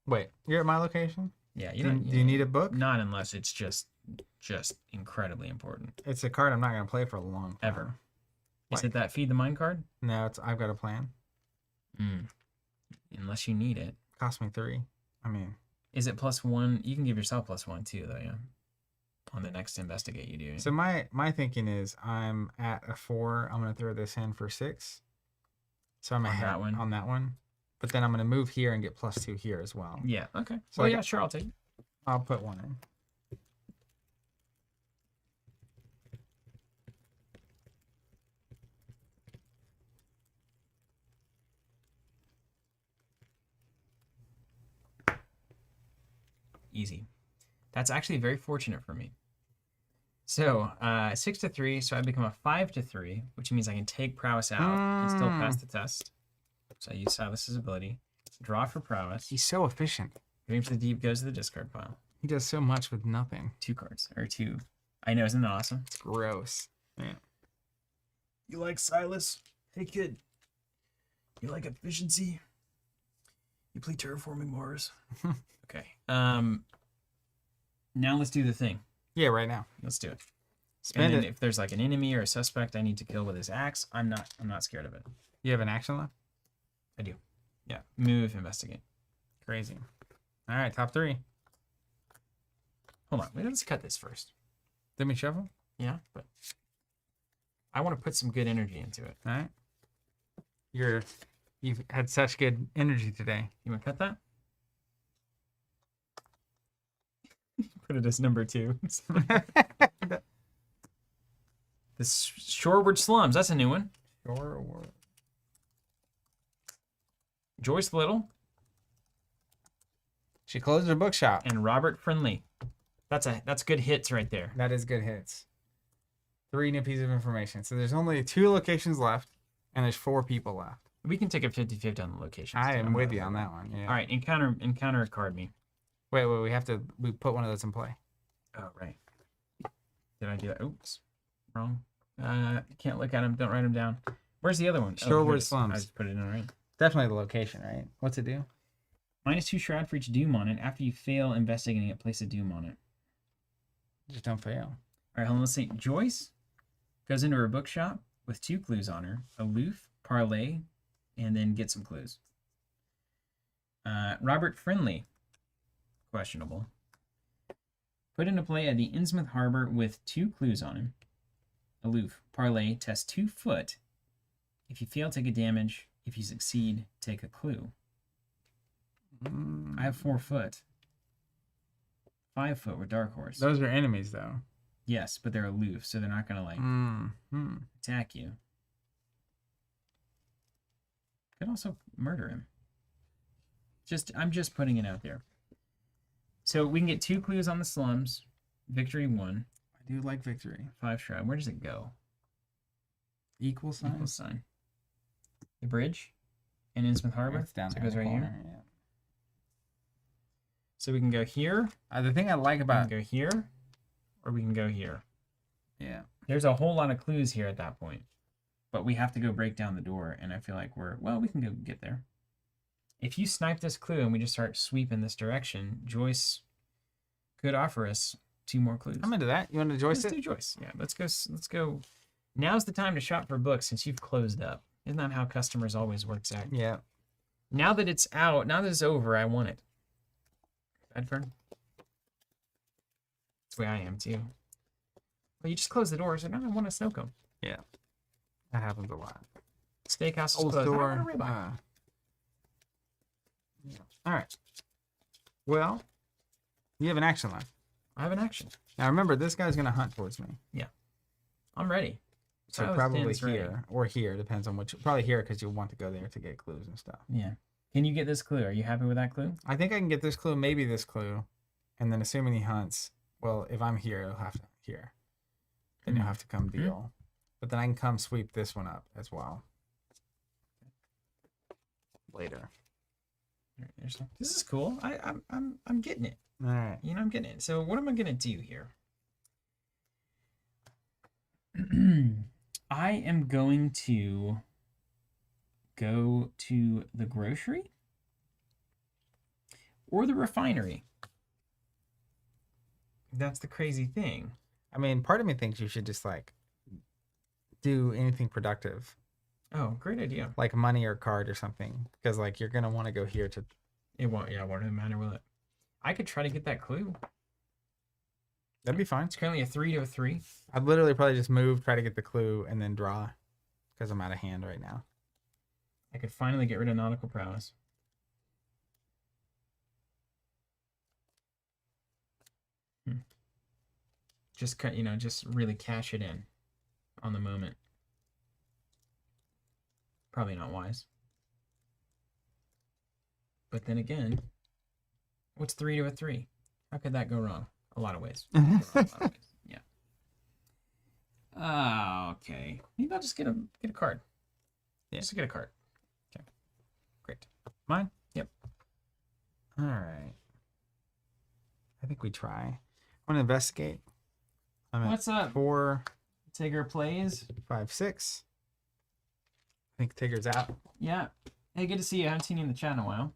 Wait, you're at my location? Yeah. Do you need a book? Not unless it's just incredibly important. It's a card I'm not going to play for a long time. Ever. Is Like- it that Feed the Mind card? No, I've got a plan. Unless you need it. Cost me 3. I mean, Is it +1? You can give yourself +1 too, though, yeah. On the next investigate you do. so my thinking is I'm at a 4. I'm going to throw this in for 6. So I'm On ahead that one? on that one. But then I'm going to move here and get +2 here as well. Yeah, okay. So Well, I yeah, got- sure, I'll take it. I'll put 1 in. Easy. That's actually very fortunate for me. So 6-3, so I become a 5-3, which means I can take prowess out and still pass the test. So I use Silas's ability. Draw for prowess. He's so efficient. Dreams of the Deep goes to the discard pile. He does so much with nothing. 2 cards or 2 I know, isn't that awesome? It's gross. Yeah. You like Silas? Hey kid. You like efficiency? You play Terraforming Mars? Okay. Now let's do the thing. Yeah, right now. Let's do it. Spend and then it. if there's like an enemy or a suspect I need to kill with his axe, I'm not scared of it. You have an action left? I do. Yeah. Move, investigate. Crazy. All right, top 3. Hold on. Wait, let's cut this first. Did we shuffle? Yeah, but I want to put some good energy into it. All right. You've had such good energy today. You want to cut that? Put it as number 2. The Shoreward Slums. That's a new one. Joyce Little She closed her bookshop. and Robert Friendly. That's good hits right there. That is good hits. 3 new pieces of information. So there's only 2 locations left, and there's 4 people left. We can take a 50-50 on the locations. I too. am I'm with not you on afraid. that one. Yeah. All right, encounter card me. Wait. We put one of those in play. Oh, right. Did I do that? Oops. Wrong. Can't look at them. Don't write them down. Where's the other one? Shoreward here it is. Slums. I just put it in right. Definitely the location, right? What's it do? -2 Shroud for each doom on it. After you fail investigating it, place a doom on it. Just don't fail. All right, hold on. Let's see. Joyce goes into her bookshop with 2 clues on her: aloof, parlay, and then get some clues. Robert Friendly, questionable. Put into play at the Innsmouth Harbor with 2 clues on him: aloof, parlay, test 2 foot. If you fail, take a damage. If you succeed, take a clue. I have 4 foot. 5 foot with Dark Horse. Those are enemies, though. Yes, but they're aloof, so they're not gonna like attack you. Could also murder him. I'm just putting it out there. So we can get 2 clues on the slums. Victory 1. I do like victory. 5 Shroud. Where does it go? Equal sign. Equal sign. The bridge in Innsmouth Harbor. It's down So there it goes in the right here. corner, yeah. So we can go here. The thing I like We about can go here, or we can go here. yeah, There's a whole lot of clues here at that point, but we have to go break down the door, and I feel like we can go get there. If you snipe this clue and we just start sweeping this direction, Joyce could offer us 2 more clues. I'm into that. You want to Joyce Let's it? do Joyce. Yeah, let's go. Now's the time to shop for books since you've closed up. Isn't that how customers always work, Zach? Yeah. Now that it's out, now that it's over, I want it. Bedford. That's the way I am too. Well, you just close the doors and I don't want a snow cone. Yeah. That happens a lot. Steakhouse is Old closed. I store. don't want a ribeye. Yeah. All right. Well, you have an action left. I have an action. Now remember, this guy's gonna hunt towards me. I'm ready. So Silas probably Dan's ready. here or here, depends on which. Probably here because you'll want to go there to get clues and stuff. Yeah. Can you get this clue? Are you happy with that clue? I think I can get this clue, maybe this clue, and then assuming he hunts. Well, if I'm here, he'll have to here. Then you'll have to come deal. But then I can come sweep this one up as well. Later. This is cool. I'm getting it. All right. You know, I'm getting it. So what am I gonna do here? I am going to go to the grocery or the refinery. That's the crazy thing. I mean, part of me thinks you should just like do anything productive, Oh, great idea. like money or card or something, because like you're gonna want to go here to. It won't matter, will it? I could try to get that clue. That'd be fine. It's currently a 3 to a 3. I'd literally probably just move, try to get the clue, and then draw, because I'm out of hand right now. I could finally get rid of nautical prowess. Just cut, just really cash it in on the moment. Probably not wise. But then again, what's 3 to a 3? How could that go wrong? A lot of ways. Yeah. Okay. Maybe I'll just get a card. Yeah. Just get a card. Okay. Great. Mine? Yep. All right. I think we try. I want to investigate. I'm at What's up? 4, Tigger plays. 5, 6. I think Tigger's out. Yeah. Hey, good to see you. I haven't seen you in the chat in a while.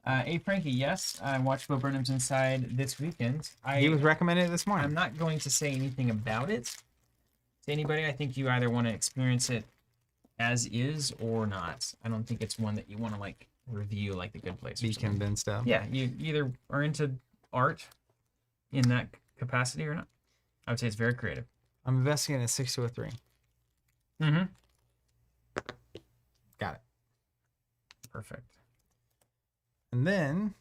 Hey, Frankie, yes, I watched Bo Burnham's Inside this weekend. He was recommended it this I'm morning. not going to say anything about it to anybody. I think you either want to experience it as is or not. I don't think it's one that you want to like review like The Good Place. Or Be something. convinced of. Yeah, you either are into art in that capacity or not. I would say it's very creative. I'm investigating a 6 to a 3. Mm-hmm. Got it. Perfect. And then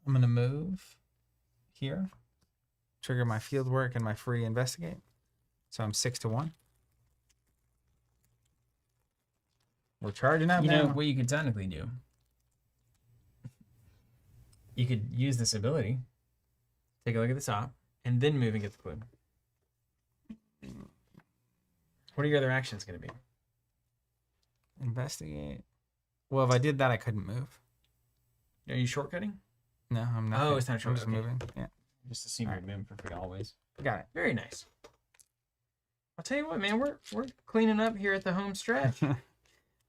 I'm gonna move here, trigger my field work and my free investigate. So I'm 6 to 1. We're charging up You know now. what you could technically do? You could use this ability, take a look at the top, and then move and get the clue. What are your other actions going to be? Investigate. Well, if I did that, I couldn't move. Are you shortcutting? No, I'm not. Oh, it's not I'm short, just okay. moving. Yeah, Just assume All you're moving for free always. got it. Very nice. I'll tell you what, man, we're cleaning up here at the home stretch.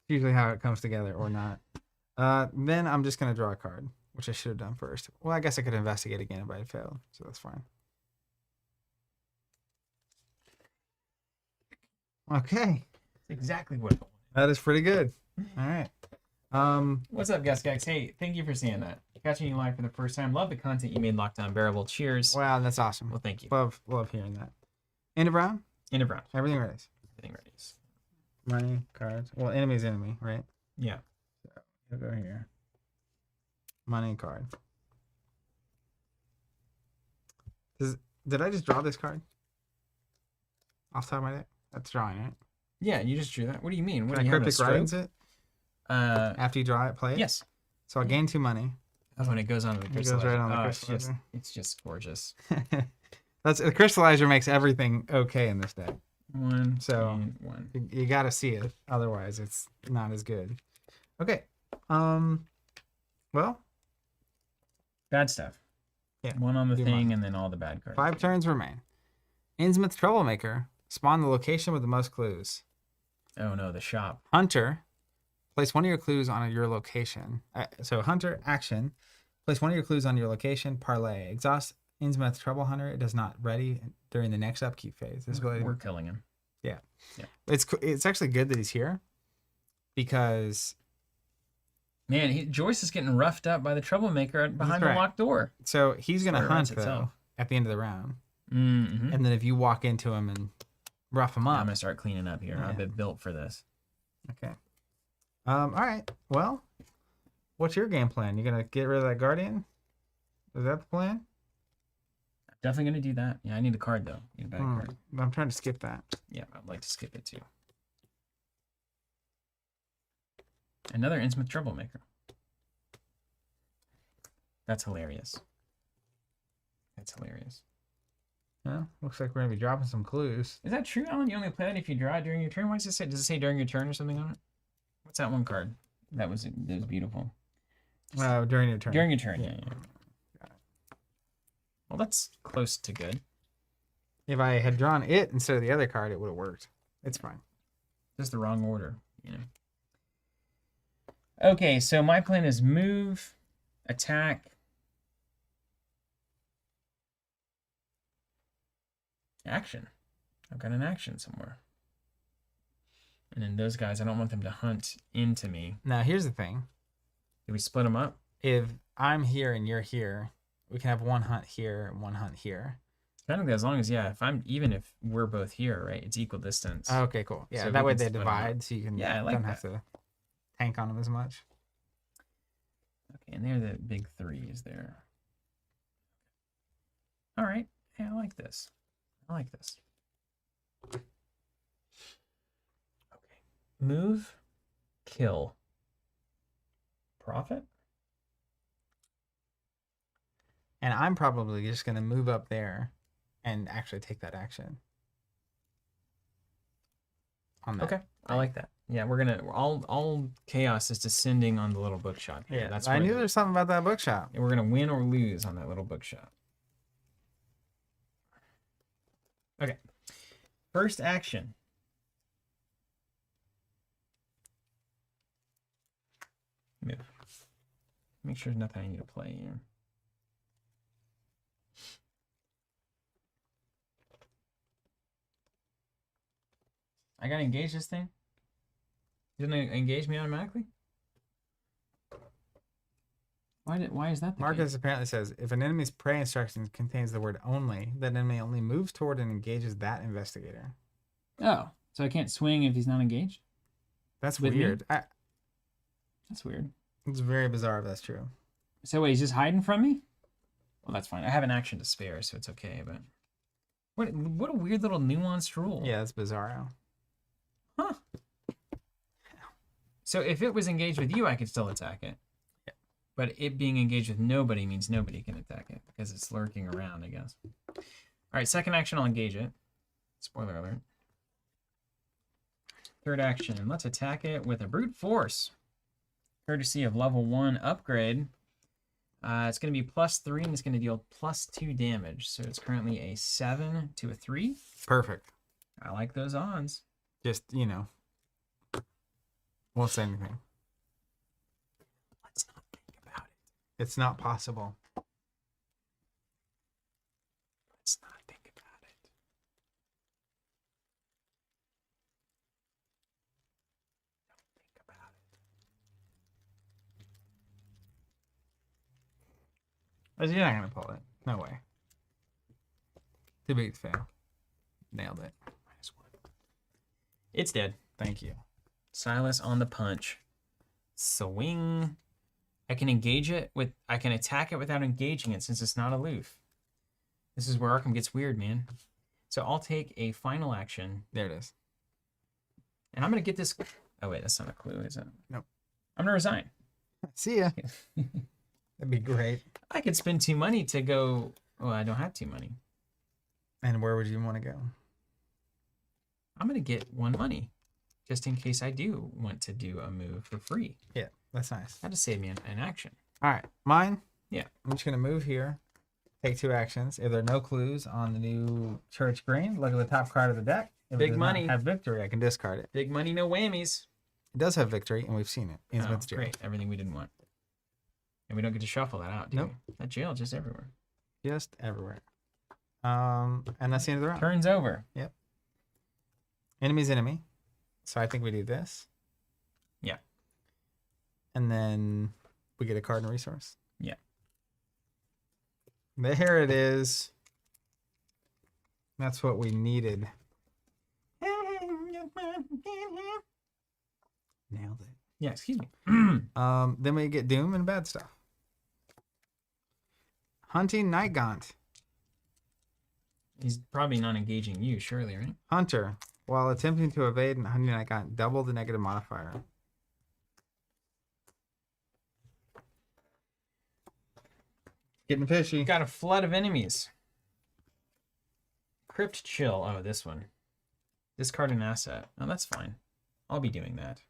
Usually how it comes together or not. Then I'm just gonna draw a card, which I should have done first. Well, I guess I could investigate again if I had failed, so that's fine. Okay, That's exactly what I wanted. that is pretty good. All right. What's up, guys? Hey, thank you for seeing that. Catching you live for the first time. Love the content you made, Locked On Bearable. Cheers. Wow, that's awesome. Well, thank you. Love hearing that. End of round. End of round. Everything ready. Everything ready. Money, cards. Well, enemy's enemy, right? Yeah. We'll go here. Money card. Did I just draw this card? Off the top of my deck? That's drawing, right? Yeah, you just drew that. What do you mean? What Can do I you have, a cryptic writings stroke? it? Uh, After you draw it, play it? yes. So I'll gain 2 money. Oh, when it goes on the It goes crystallizer. right on the It's just gorgeous. That's the crystallizer makes everything okay in this deck. 1, So, and 1. You got to see it, otherwise it's not as good. Okay. Well, Bad stuff. Yeah, 1 on the do thing, mine. and then all the bad cards. 5 turns remain. Innsmouth Troublemaker. Spawn the location with the most clues. Oh no, the shop. Hunter. Place one of your clues on your location. So Hunter, action. Place one of your clues on your location. Parlay. Exhaust Innsmouth Trouble Hunter. It does not ready during the next upkeep phase. This ability. We're killing him. It's actually good that he's here, because Man, Joyce is getting roughed up by the troublemaker behind the right. locked door. so he's gonna Story hunt writes though itself. at the end of the round, Mm-hmm. and then if you walk into him and rough him I'm up. gonna start cleaning up here. Yeah. I've been built for this. Okay. All right. Well, what's your game plan? You gonna get rid of that guardian? Is that the plan? Definitely gonna do that. Yeah, I need a card though. Need a bad card. I'm trying to skip that. Yeah, I'd like to skip it too. Another Innsmouth troublemaker. That's hilarious. That's hilarious. Yeah. Looks like we're gonna be dropping some clues. Is that true, Alan? You only play that if you draw it during your turn? Why does it say? Does it say during your turn or something on it? What's that one card? That was beautiful. During your turn. During your turn. Yeah. Yeah. Well, that's close to good. If I had drawn it instead of the other card, it would have worked. It's fine. Just the wrong order, you know. Okay, so my plan is move, attack, action. I've got an action somewhere. And then those guys, I don't want them to hunt into me. Now here's the thing. Do we split them up? If I'm here and you're here, we can have one hunt here and one hunt here. Kind of as long as, yeah, even if we're both here, right? It's equal distance. Okay, cool. Yeah, So that we way can they split 'em up. divide, so you can Yeah, I like don't have to tank on them as much. Okay, and they're the big threes there. All right. Hey, I like this. I like this. Okay. Move, kill, profit. And I'm probably just gonna move up there and actually take that action. On that. Okay, I like that. Yeah, we're gonna all chaos is descending on the little bookshop here. Yeah, That's I what knew it there's is. something about that bookshop. And we're gonna win or lose on that little bookshop. First action. Move. Make sure there's nothing I need to play here. I gotta engage this thing? Didn't it engage me automatically? Why is that the Marcus case? apparently says, if an enemy's prey instruction contains the word only, that enemy only moves toward and engages that investigator. Oh, so I can't swing if he's not engaged? That's With me? weird. That's weird. It's very bizarre if that's true. So wait, he's just hiding from me? Well, that's fine. I have an action to spare, so it's okay, but... What a weird little nuanced rule. Yeah, that's bizarro. Huh. So if it was engaged with you, I could still attack it. Yeah. But it being engaged with nobody means nobody can attack it because it's lurking around, I guess. All right, second action, I'll engage it. Spoiler alert. Third action, let's attack it with a brute force. Courtesy of level 1 upgrade. It's going to be +3 and it's going to deal +2 damage. So it's currently a 7 to a 3. Perfect. I like those odds. Just, won't say anything. Let's not think about it. It's not possible. Let's not think about it. Don't think about it. You're not going to pull it. No way. Too big to fail. Nailed it. -1. It's dead. Thank you. Silas on the punch. Swing. I can engage it with... I can attack it without engaging it since it's not aloof. This is where Arkham gets weird, man. So I'll take a final action. There it is. And I'm going to get this... Oh, wait. That's not a clue, is it? Nope. I'm going to resign. See ya. That'd be great. I could spend 2 money to go... Oh, I don't have 2 money. And where would you want to go? I'm going to get 1 money. Just in case I do want to do a move for free. Yeah, that's nice. That'll save me an action. All right, mine. Yeah. I'm just gonna move here, take 2 actions. If there are no clues on the new church green, look at the top card of the deck. If Big it does money. not have victory, I can discard it. Big money, no whammies. It does have victory, and we've seen it. Oh, Innsmouth jail. great. Everything we didn't want. And we don't get to shuffle that out, do Nope. we? That jail just everywhere. Just everywhere. And that's the end of the round. Turns over. Enemy's enemy. So I think we do this. Yeah. And then we get a card and resource. Yeah. There it is. That's what we needed. Nailed it. Yeah, excuse me. Then we get Doom and bad stuff. Hunting Night Gaunt. He's probably not engaging you, surely, right? Hunter. While attempting to evade and hunting Night Gaunt, double the negative modifier. Getting fishy. Got a flood of enemies. Crypt Chill. Oh, this one. Discard an asset. Oh, that's fine. I'll be doing that.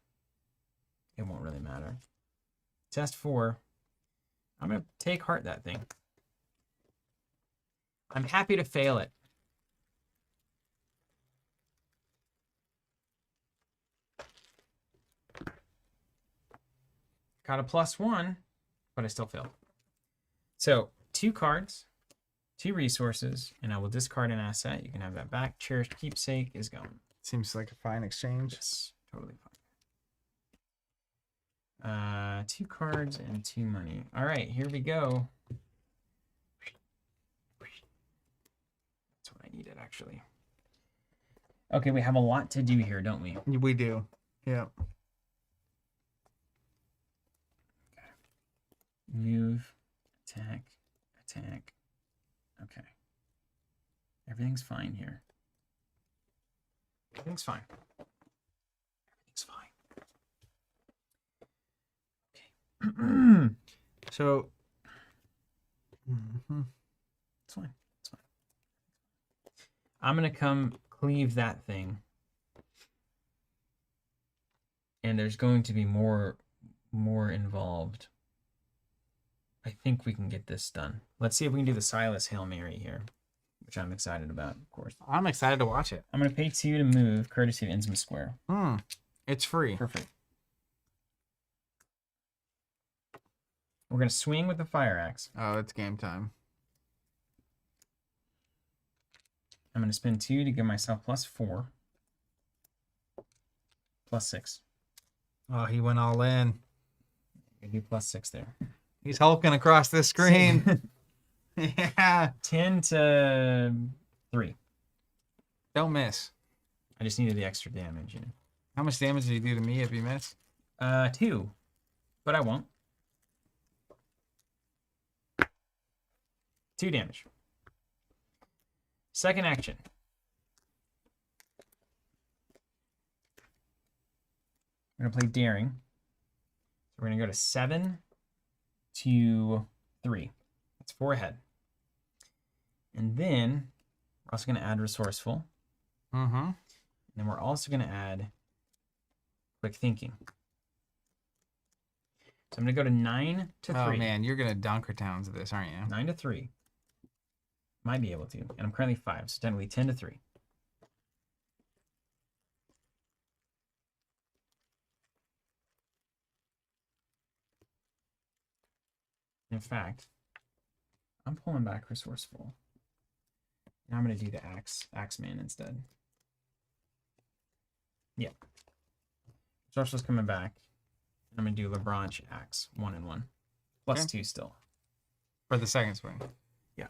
It won't really matter. Test 4. I'm going to take heart that thing. I'm happy to fail it. Got a +1, but I still failed. So 2 cards, 2 resources, and I will discard an asset. You can have that back. Cherished Keepsake is gone. Seems like a fine exchange. Yes, totally fine. 2 cards and 2 money. All right, here we go. That's what I needed, actually. Okay, we have a lot to do here, don't we? We do. Yeah. Move, attack, attack. Okay. Everything's fine here. Everything's fine. Everything's fine. Okay. So. It's fine. It's fine. I'm going to come cleave that thing. And there's going to be more involved. I think we can get this done. Let's see if we can do the Silas Hail Mary here. which I'm excited about, of course. I'm excited to watch it. I'm going to pay 2 to move, courtesy of Innsmouth Square. It's free. Perfect. We're going to swing with the fire axe. Oh, it's game time. I'm going to spend 2 to give myself +4. +6. Oh, he went all in. I do +6 there. He's hulking across the screen. Yeah. 10 to 3. Don't miss. I just needed the extra damage. How much damage did you do to me if you miss? 2. But I won't. 2 damage. Second action. We're going to play Daring. So we're going to go to 7 to 3. That's 4 ahead. And then we're also going to add Resourceful. Mm-hmm. And then we're also going to add Quick Thinking. So I'm going to go to 9 to 3. Oh, man, you're going to Dunker Towns this, aren't you? 9 to 3. Might be able to. And I'm currently 5, so technically 10 to 3. In fact, I'm pulling back Resourceful. Now I'm going to do the Axeman instead. Yeah. Resourceful's coming back. I'm going to do LeBranche Axe, 1 and 1. Plus 2 still. For the second swing. Yeah.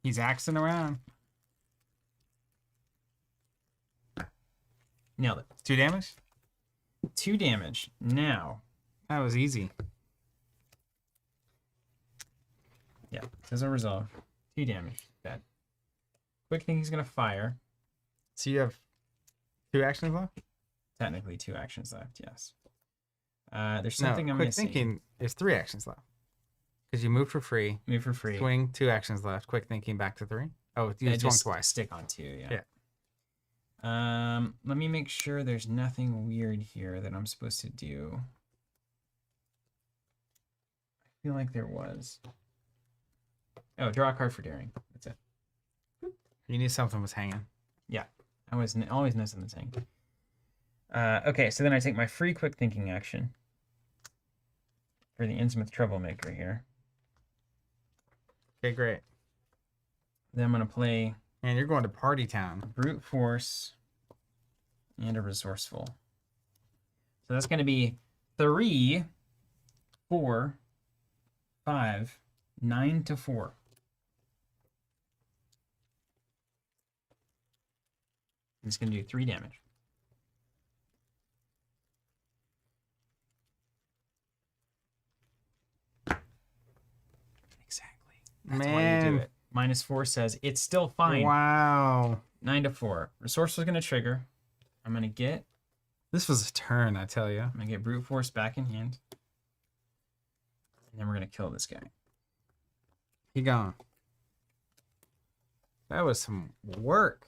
He's axing around. Nailed it. 2 damage? 2 damage. Now. That was easy. Yeah. Says a resolve. 2 damage. Bad. Quick thing he's going to fire. So you have 2 actions left? Technically 2 actions left, yes. There's something I'm quick missing. thinking is 3 actions left. Because you move for free. Move for free. Swing, 2 actions left. Quick thinking back to 3. Oh, you swung just twice. Stick on 2, yeah. Let me make sure there's nothing weird here that I'm supposed to do. I feel like there was. Oh, draw a card for Daring. That's it. You knew something was hanging. Yeah. I was always know something's hanging. Okay, so then I take my free quick thinking action for the Innsmouth Troublemaker here. Okay, great. Then I'm going to play And you're going to Party Town. Brute Force and a Resourceful. So that's going to be 3, 4, 5, 9 to 4. It's going to do 3 damage. Exactly. That's why you do it. -4 says it's still fine. Wow. 9 to 4. Resourceful is going to trigger. I'm going to get This was a turn, I tell you. I'm going to get Brute Force back in hand. And then we're going to kill this guy. He gone. That was some work.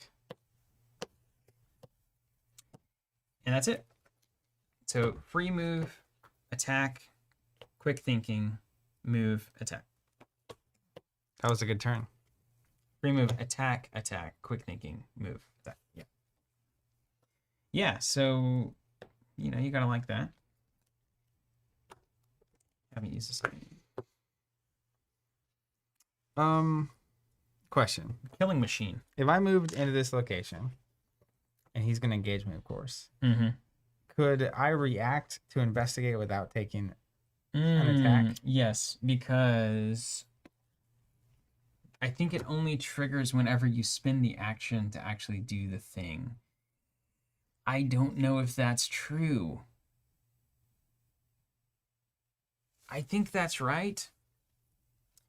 And that's it. So free move, attack, quick thinking, move, attack. That was a good turn. Free move, attack, attack, quick thinking, move, attack. Yeah. Yeah, so, you know, you gotta like that. Haven't used this game. Question. Killing machine. If I moved into this location, and he's going to engage me, of course, Mm-hmm. could I react to investigate without taking an attack? Yes, because I think it only triggers whenever you spend the action to actually do the thing. I don't know if that's true. I think that's right.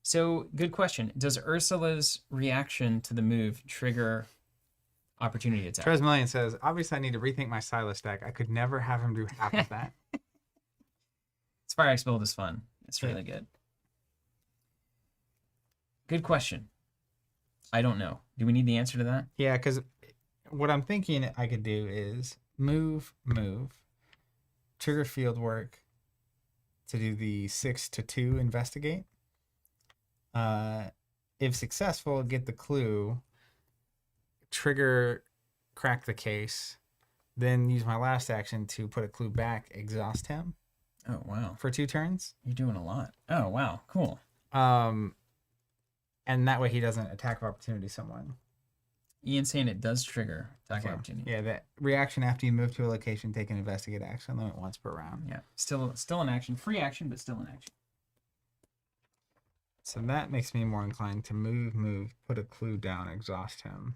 So, good question. Does Ursula's reaction to the move trigger opportunity attack? Tresmillion says, obviously I need to rethink my Silas deck. I could never have him do half of that. Fire Axe build is fun. It's really good. Good question. I don't know. Do we need the answer to that? Yeah, because what I'm thinking I could do is move, trigger field work to do the 6 to 2 investigate. If successful, get the clue, trigger, crack the case, then use my last action to put a clue back, exhaust him Oh, wow. for 2 turns. You're doing a lot. Oh, wow. Cool. And that way he doesn't attack of opportunity someone. Ian's saying it does trigger attack Okay. opportunity. Yeah, that reaction after you move to a location, take an investigate action, limit once per round. Yeah. Still an action. Free action, but still an action. So that makes me more inclined to move, put a clue down, exhaust him,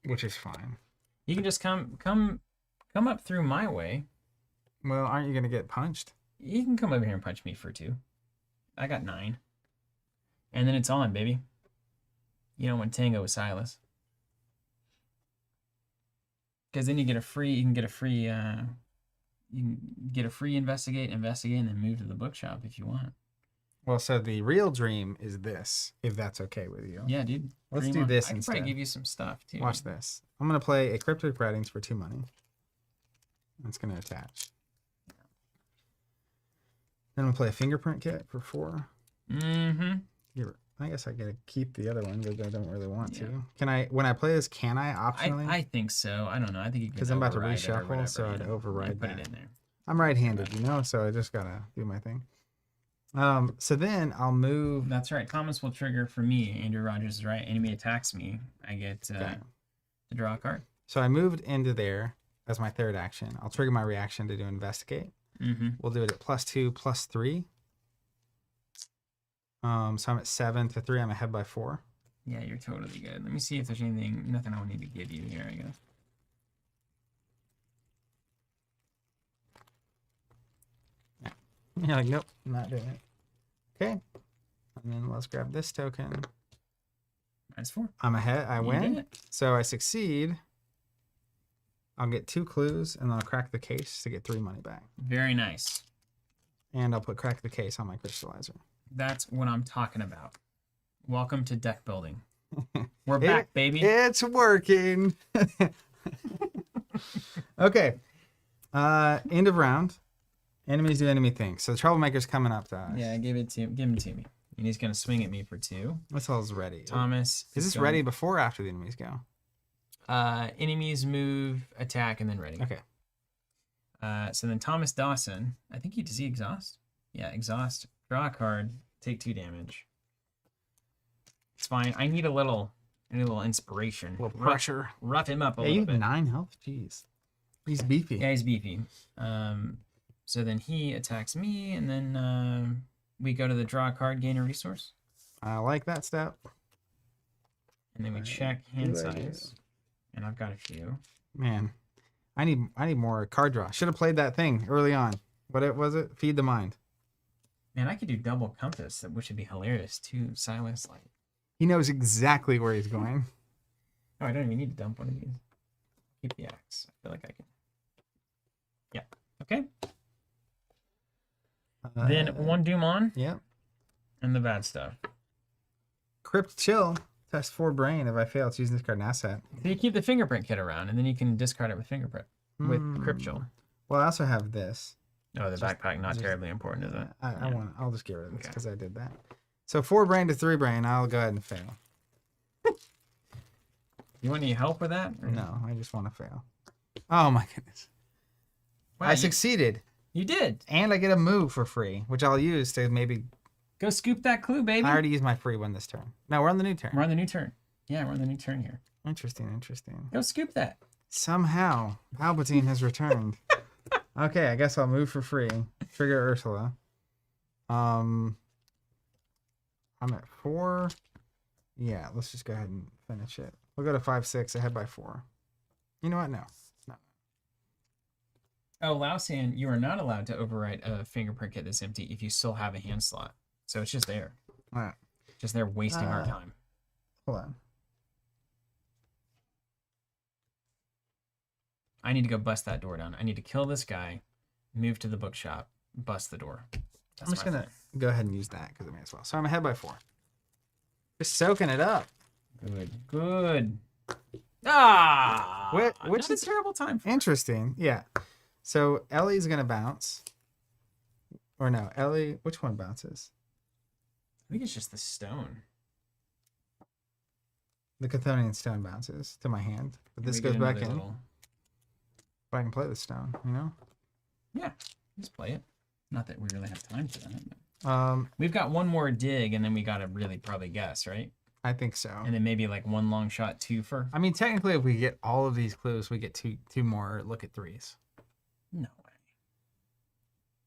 which is fine. You can just come up through my way. Well, aren't you going to get punched? You can come over here and punch me for 2. I got 9. And then it's on, baby. You don't want tango with Silas. Because then you can get a free investigate, and then move to the bookshop if you want. Well, so the real dream is this, if that's okay with you. Yeah, dude. Let's Dream do on. this I can instead. probably give you some stuff too. Watch this. I'm going to play a Cryptic Writings for 2 money. It's going to attach. Then I'm going to play a Fingerprint Kit for 4. Mm-hmm. I guess I got to keep the other one, but I don't really want Yeah. to. Can I, when I play this, can I optionally? I think so. I don't know. I think you can. Because I'm about to override it or reshuffle, whatever, so I'd yeah. override Put that. it in there. I'm right-handed, you know, so I just got to do my thing. So then I'll move. That's right. Thomas will trigger for me. Andrew Rogers is right. Enemy attacks me. I get Okay. to draw a card. So I moved into there as my 3rd action. I'll trigger my reaction to do investigate. Mm-hmm. We'll do it at +2, +3. So I'm at 7 to 3. I'm ahead by 4. Yeah, you're totally good. Let me see if there's nothing I would need to give you here, I guess. You're like, nope, I'm not doing it. Okay. And then let's grab this token. -4. I'm ahead. I You win. did it. So I succeed. I'll get 2 clues, and then I'll crack the case to get 3 money back. Very nice. And I'll put crack the case on my crystallizer. That's what I'm talking about. Welcome to deck building. We're back, baby. It's working. Okay. End of round. Enemies do enemy things. So the troublemaker's coming up to us. Yeah, give him to me. And he's gonna swing at me for 2. This hell's ready. Thomas. Is this going- ready before or after the enemies go? Enemies move, attack, and then ready. Okay. So then Thomas Dawson, does he exhaust? Yeah, exhaust. Draw a card. Take 2 damage. It's fine. I need a little inspiration. A little pressure. Rough him up a Yeah, little you have bit. 9 health. Jeez. He's beefy. Yeah, he's beefy. So then he attacks me, and then we go to the draw a card, gain a resource, I like that step. and then we Right. check hand Good idea. size. And I've got a few. Man, I need more card draw. Should have played that thing early on. What was it? Feed the mind. Man, I could do double compass, which would be hilarious too. Silas, like, He knows exactly where he's going. oh, I don't even need to dump one of these. Keep the axe. I feel like I can. Yeah. Okay. Then one doom on, Yep. and the bad stuff. Crypt chill. Test 4 brain. If I fail, it's using this card and asset. So you keep the fingerprint kit around, and then you can discard it with fingerprint with Crypt Chill. Well, I also have this. Oh, the Just- backpack not just- terribly important, is it? I'll just get rid of this Okay. because I did that. So 4 brain to 3 brain. I'll go ahead and fail. You want any help with that? or- No, I just want to fail. Oh my goodness. Wow, I you- succeeded. You did. And I get a move for free, which I'll use to maybe. Go scoop that clue, baby. I already used my free one this turn. No, we're on the new turn. We're on the new turn. Yeah, we're on the new turn here. Interesting. Go scoop that. Somehow, Palpatine has returned. Okay, I guess I'll move for free. Trigger Ursula. I'm at 4. Yeah, let's just go ahead and finish it. We'll go to 5-6, ahead by 4. You know what? No. Oh, Lausan, you are not allowed to overwrite a fingerprint kit that's empty if you still have a hand slot. So it's just there. All right, Just there wasting our time. hold on. I need to go bust that door down. I need to kill this guy, move to the bookshop, bust the door. I'm just gonna go ahead and use that because it may as well. So I'm ahead by 4. Just soaking it up. Good. Ah! Which not is a terrible time. Interesting. Yeah. So Ellie's gonna bounce. Or no, Ellie. Which one bounces? think it's just the stone. The Chthonian stone bounces to my hand, but this We goes get back another in. little- But I can play the stone, you know? Yeah, just play it. Not that we really have time for that. But Um, we've got one more dig, and then we gotta really probably guess, right? I think so. And then maybe like one long shot, two for. I mean, technically, if we get all of these clues, we get two more look at threes. No way.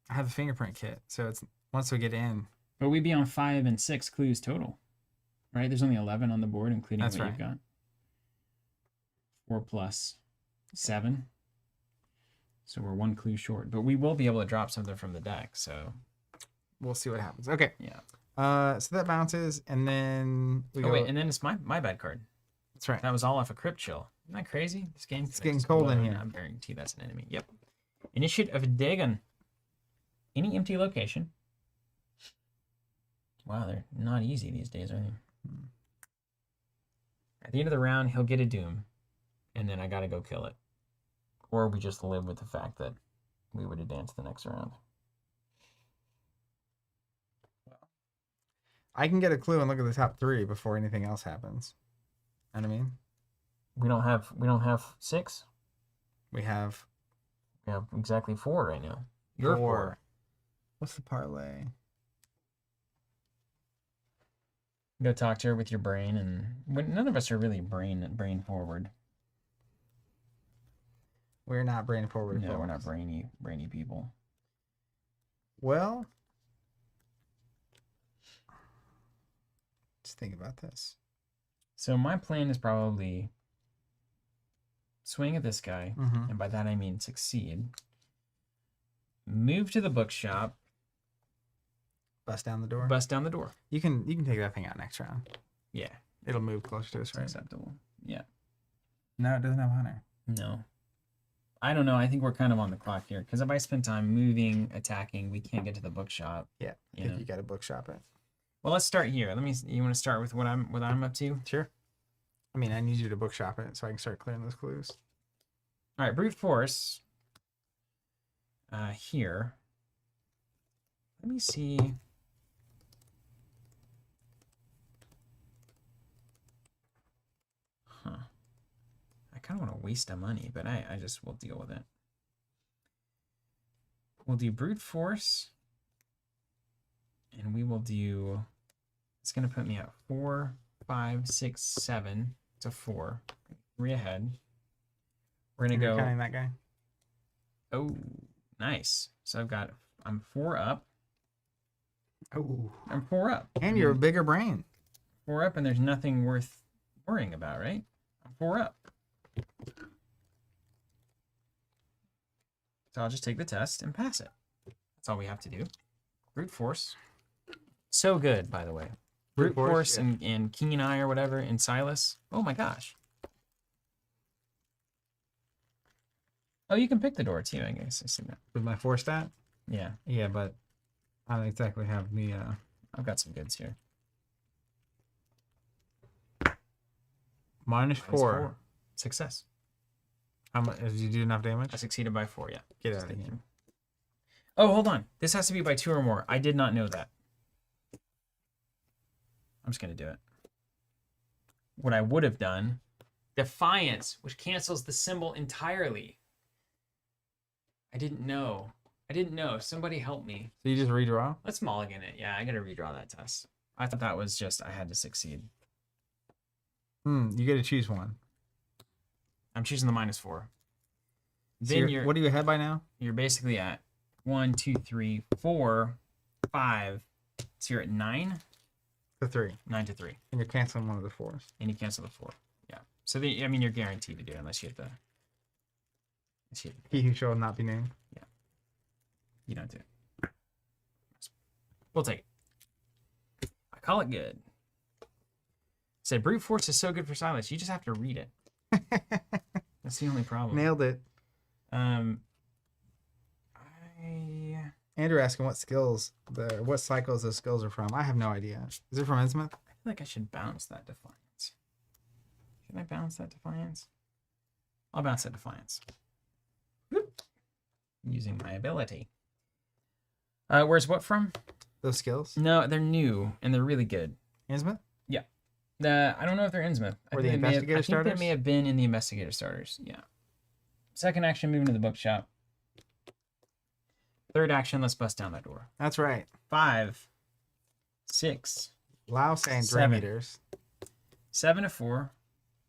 I have a fingerprint kit, so it's once we get in. But we'd be on 5 and 6 clues total, right? There's only 11 on the board, including That's what right. you've got. 4 plus 7. So we're 1 clue short, but we will be able to drop something from the deck. So We'll see what happens. Okay. yeah. So that bounces, and then we Oh go. wait, and then it's my bad card. That's right. That was all off a Crypt Chill. Isn't that crazy? This game. It's getting cold in here. I guarantee that's an enemy. Yep. Initiate of Dagon. Any empty location. Wow, they're not easy these days, are they? At the end of the round, he'll get a doom, and then I gotta go kill it. Or we just live with the fact that we would advance the next round. I can get a clue and look at the top 3 before anything else happens. You know what I mean? We don't have 6. We have We have exactly 4 right now. You're 4. What's the parlay? Go talk to her with your brain, and none of us are really brain forward. We're not brain forward. No, we're not folks. brainy people. Well, just think about this. So my plan is probably swing at this guy, Mm-hmm. and by that I mean succeed. Move to the bookshop, Bust down the door. bust down the door. You can take that thing out next round. Yeah, It'll move closer to us, it's right? acceptable. Yeah. No, it doesn't have Hunter. No. I don't know. I think we're kind of on the clock here, because if I spend time moving, attacking, we can't get to the bookshop. Yeah, I You think know. you got to bookshop it. Well, let's start here. You want to start with what I'm up to? Sure. I mean, I need you to bookshop it so I can start clearing those clues. All right, brute force. Here. Let me see. Huh. I kind of want to waste the money, but I just will deal with it. We'll do brute force. And we will do. It's going to put me at 4, 5, 6, 7 to 4. 3 ahead. We're going to You're go. counting that guy. Oh, nice. So I'm 4 up. Oh, I'm 4 up. and you're a bigger brain. 4 up, and there's nothing worth worrying about, right? I'm 4 up. So I'll just take the test and pass it. That's all we have to do. Brute force. So good, by the way. Brute force yeah. and Keen Eye or whatever in Silas. Oh my gosh. Oh, you can pick the door too, I guess. I see that. With my 4 stat? Yeah, Yeah, but I don't exactly have the. I've got some goods here. Minus Minus 4. Success. How much? Did you do enough damage? I succeeded by 4, yeah. Get out of here. Oh, hold on. This has to be by 2 or more. I did not know that. I'm just going to do it. What I would have done, Defiance, which cancels the symbol entirely. I didn't know. Somebody help me. So you just redraw? Let's mulligan it. Yeah, I got to redraw that test. I thought that was just I had to succeed. You get to choose one. I'm choosing the -4. So Then what are you ahead by now? you're basically at 1, 2, 3, 4, 5. So you're at 9. The 3. 9 to 3. And you're canceling one of the 4s. And you cancel the 4. Yeah. So you're guaranteed to do it unless you hit the. He who shall not be named. You don't do it. We'll take it. I call it good. Said brute force is so good for Silas. You just have to read it. That's the only problem. Nailed it. Andrew asking what cycles those skills are from. I have no idea. Is it from Innsmouth? I feel like I should bounce that Defiance. Should I bounce that Defiance? I'll bounce that Defiance. Whoop. Using my ability. Where's what from? Those skills? No, they're new and they're really good. Innsmouth? I don't know if they're Innsmouth. Or the I investigator think starters? they may have been in the investigator starters. Yeah. Second action, moving to the bookshop. Third action, let's bust down that door. That's right. 5, 6, Laos and 7. meters. 7 to 4,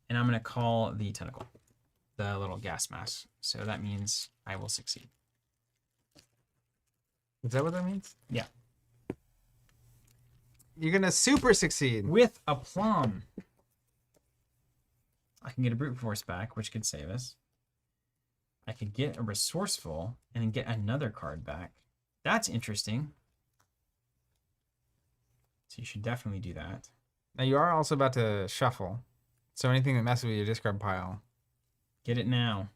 and I'm gonna call the tentacle, the little gas mask. So that means I will succeed. Is that what that means? Yeah. You're gonna super succeed. With aplomb. I can get a brute force back, which could save us. I could get a resourceful and then get another card back. That's interesting. So you should definitely do that. Now you are also about to shuffle, so anything that messes with your discard pile. Get it now.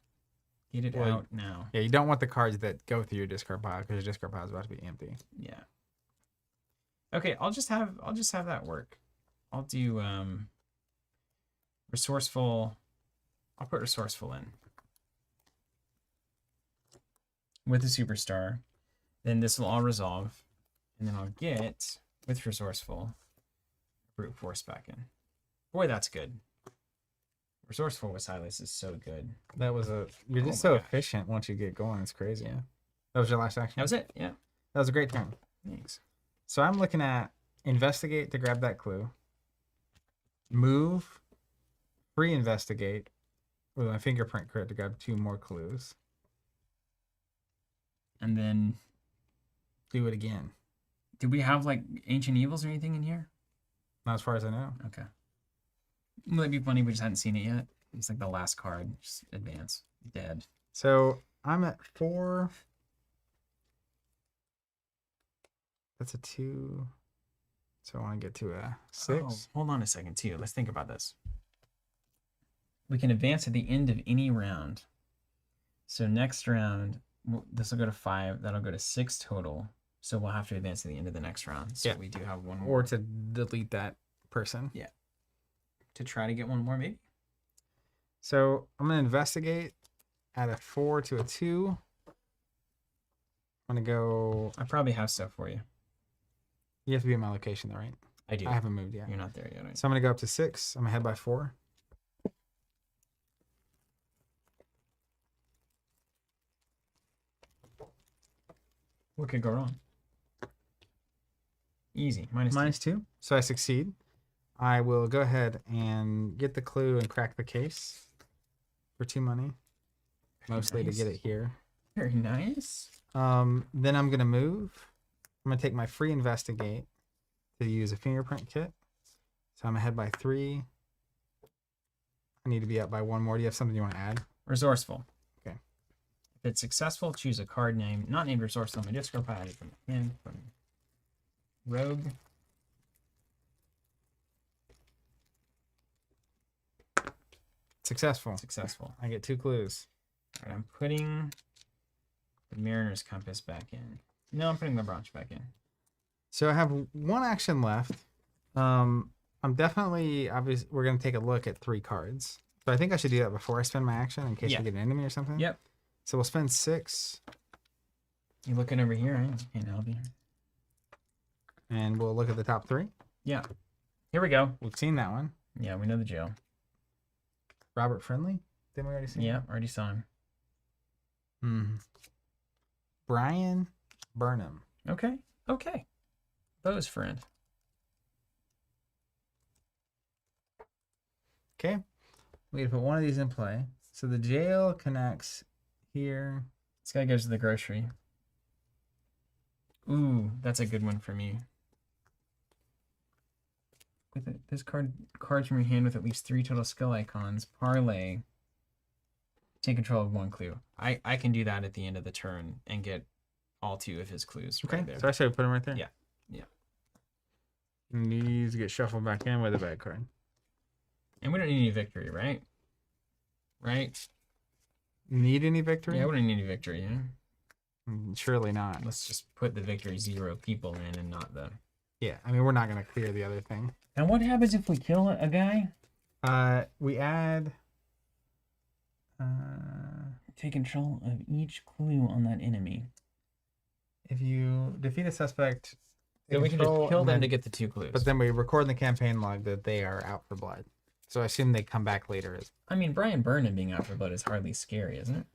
Get it Well, out now. Yeah, you don't want the cards that go through your discard pile because your discard pile is about to be empty. Yeah. Okay, I'll just have that work. I'll do resourceful. I'll put resourceful in with the superstar. Then this will all resolve, and then I'll get with resourceful brute force back in. Boy, that's good. Resourceful with Silas is so good. That was a. You're just Oh my so gosh. efficient once you get going. It's crazy. Yeah. That was your last action. That was it. Yeah. That was a great turn. Thanks. So I'm looking at investigate to grab that clue. Move. Free investigate with my fingerprint crit to grab 2 more clues. And then, Do it again. did we have like ancient evils or anything in here? Not as far as I know. Okay. Well, it'd be funny. We just hadn't seen it yet. It's like the last card. Just advance. Dead. So I'm at 4. That's a 2. So I want to get to a 6. Oh, hold on a second, too. Let's think about this. We can advance at the end of any round. So next round, this will go to 5. That'll go to 6 total. So we'll have to advance to the end of the next round. So Yeah. we do have one more Or to delete that person. to try to get one more, maybe. So I'm going to investigate at a 4 to a 2. I'm going to go. I probably have stuff for you. You have to be at my location, though, right? I do. I haven't moved yet. You're not there yet. Right? So I'm going to go up to 6. I'm ahead by 4. What could go wrong? Easy. Minus 2. Minus 2. So I succeed. I will go ahead and get the clue and crack the case for 2 money. Mostly nice. to get it here. Very nice. Then I'm going to move. I'm going to take my free investigate to use a fingerprint kit. So I'm ahead by 3. I need to be up by 1 more. Do you have something you want to add? Resourceful. Okay. If it's successful, choose a card name not named resourceful on my discard pile from him, from Rogue. Successful. Successful. I get 2 clues. All right, I'm putting the Mariner's Compass back in. No, I'm putting the branch back in. So I have 1 action left. I'm definitely obvious. We're going to take a look at 3 cards. So I think I should do that before I spend my action in case Yeah. we get an enemy or something. Yep. So we'll spend 6 You looking over here? I can't help you. and we'll look at the top 3. Yeah. Here we go. We've seen that one. Yeah, we know the jail. Robert Friendly. Didn't we already see? Yeah, already saw him. Brian Burnham. Okay. Okay. Bo's friend. Okay. We gotta put one of these in play. So the jail connects here. This guy goes to the grocery. Ooh, that's a good one for me. With it, this cards from your hand with at least 3 total skill icons. Parlay. Take control of 1 clue. I can do that at the end of the turn and get all 2 of his clues Okay. right there. So I should put him right there. Yeah. Yeah. And these get shuffled back in with a bad card. And we don't need any victory, right? Right? Need any victory? Yeah, we don't need any victory. Yeah? Surely not. Let's just put the victory 0 people in and not the... Yeah. I mean, we're not gonna clear the other thing. And what happens if we kill a guy? We add. Take control of each clue on that enemy. If you defeat a suspect So we can just control, kill and them then- to get the 2 clues. But then we record in the campaign log that they are out for blood. So I assume they come back later. I mean, Brian Burnham being out for blood is hardly scary, isn't it?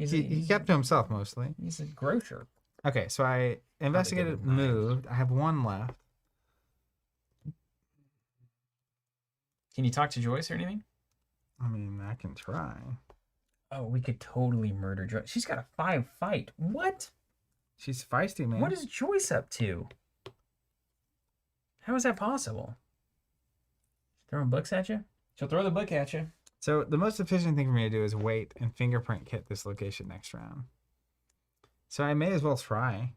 He kept to himself mostly. He's a grocer. Okay, so I investigated, with knives. moved. I have 1 left. Can you talk to Joyce or anything? I mean, I can try. Oh, we could totally murder Joyce. She's got a 5 fight. What? She's feisty, man. What is Joyce up to? How is that possible? Throwing books at you? She'll throw the book at you. So the most efficient thing for me to do is wait and fingerprint kit this location next round. So I may as well try.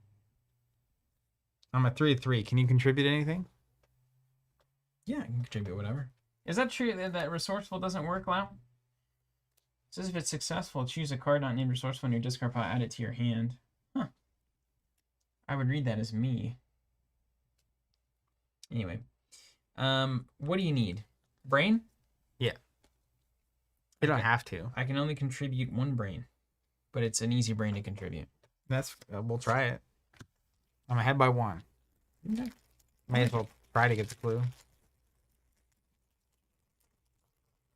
I'm a 3-3. Can you contribute anything? Yeah, I can contribute whatever. Is that true that resourceful doesn't work, Lau? It says if it's successful, choose a card not named resourceful in your discard pile, add it to your hand. Huh. I would read that as me. Anyway. What do you need? Brain? Yeah. You don't Okay. have to. I can only contribute 1 brain, but it's an easy brain to contribute. That's we'll try it. I'm ahead by 1. Okay. May as well try to get the clue.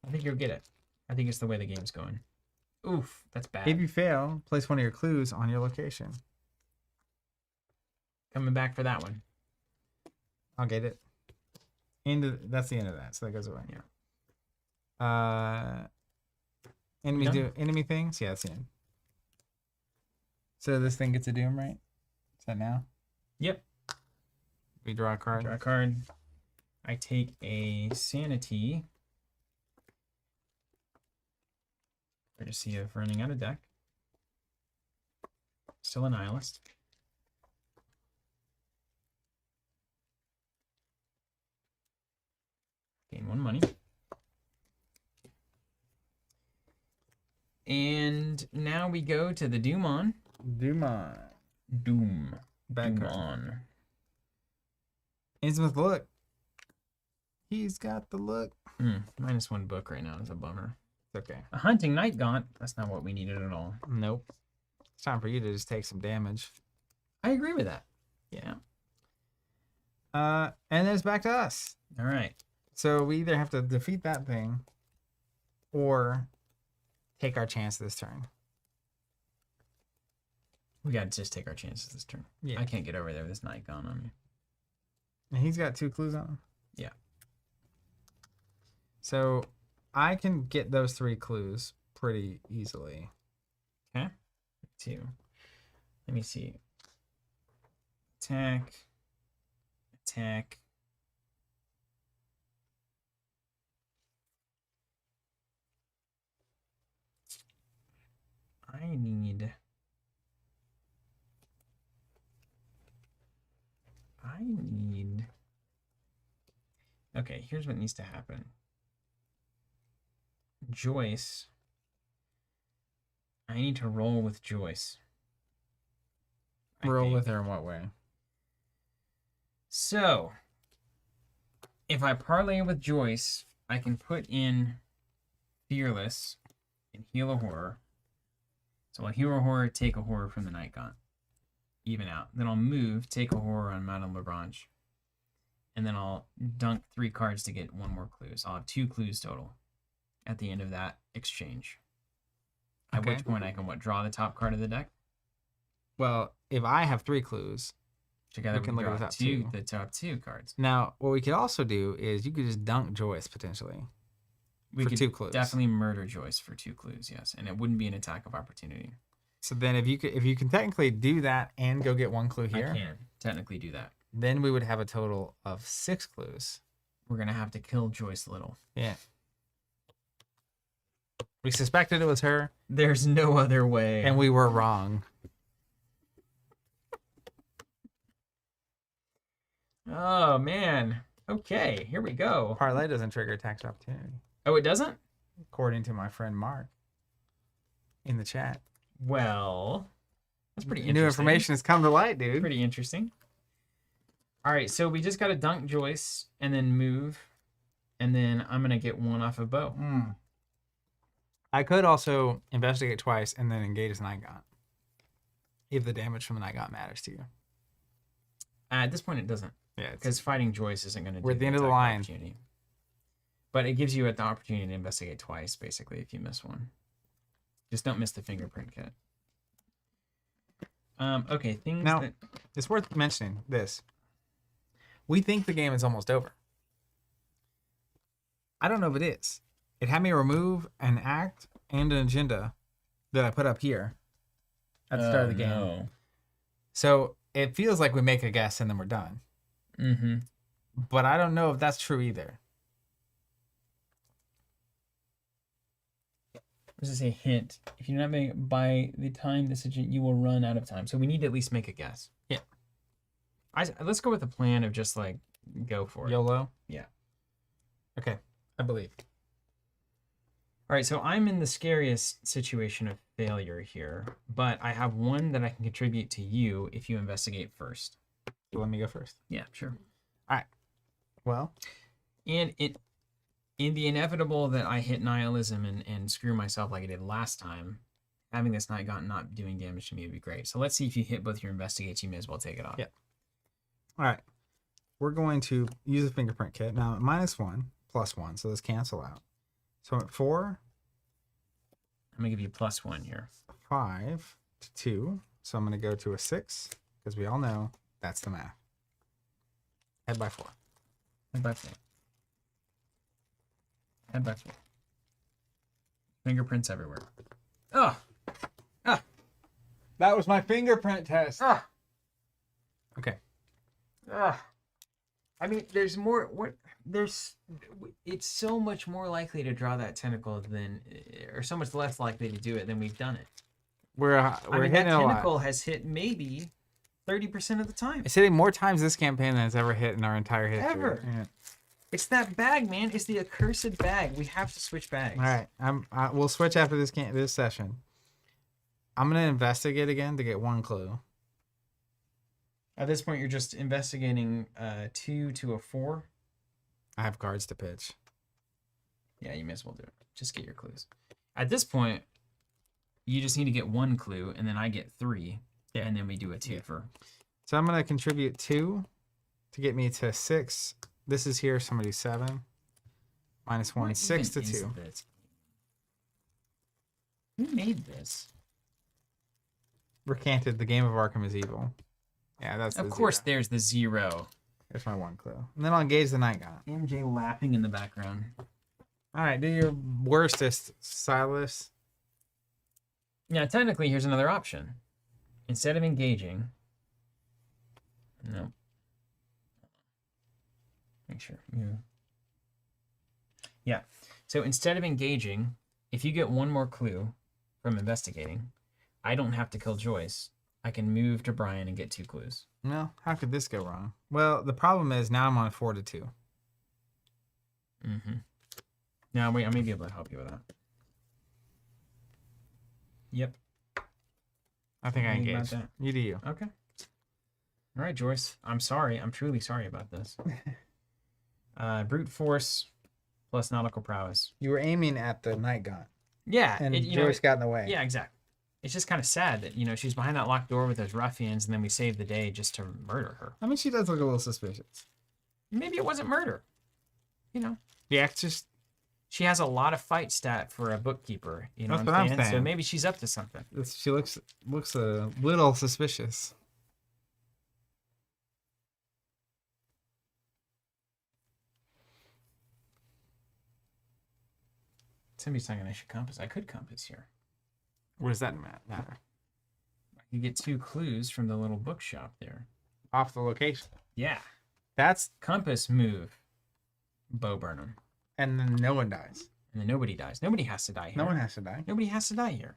I think you'll get it. I think it's the way the game's going. Oof, that's bad. If you fail, place one of your clues on your location. Coming back for that one. I'll get it. That's the end of that, so that goes away. Yeah. Enemies Done. do enemy things. Yeah, that's the end. So this thing gets a doom, right? Is that now? Yep. We draw a card. Draw a card. I take a sanity. Courtesy of running out of deck. Still a nihilist. Gain 1 money. And now we go to the Doom on. Doom on. Doom. Bad Doom card. on. Innsmouth look. He's got the look. -1 book right now is a bummer. It's okay. A hunting night gaunt. That's not what we needed at all. Nope. It's time for you to just take some damage. I agree with that. Yeah. And then it's back to us. All right. So we either have to defeat that thing or take our chance this turn. We got to just take our chances this turn. Yeah. I can't get over there with this night gone on me. And he's got 2 clues on him. Yeah. So I can get those 3 clues pretty easily. Okay. 2. Let me see. Attack. Attack. I need... Okay, here's what needs to happen. Joyce. I need to roll with Joyce. I Roll think. with her in what way? So, if I parlay with Joyce, I can put in Fearless and heal a horror. So I'll heal a horror, take a horror from the Night Gaunt. Even out. Then I'll move, take a horror on Madame Labranche. And then I'll dunk 3 cards to get 1 more clue. So I'll have 2 clues total at the end of that exchange. At Okay. which point I can draw the top card of the deck. Well, if I have 3 clues, Together We can we look at draw the top 2. the top 2 cards. now what we could also do is you could just dunk Joyce potentially. We For could 2 clues. definitely murder Joyce for 2 clues, yes. And it wouldn't be an attack of opportunity. So then if you can technically do that and go get 1 clue here, I can technically do that. then we would have a total of 6 clues. We're going to have to kill Joyce Little. Yeah. We suspected it was her, There's no other way. and we were wrong. Oh, man. Okay, here we go. Parlay doesn't trigger tax opportunity, Oh, it doesn't? according to my friend Mark in the chat. Well, that's pretty interesting. New information has come to light, dude. Pretty interesting. All right, so we just got to dunk Joyce and then move. And then I'm going to get 1 off of Bo. I could also investigate twice and then engage as Night Gaunt, if the damage from the Night Gaunt matters to you. At this point, it doesn't. Yeah, Because fighting Joyce isn't going to do We're at the end of the attack line. opportunity. But it gives you the opportunity to investigate twice, basically, if you miss one. Just don't miss the fingerprint kit. Okay, things Now- that... it's worth mentioning this. We think the game is almost over. I don't know if it is. It had me remove an act and an agenda that I put up here at the start of the game. No. So it feels like we make a guess and then we're done. Mm-hmm. But I don't know if that's true either. This is a hint. If you're not making by the time this agent, you will run out of time. So we need to at least make a guess. Yeah. Let's go with the plan of just like go for it. YOLO? Yeah. Okay, I believe. All right, so I'm in the scariest situation of failure here, but I have one that I can contribute to you if you investigate first. Let me go first. Yeah, sure. Well, And in the inevitable that I hit nihilism and screw myself like I did last time, having this night got not doing damage to me would be great. So let's see if you hit both your investigates, you may as well take it off. Yeah. all right. We're going to use a fingerprint kit. Now, -1, +1, so let's cancel out. So I'm at 4, I'm gonna give you +1 here. 5 to 2. So I'm going to go to a 6 because we all know that's the math. Head by 4. Head by 4. Head by 4. Fingerprints everywhere. Oh, That was my fingerprint test. Okay. I mean, there's more. It's so much more likely to draw that tentacle than, or so much less likely to do it than we've done it. We're I mean, that hitting a lot. tentacle has hit maybe 30% of the time. It's hitting more times this campaign than it's ever hit in our entire history. Ever. Yeah. It's that bag, man. It's the accursed bag. We have to switch bags. All right. We'll switch after this session. I'm gonna investigate again to get 1 clue. At this point, you're just investigating 2 to a 4. I have cards to pitch. Yeah, you may as well do it. Just get your clues. At this point, you just need to get 1 clue, and then I get 3, and then we do a 2 for. So I'm gonna contribute 2 to get me to 6. This is here. Somebody 7. -1, 6 to 2. Who made this? Recanted. The game of Arkham is evil. Yeah, that's. Of the course, 0. there's the 0. There's my 1 clue. And then I'll engage the night gun. MJ laughing in the background. All right, do your worstest, Silas. Yeah, technically, here's another option. Instead of engaging, no. Make sure. Yeah. So instead of engaging, if you get 1 more clue from investigating, I don't have to kill Joyce. I can move to Brian and get 2 clues. No, how could this go wrong? Well, the problem is now I'm on 4 to 2. Mm-hmm. Now, wait, I may be able to help you with that. Yep. I think I Think about engaged. that. You do you. Okay. All right, Joyce. I'm sorry. I'm truly sorry about this. Brute force plus nautical prowess. You were aiming at the night gun, Yeah. and you know, Joyce got in the way. yeah, exactly. It's just kind of sad that, she's behind that locked door with those ruffians, and then we saved the day just to murder her. I mean, she does look a little suspicious. Maybe it wasn't murder. The act just. She has a lot of fight stat for a bookkeeper. You know That's what what I'm I'm saying? So saying. maybe she's up to something. She looks a little suspicious. Somebody's talking I should compass. I could compass here. What does that matter? I could get 2 clues from the little bookshop there. Off the location. Yeah. That's Compass, move. Bo Burnham. and then no one dies. And then nobody dies. Nobody has to die here. No one has to die. Nobody has to die here.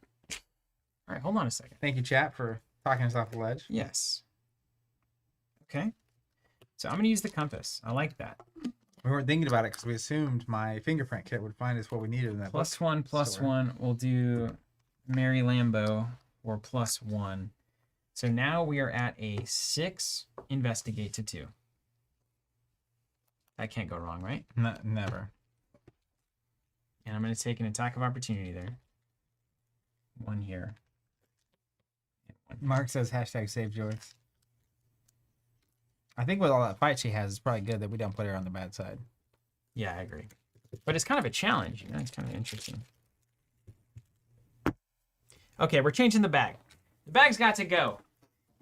All right, hold on a second. Thank you, chat, for talking us off the ledge. Yes. Okay. So I'm going to use the compass. I like that. We weren't thinking about it because we assumed my fingerprint kit would find us what we needed in that. +1, +1. We'll do Mary Lambeau or +1. So now we are at a 6, investigate to 2. That can't go wrong, right? Never. And I'm going to take an attack of opportunity there. 1 here. Mark says #save Joyce. I think with all that fight she has, it's probably good that we don't put her on the bad side. Yeah, I agree. But it's kind of a challenge. You know, it's kind of interesting. Okay, we're changing the bag. The bag's got to go.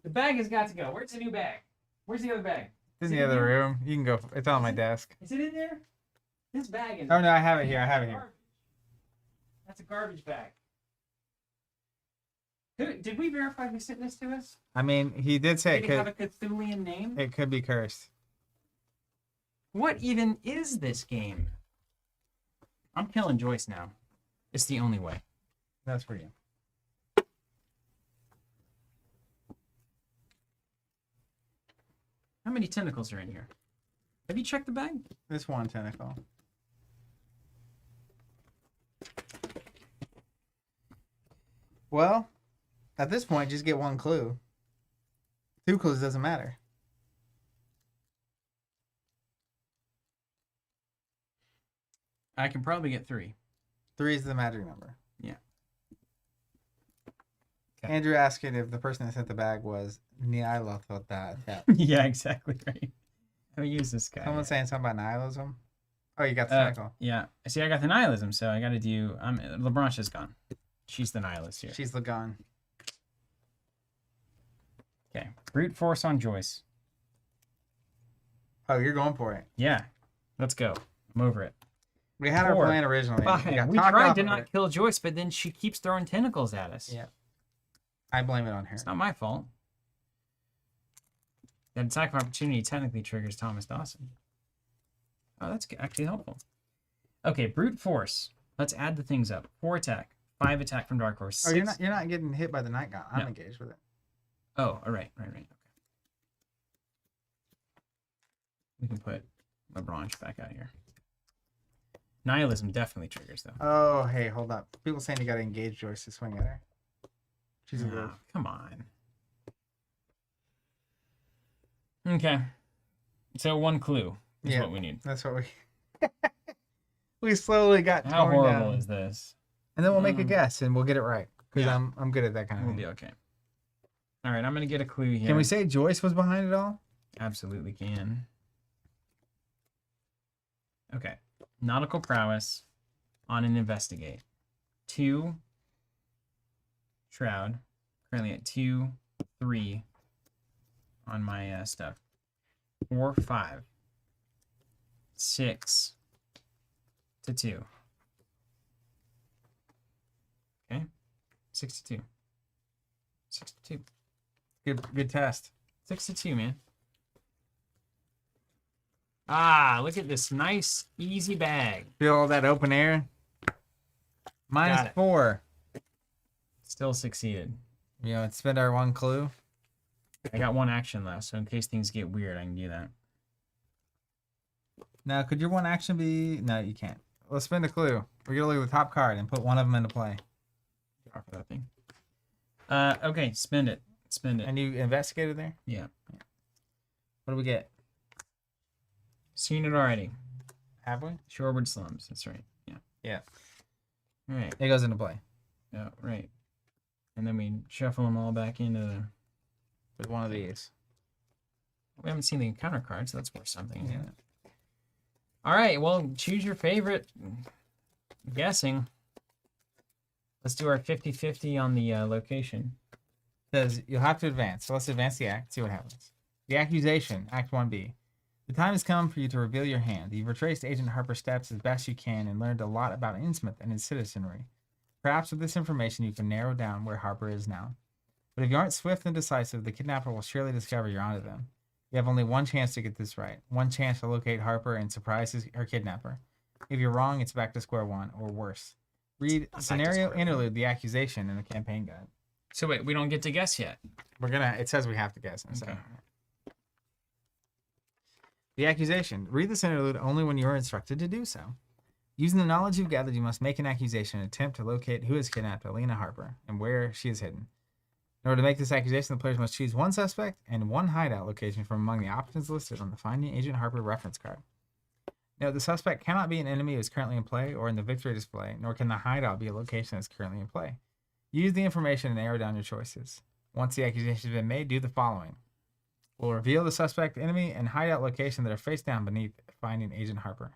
The bag has got to go. Where's the new bag? Where's the other bag? It's Is in it the other there? room. You can go. It's on my desk. Is it in there? This bag is. Oh no, I have it here. I have it here. Garbage. That's a garbage bag. Did we verify who sent this to us? I mean, he did say Did it have a Cthulhian name? it could be cursed. What even is this game? I'm killing Joyce now. It's the only way. That's for you. How many tentacles are in here? Have you checked the bag? This one tentacle. Well, at this point, just get one clue. 2 clues doesn't matter. I can probably get 3. 3 is the magic number. Yeah. Okay. Andrew asking if the person that sent the bag was Nyarlathotep. Yeah, exactly right. Let me use this guy. Someone's saying something about nihilism. Oh, you got the tentacle. Yeah. See, I got the nihilism, so I got to do. LeBlanche is gone. She's the nihilist here. She's the gun. Okay. Brute force on Joyce. Oh, you're going for it. Yeah. Let's go. I'm over it. We had our 4. plan originally. got We talked tried off to of not it. kill Joyce, but then she keeps throwing tentacles at us. Yeah. I blame it on her. It's not my fault. That attack of opportunity technically triggers Thomas Dawson. Oh, that's actually helpful. Okay, brute force. Let's add the things up. 4 attack, 5 attack from Dark Horse. Oh, 6... you're not getting hit by the night gun. I'm No. engaged with it. Oh, all right. Okay. We can put LeBlanche back out here. Nihilism definitely triggers though. Oh, hey, hold up. People saying you gotta engage Joyce to swing at her. She's a Oh, goof. come on. Okay. So 1 clue is Yeah. what we need. That's what we we slowly got How torn horrible down. is this? And then we'll make a guess and we'll get it right. Because Yeah. I'm good at that kind of We'll thing. be okay. All right, I'm gonna get a clue here. Can we say Joyce was behind it all? Absolutely can. Okay. Nautical prowess on an investigate. 2 shroud. Currently at 2, 3 on my stuff. 4, 5. 6 to 2. Okay. 6 to 2. 6 to 2. Good test. 6 to 2, man. Ah, look at this nice, easy bag. Feel all that open air? Got it. -4. Still succeeded. You know, let's spend our 1 clue. I got 1 action left, so in case things get weird, I can do that. Now, could your 1 action be... No, you can't. Let's spend a clue. We're going to look at the top card and put one of them into play. Draw for that thing. Okay, spend it. Spend it. And you investigated there? Yeah. What do we get? Seen it already. Have we? Shorewood slums. That's right. Yeah. Yeah. All right. It goes into play. Yeah, right. And then we shuffle them all back into the... With one of these. We haven't seen the encounter card, so that's worth something. Yeah. All right, well, choose your favorite. I'm guessing. Let's do our 50-50 on the location. Says you'll have to advance. So let's advance the act, see what happens. The accusation, Act 1B. The time has come for you to reveal your hand. You've retraced Agent Harper's steps as best you can and learned a lot about Innsmouth and its citizenry. Perhaps with this information you can narrow down where Harper is now. But if you aren't swift and decisive, the kidnapper will surely discover you're onto them. You have only 1 chance to get this right. 1 chance to locate Harper and surprise her kidnapper. If you're wrong, it's back to square 1, or worse. Read Scenario Interlude, the accusation, in the campaign guide. So wait, we don't get to guess yet. It says we have to guess in a second. The accusation. Read this interlude only when you are instructed to do so. Using the knowledge you've gathered, you must make an accusation and attempt to locate who has kidnapped Elina Harper and where she is hidden. In order to make this accusation, the players must choose 1 suspect and 1 hideout location from among the options listed on the Finding Agent Harper reference card. Note, the suspect cannot be an enemy who is currently in play or in the victory display, nor can the hideout be a location that is currently in play. Use the information and narrow down your choices. Once the accusation has been made, do the following. will reveal the suspect, enemy, and hideout location that are face down beneath finding Agent Harper.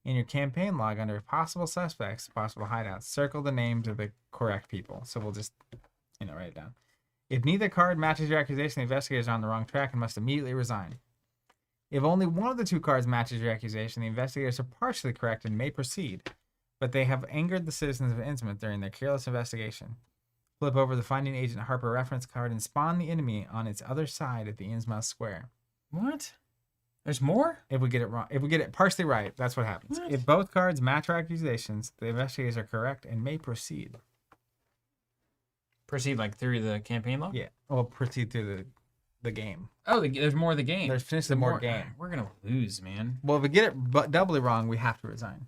In your campaign log, under possible suspects, possible hideouts, circle the names of the correct people. So we'll just, write it down. If neither card matches your accusation, the investigators are on the wrong track and must immediately resign. If only one of the two cards matches your accusation, the investigators are partially correct and may proceed, but they have angered the citizens of Innsmouth during their careless investigation. Flip over the Finding Agent Harper reference card and spawn the enemy on its other side at the Innsmouth Square. What? There's more? If we get it wrong, if we get it partially right, that's what happens. What? If both cards match our accusations, the investigators are correct and may proceed. Proceed like through the campaign log? Yeah, we'll proceed through the game. Oh, there's more of the game. There's finish the more game. We're gonna lose, man. Well, if we get it doubly wrong, we have to resign.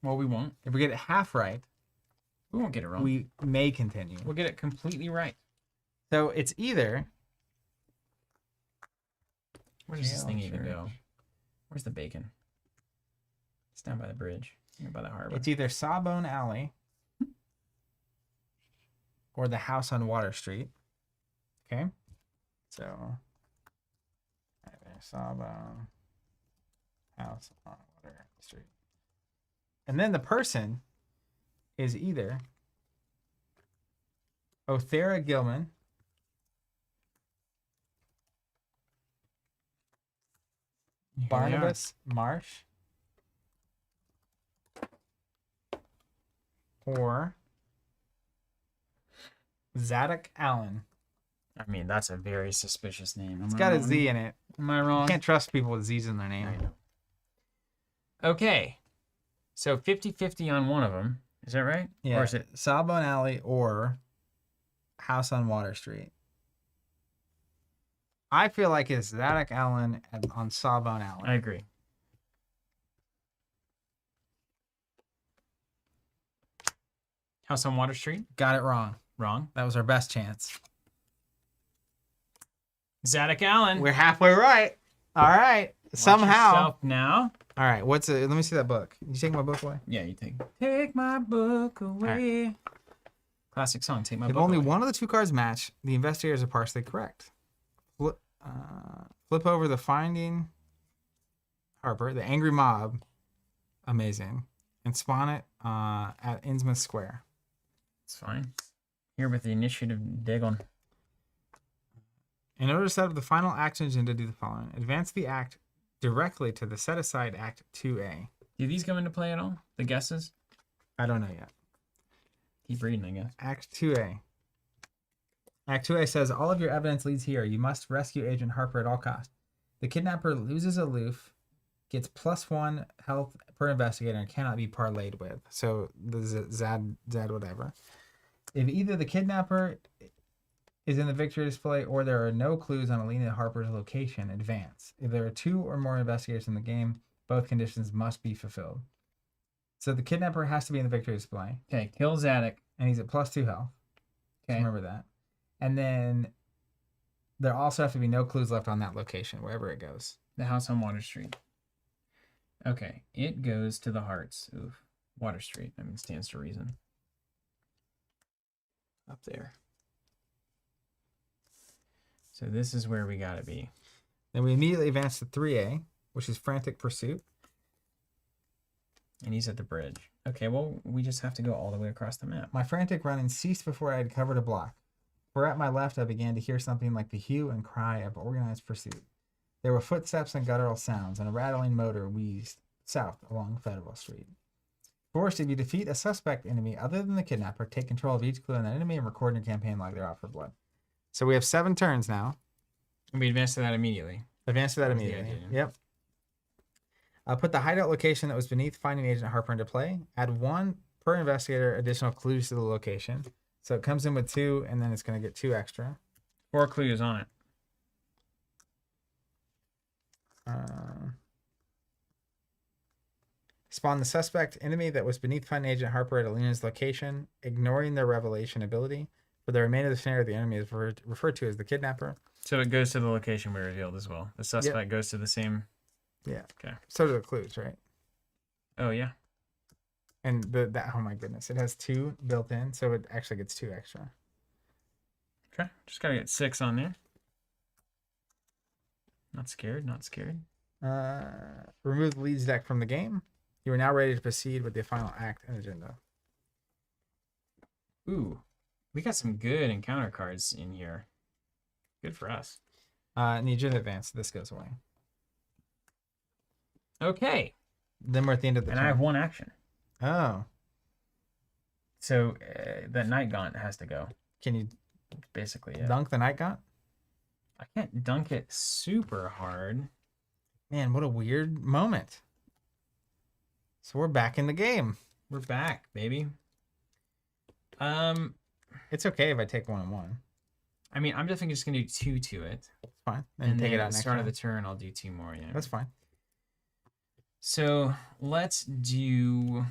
Well, we won't. If we get it half right, We won't get it wrong. we may continue. We'll get it completely right. So it's either Where does this Jail thing even church. go? Where's the bacon? It's down by the bridge, by the harbor. it's either Sawbone Alley or the house on Water Street. Okay, so right there, Sawbone house on Water Street, and then the person is either Othera Gilman, Here they are. Barnabas Marsh, or Zadok Allen. I mean, that's a very suspicious name. It's got a Z in it. Am I You wrong? can't trust people with Z's in their I name. know. Okay. So 50-50 on one of them. Is that right? Yeah. Or is it? Sawbone Alley or House on Water Street. I feel like it's Zadok Allen on Sawbone Alley. I agree. House on Water Street? Got it wrong. Wrong. That was our best chance. Zadok Allen. We're halfway right. All right. Watch Somehow. yourself now. All right. What's it? Let me see that book. You take my book away. Yeah, you take. Take my book away. Classic song. Take my If book only away. one of the two cards match, the investigators are partially correct. Flip over the Finding Harper, the Angry Mob, amazing, and spawn it at Innsmouth Square. It's fine. Here with the initiative Dagon. In order to set up the final action agenda, do the following: advance the act directly to the set aside Act 2A. Do these come into play at all? The guesses? I don't know yet. Keep reading, I guess. Act 2A. Act 2A says, all of your evidence leads here. You must rescue Agent Harper at all costs. The kidnapper loses aloof, gets +1 health per investigator, and cannot be parlayed with. So the Zad whatever. If either the kidnapper is in the victory display or there are no clues on Elina Harper's location, advance. If there are 2 or more investigators in the game, both conditions must be fulfilled. So the kidnapper has to be in the victory display, Okay, kill Zadok. and he's at +2 health. Okay. Remember that. And then there also have to be no clues left on that location, wherever it goes. The house on Water Street. Okay, it goes to the hearts. Oof. Water Street. I mean, stands to reason. Up there. So this is where we gotta be. Then we immediately advance to 3A, which is Frantic Pursuit. And he's at the bridge. Okay, well, we just have to go all the way across the map. My frantic running ceased before I had covered a block. For at my left, I began to hear something like the hue and cry of organized pursuit. There were footsteps and guttural sounds, and a rattling motor wheezed south along Federal Street. First, if you defeat a suspect enemy other than the kidnapper, take control of each clue in that enemy and record in your campaign log they're out for blood. So we have 7 turns now. And we advance to that immediately. Advance to that That was the immediately. idea. Yep. Put the hideout location that was beneath Finding Agent Harper into play. Add 1 per investigator additional clues to the location. So it comes in with 2, and then it's going to get 2 extra. 4 clues on it. Spawn the suspect enemy that was beneath Finding Agent Harper at Alina's location, ignoring their revelation ability. For the remainder of the scenario, the enemy is referred to as the kidnapper. So it goes to the location we revealed as well. The suspect goes to the same. Yeah. Okay. So do the clues, right? Oh, yeah. And that oh my goodness, it has 2 built in, so it actually gets 2 extra. Okay. Just got to get 6 on there. Not scared. Not scared. Remove the leads deck from the game. You are now ready to proceed with the final act and agenda. Ooh, we got some good encounter cards in here. Good for us. And the agenda advance. This goes away. Okay. Then we're at the end of the And turn. I have one action. Oh. So that Night Gaunt has to go. Can you Basically, yeah. dunk the Night Gaunt? I can't dunk it super hard. Man, what a weird moment. So we're back in the game. We're back, baby. It's okay if I take 1-1. I mean, I'm definitely just gonna do 2 to it. It's fine. And take then it at out the next start turn. of the turn, I'll do 2 more, yeah. That's fine. So let's do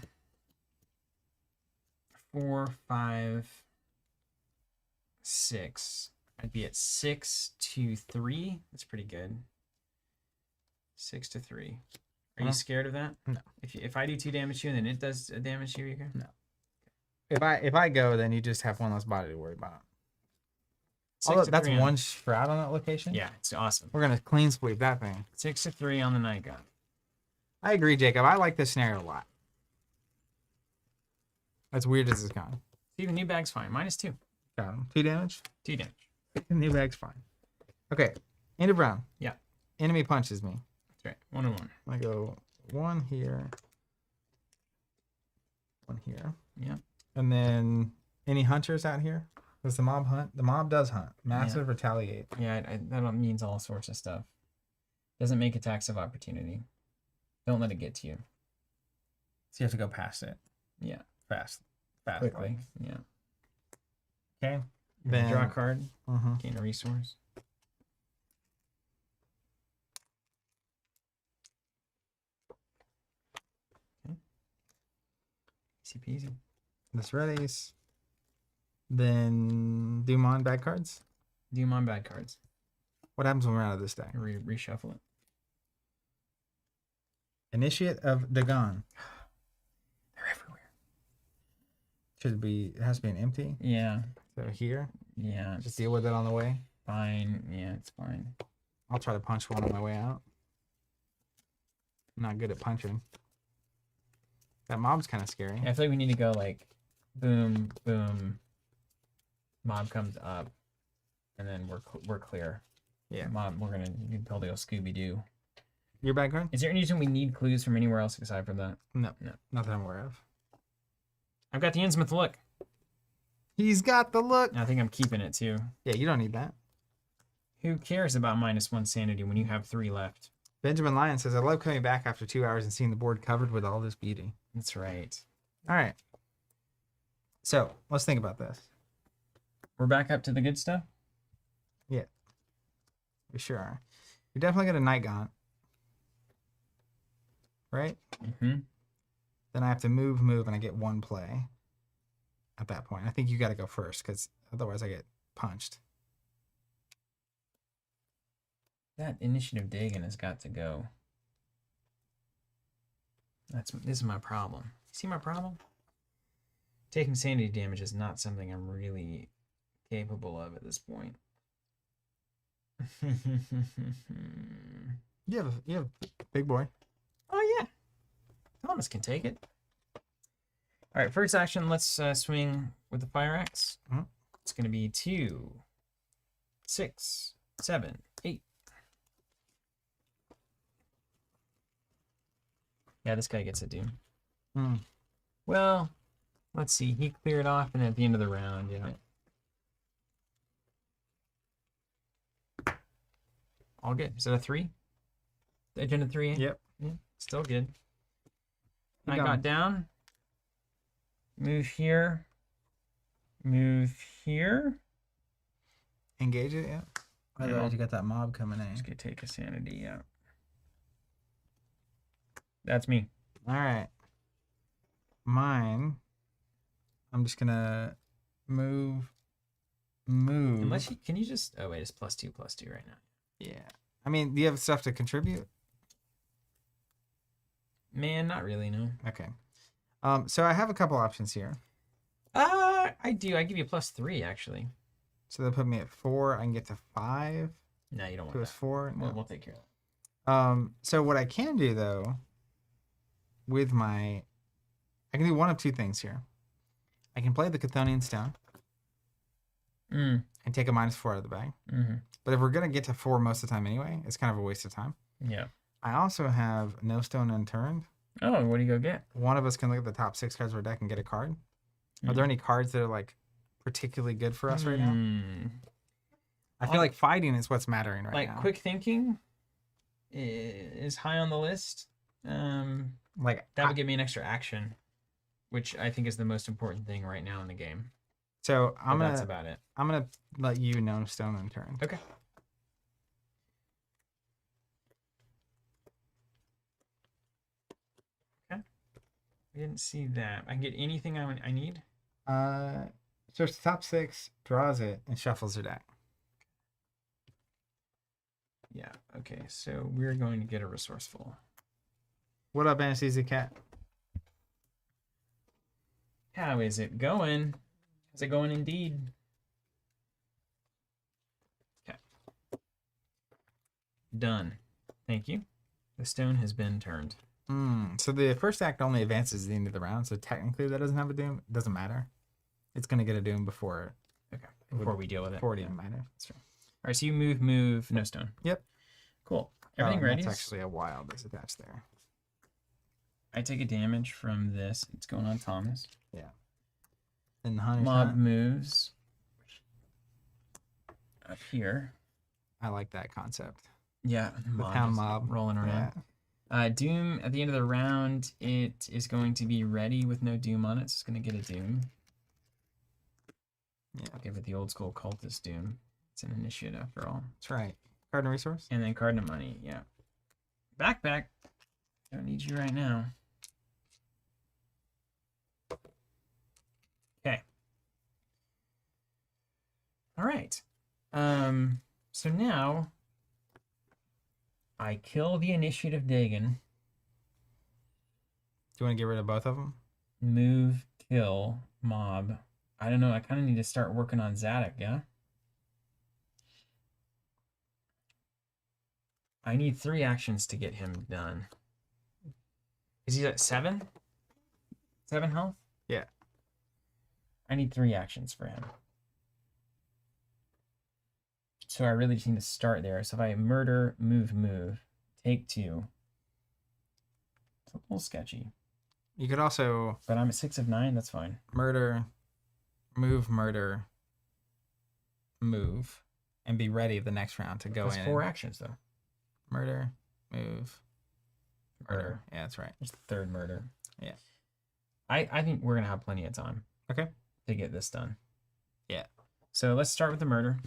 4, 5, 6. I'd be at 6 to 3. That's pretty good. 6 to 3. Are you scared of that? No. If I do 2 damage to you and then it does damage to you, you go? No. If I go, then you just have one less body to worry about. 6 Although to that's 3 on- one shroud on that location. Yeah, it's awesome. We're gonna clean sweep that thing. 6 to 3 on the Night Gaunt. I agree, Jacob. I like this scenario a lot. As weird as it's gone. See, the new bag's fine. -2. Got him. 2 damage. 2 damage. New bag's fine. Okay. End of round. Yeah. Enemy punches me. That's right. 1 and 1. I go 1 here. 1 here. Yeah. And then any hunters out here? Does the mob hunt? The mob does hunt. Massive retaliate. Yeah, that means all sorts of stuff. Doesn't make attacks of opportunity. Don't let it get to you. So you have to go past it. Yeah. Fast. Quickly. Yeah. Okay. Then draw a card. Mm-hmm. Gain a resource. Okay. Easy peasy. This readies. Then do them on bad cards. Do you mind bad cards? What happens when we're out of this deck? Reshuffle it. Initiate of Dagon. They're everywhere. Should be. It has to be an empty. Yeah. So here. Yeah. Just deal with it on the way. Fine. Yeah, it's fine. I'll try to punch one on my way out. I'm not good at punching. That mob's kind of scary. Yeah, I feel like we need to go like boom, boom. Mob comes up, and then we're clear. Yeah. Mob, we're gonna totally go Scooby Doo. Your bad card? Is there any reason we need clues from anywhere else aside from that? No. No. Not that I'm aware of. I've got the Innsmouth look. He's got the look. I think I'm keeping it too. Yeah, you don't need that. Who cares about -1 sanity when you have 3 left? Benjamin Lyon says, I love coming back after 2 hours and seeing the board covered with all this beauty. That's right. All right. So let's think about this. We're back up to the good stuff. We sure are. You're definitely going to Night Gaunt. Right? Mm-hmm. Then I have to move, and I get 1 play at that point. I think you got to go first because otherwise I get punched. That initiative Dagon has got to go. This is my problem. See my problem? Taking sanity damage is not something I'm really capable of at this point. You have big boy. Oh yeah, Thomas can take it. All right, first action. Let's swing with the fire axe. Mhm. It's gonna be 2, 6, 7, 8. Yeah, this guy gets it, dude. Mm. Well, let's see. He cleared off, and at the end of the round, yeah. All good. Is that a 3? Agenda 3? Yep. Yeah, still good. Keep I going. got down. Move here. Move here. Engage it, yeah. Otherwise you got that mob coming in. Just gonna take a sanity, yeah. That's me. All right. Mine. I'm just gonna move. Unless you can you just oh wait, it's +2 right now. Yeah. I mean, do you have stuff to contribute? Man, not really, no. Okay. So I have a couple options here. I do. I give you +3 actually. So they'll put me at 4. I can get to 5. No, you don't It want was that. 4. No. We'll take care of it. So what I can do though, with my, I can do one of two things here. I can play the Chthonian Stone and take a -4 out of the bag. Mm-hmm. But if we're gonna get to 4 most of the time anyway, it's kind of a waste of time. Yeah. I also have No Stone Unturned. Oh, what do you go get? One of us can look at the top 6 cards of our deck and get a card. Are there any cards that are like particularly good for us right now? I feel like fighting is what's mattering right now. Quick thinking is high on the list. Like That would give me an extra action, which I think is the most important thing right now in the game. So That's about it. I'm gonna let you know Stone Unturned. Okay. Okay. I didn't see that. I can get anything I need. So it's the top 6, draws it, and shuffles your deck. Yeah. Okay. So we're going to get a resourceful. What up, Anesthesia Cat? How is it going? Is it going indeed? Okay. Done. Thank you. The stone has been turned. So the first act only advances at the end of the round, so technically that doesn't have a doom. It doesn't matter. It's gonna get a doom before. Okay. Before we deal with it. Before it even matters. That's true. All right. So you move, no stone. Yep. Cool. Everything ready? That's actually a wild that's attached there. I take a damage from this. It's going on Thomas. Yeah. And the hunter's Mob hat. moves up here. I like that concept. Yeah. The pound just mob rolling around. Yeah. Doom at the end of the round, it is going to be ready with no doom on it. So it's going to get a doom. Yeah. I'll give it the old school cultist doom. It's an initiate after all. That's right. Card and resource. And then card and money. Yeah. Backpack. Don't need you right now. Okay. All right. So now I kill the initiative Dagon. Do you want to get rid of both of them? Move, kill, mob. I don't know. I kind of need to start working on Zadok, yeah? I need 3 actions to get him done. Is he at 7? 7 health? Yeah. I need 3 actions for him. So I really just need to start there. So if I murder, move, take 2. It's a little sketchy. You could also But I'm at 6 of 9, that's fine. murder, move, and be ready the next round to go That's in. 4 actions though. Murder, move, Murder. murder. Yeah, that's right. There's the 3rd murder. Yeah. I think we're gonna have plenty of time. Okay. To get this done. Yeah. So let's start with the murder.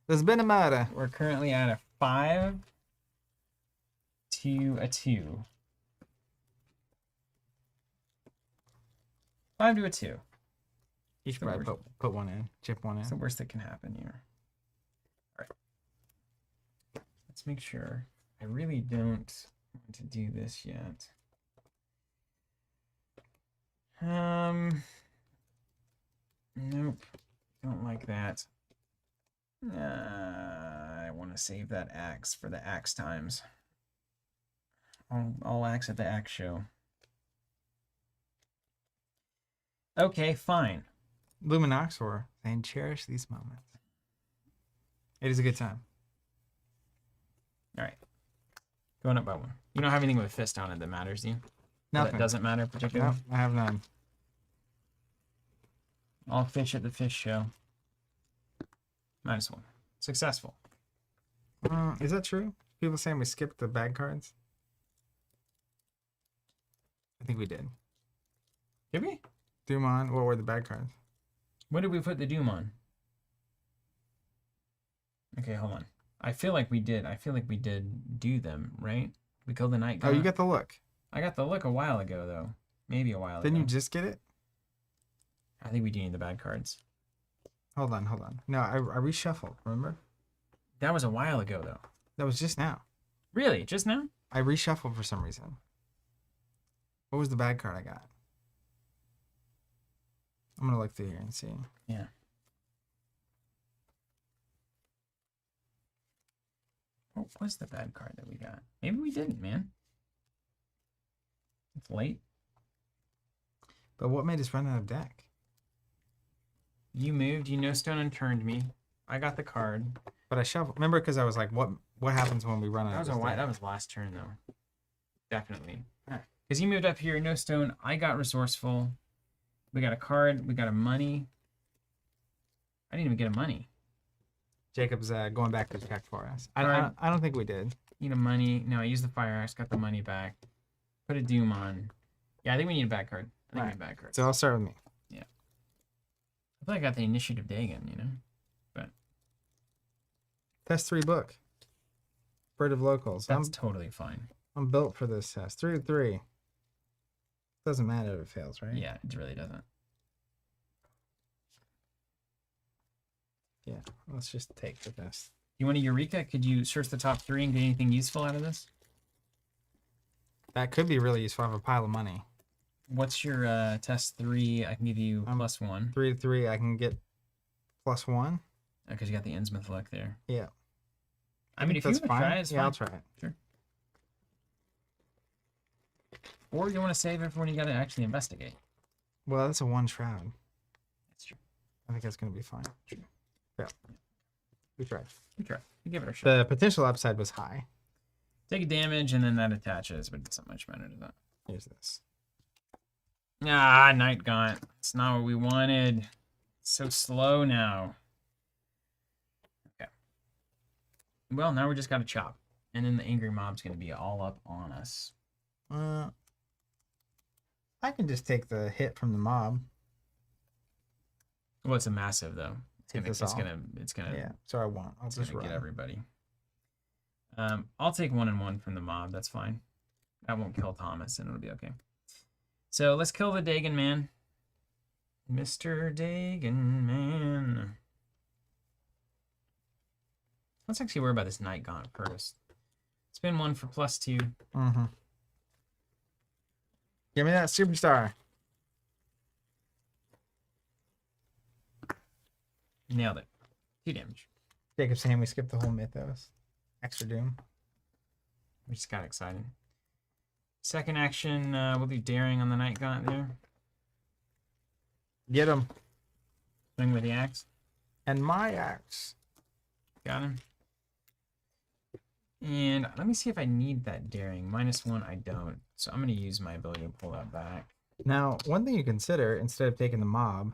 There's been a murder. We're currently at a 5 to a 2. 5 to a 2. You should probably put one in, chip one What's the in. worst that can happen here? All right. Let's make sure. I really don't want to do this yet. Nope. Don't like that. I want to save that axe for the axe times. I'll axe at the axe show. Okay, fine. Luminoxor, and cherish these moments. It is a good time. All right. Going up by 1. You don't have anything with a fist on it that matters, do you? Nothing. That doesn't matter particularly? No, I have none. I'll fish at the fish show. -1. Successful. Is that true? People saying we skipped the bag cards? I think we did. Did we? Dumon, what were the bag cards? When did we put the doom on? Okay, hold on. I feel like we did. I feel like we did do them, right? We killed the night Oh, god. you got the look. I got the look a while ago, though. Maybe a while Didn't ago. you just get it? I think we do need the bad cards. Hold on. No, I reshuffled, remember? That was a while ago, though. That was just now. Really? Just now? I reshuffled for some reason. What was the bad card I got? I'm gonna look through here and see. Yeah. What was the bad card that we got? Maybe we didn't, man. It's late. But what made us run out of deck? You moved. You no stone unturned me. I got the card. But I shuffled. Remember, because I was like, what happens when we run out That of was this deck? that was last turn though. Definitely. Because you moved up here, no stone. I got resourceful. We got a card. We got a money. I didn't even get a money. Jacob's going back to check for us. Alright. I don't think we did. Need a money. No, I used the fire axe. Got the money back. Put a doom on. Yeah, I think we need a bad card. I think we need a bad card. So I'll start with me. I feel like I got the initiative Dagon, you know? Test 3 book. Bird of Locals. That's totally fine. I'm built for this test. 3 of 3. Doesn't matter if it fails, right? Yeah, it really doesn't. Yeah. Let's just take the test. You want a Eureka? Could you search the top 3 and get anything useful out of this? That could be really useful. I have a pile of money. What's your test 3? I can give you +1. 3 to 3. I can get +1. Because you got the Innsmouth luck there. Yeah. I mean, if you want to try it, it's yeah, fine. I'll try it. Sure. Or you want to save it for when you got to actually investigate. Well, that's a 1 shroud. That's true. I think that's going to be fine. Yeah. We tried. We try. We give it a shot. The potential upside was high. Take a damage and then that attaches, but it doesn't much matter to that. Here's this. Ah, Night Gaunt. It's not what we wanted. It's so slow now. Okay. Well, now we just got to chop. And then the angry mob's going to be all up on us. I can just take the hit from the mob. Well, it's a massive, though. It's gonna Yeah, so I won't. I'll just get run. everybody. I'll take 1 and 1 from the mob. That's fine. That won't kill Thomas, and it'll be okay. So let's kill the Dagon man. Mr. Dagon man. Let's actually worry about this Night Gaunt first. Spin 1 for +2. Mm-hmm. Give me that superstar. Nailed it. 2 damage. Jacob's saying we skipped the whole mythos. Extra doom. We just got excited. Second action, we'll do daring on the Night Gaunt there. Get him. Swing with the axe. And my axe. Got him. And let me see if I need that daring. -1, I don't. So I'm going to use my ability to pull that back. Now, one thing you consider, instead of taking the mob,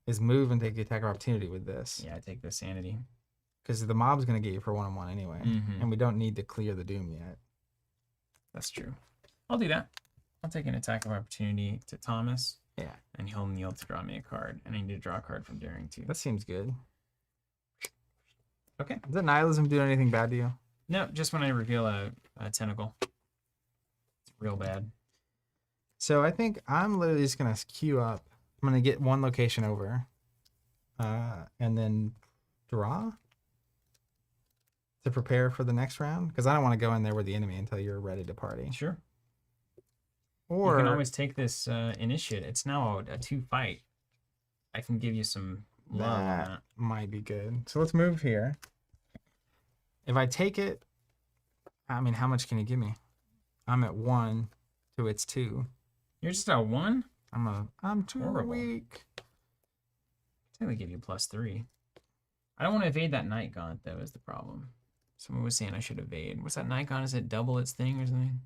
is move and take the attack of opportunity with this. Yeah, I take the sanity. Because the mob's going to get you for 1-on-1 anyway. Mhm. And we don't need to clear the doom yet. That's true. I'll do that. I'll take an attack of opportunity to Thomas. Yeah. And he'll kneel to draw me a card. And I need to draw a card from daring too. That seems good. Okay. Does nihilism do anything bad to you? No, just when I reveal a tentacle. It's real bad. So I think I'm literally just going to queue up. I'm going to get 1 location over. And then draw to prepare for the next round. Because I don't want to go in there with the enemy until you're ready to party. Sure. Or you can always take this initiate. It's now a 2 fight. I can give you some love on that that. might be good. So let's move here. If I take it, I mean, how much can you give me? I'm at 1 to its 2. You're just at 1? I'm too Horrible. weak. I think they give you +3. I don't want to evade that Night Gaunt, though, is the problem. Someone was saying I should evade. What's that Night Gaunt? Is it double its thing or something?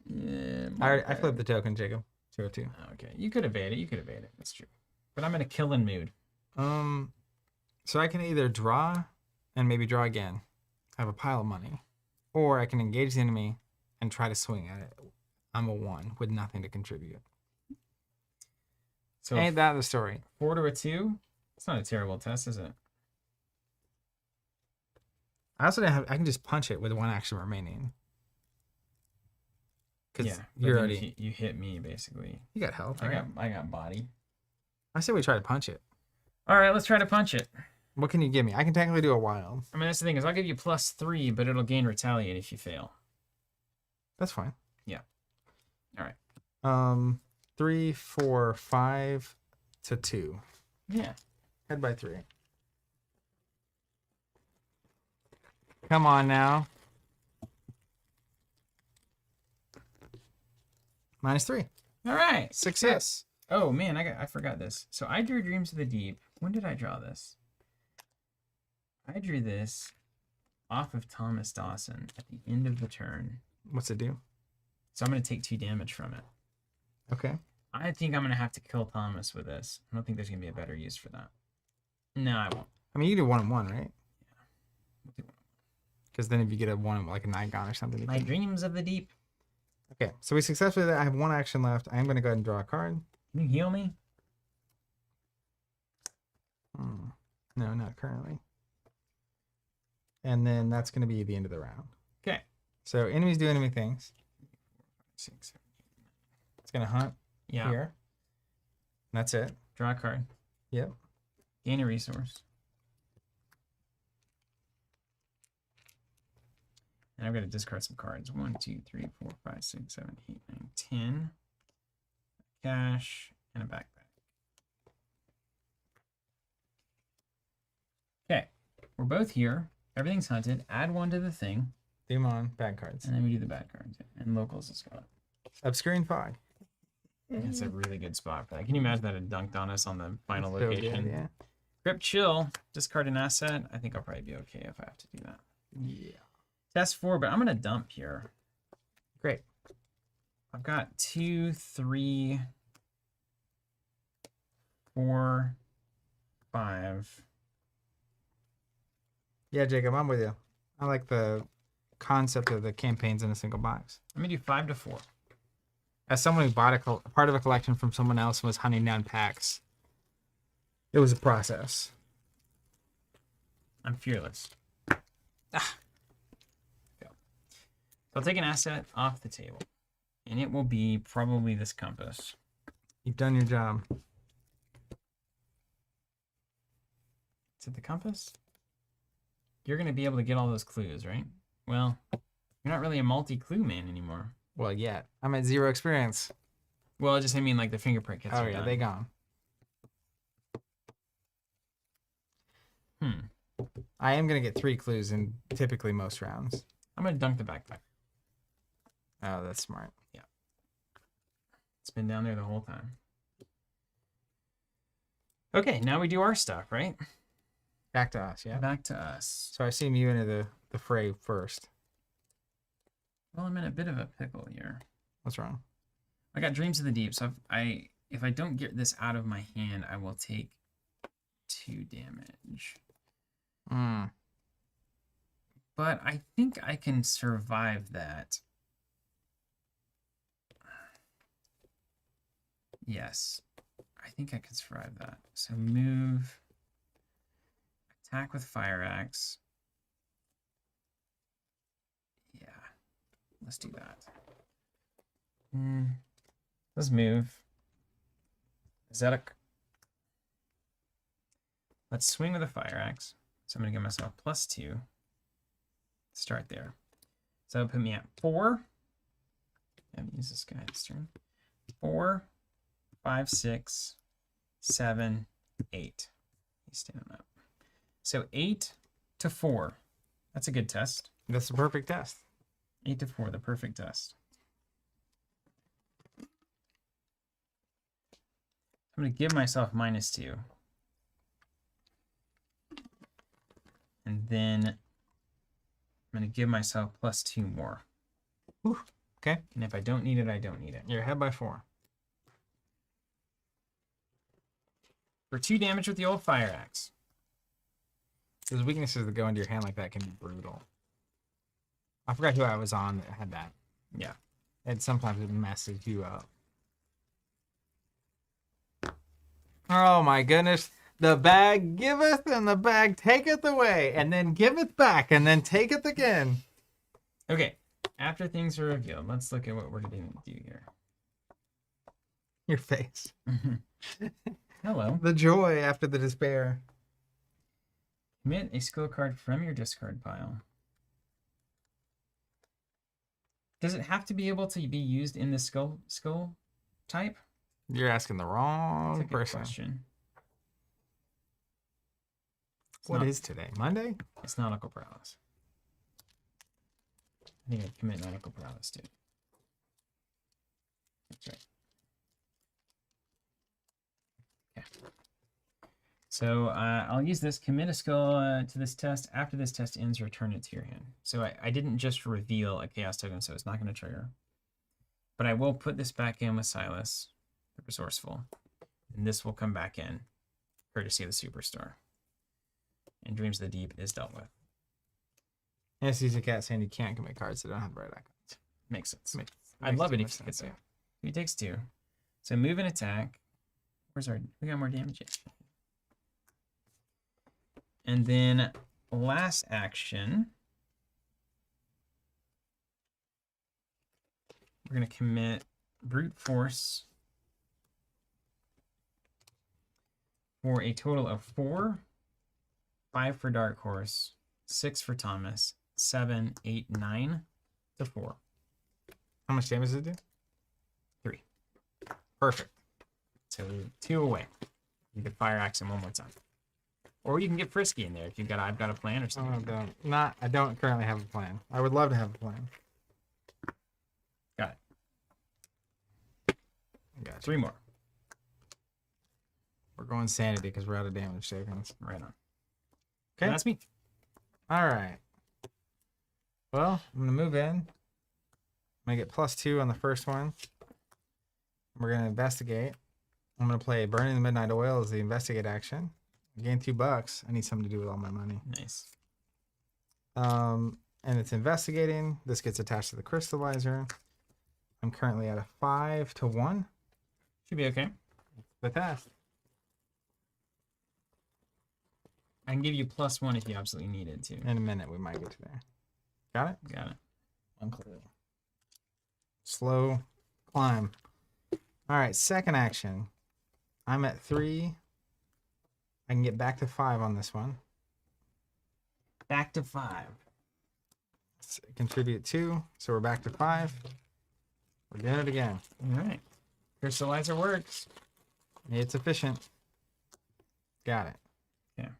Yeah. I flipped the token, Jacob. 202. Okay, you could evade it. You could evade it. That's true. But I'm in a killing mood. So I can either draw and maybe draw again. I have a pile of money. Or I can engage the enemy and try to swing at it. I'm a 1 with nothing to contribute. So Ain't that the story? 4 to a 2? It's not a terrible test, is it? I also I can just punch it with 1 action remaining. Because Yeah, you're but then already. you hit me basically. You got health. I Right? got body. I say we try to punch it. All right, let's try to punch it. What can you give me? I can technically do a wild. I mean, that's the thing is I'll give you +3, but it'll gain retaliate if you fail. That's fine. Yeah. All right. 3, 4, 5 to 2. Yeah. Head by 3. Come on now. -3. All right. Success. Oh man, I forgot this. So I drew Dreams of the Deep. When did I draw this? I drew this off of Thomas Dawson at the end of the turn. What's it do? So I'm going to take 2 damage from it. Okay. I think I'm going to have to kill Thomas with this. I don't think there's going to be a better use for that. No, I won't. I mean, you do 1 and 1, right? We'll do Because then if you get a 1, like a Dagon or something. You My can... Dreams of the Deep. Okay, so we successfully did that. I have 1 action left. I'm going to go ahead and draw a card. Can you heal me? No, not currently. And then that's going to be the end of the round. Okay. So enemies do enemy things. 6, 7, 8, 9. It's going to hunt Yeah. here. And that's it. Draw a card. Yep. Gain a resource. And I've got to discard some cards. 1, 2, 3, 4, 5, 6, 7, 8, 9, 10. Cash and a backpack. Okay. We're both here. Everything's hunted. Add 1 to the thing. Demon, bad cards. And then we do the bad cards. And locals is gone. Obscuring fog. That's a really good spot for that. Can you imagine that it dunked on us on the final So good, location? yeah. Crypt Chill. Discard an asset. I think I'll probably be okay if I have to do that. Yeah. Test 4, but I'm going to dump here. Great. I've got 2, 3, 4, 5. Yeah, Jacob, I'm with you. I like the concept of the campaigns in a single box. I'm going to do 5 to 4. As someone who bought part of a collection from someone else and was hunting down packs, it was a process. I'm fearless. Ah. Go. So I'll take an asset off the table. And it will be probably this compass. You've done your job. Is it the compass? You're going to be able to get all those clues, right? Well, you're not really a multi-clue man anymore. Well, yeah. I'm at 0 experience. Well, I mean like the fingerprint kits Oh, are yeah, done. they gone. I am going to get 3 clues in typically most rounds. I'm going to dunk the backpack. Oh, that's smart. It's been down there the whole time. Okay, now we do our stuff, right? Back to us, yeah? Back to us. So I assume you enter the fray first. Well, I'm in a bit of a pickle here. What's wrong? I got Dreams of the Deep, so if I don't get this out of my hand, I will take 2 damage. But I think I can survive that. Yes, I think I can survive that. So move, attack with Fire Axe. Yeah, let's do that. Let's move. Zedek. Let's swing with a Fire Axe. So I'm going to give myself +2. Start there. So that'll put me at 4. I haven't used this guy this turn. 4, 5, 6, 7, 8. He's standing up. So 8 to 4. That's a good test. That's the perfect test. 8 to 4, the perfect test. I'm going to give myself -2. And then I'm going to give myself +2 more. Whew. Okay. And if I don't need it, I don't need it. You're ahead by 4. For 2 damage with the old Fire Axe. Those weaknesses that go into your hand like that can be brutal. I forgot who I was on that had that. Yeah. And sometimes it messes you up. Oh my goodness. The bag giveth and the bag taketh away, and then giveth back, and then taketh again. Okay. After things are revealed, let's look at what we're going to do here. Your face. Hello. The joy after the despair. Commit a skill card from your discard pile. Does it have to be able to be used in the skill type? You're asking the wrong That's a good person. question. What is today? Monday? It's nautical prowess. I think I commit medical paralysis too. That's right. Okay. So I'll use this, commit a skill to this test. After this test ends, return it to your hand. So I didn't just reveal a chaos token, so it's not going to trigger. But I will put this back in with Silas, the resourceful. And this will come back in, courtesy of the superstar. And Dreams of the Deep is dealt with. Yes, he's a cat saying you can't commit cards that don't have the right icons. Makes sense. Makes I'd love too it much if you could sense, say. He takes 2. So move and attack. Where's our... We got more damage yet. And then last action, we're going to commit brute force for a total of 4, 5 for Dark Horse, 6 for Thomas, 7, 8, 9 to 4. How much damage does it do? 3. Perfect. So 2 away. You can fire axe him one more time. Or you can get frisky in there if you've got I've got a plan or something. I don't currently have a plan. I would love to have a plan. Got it. Gotcha. 3 more. We're going sanity because we're out of damage tokens. Right on. Okay. And that's me. All right. Well, I'm gonna move in. I'm gonna get +2 on the first one. We're gonna investigate. I'm gonna play Burning the Midnight Oil as the investigate action. Gain $2. I need something to do with all my money. Nice. And it's investigating. This gets attached to the crystallizer. I'm currently at a 5 to 1. Should be okay. The test. I can give you +1 if you absolutely need it to. In a minute, we might get to there. Got it? Got it. One clue. Slow climb. All right, second action. I'm at 3. I can get back to 5 on this one. Back to 5. Let's contribute 2, so we're back to 5. We're doing it again. All right. Crystallizer works. It's efficient. Got it. Yeah.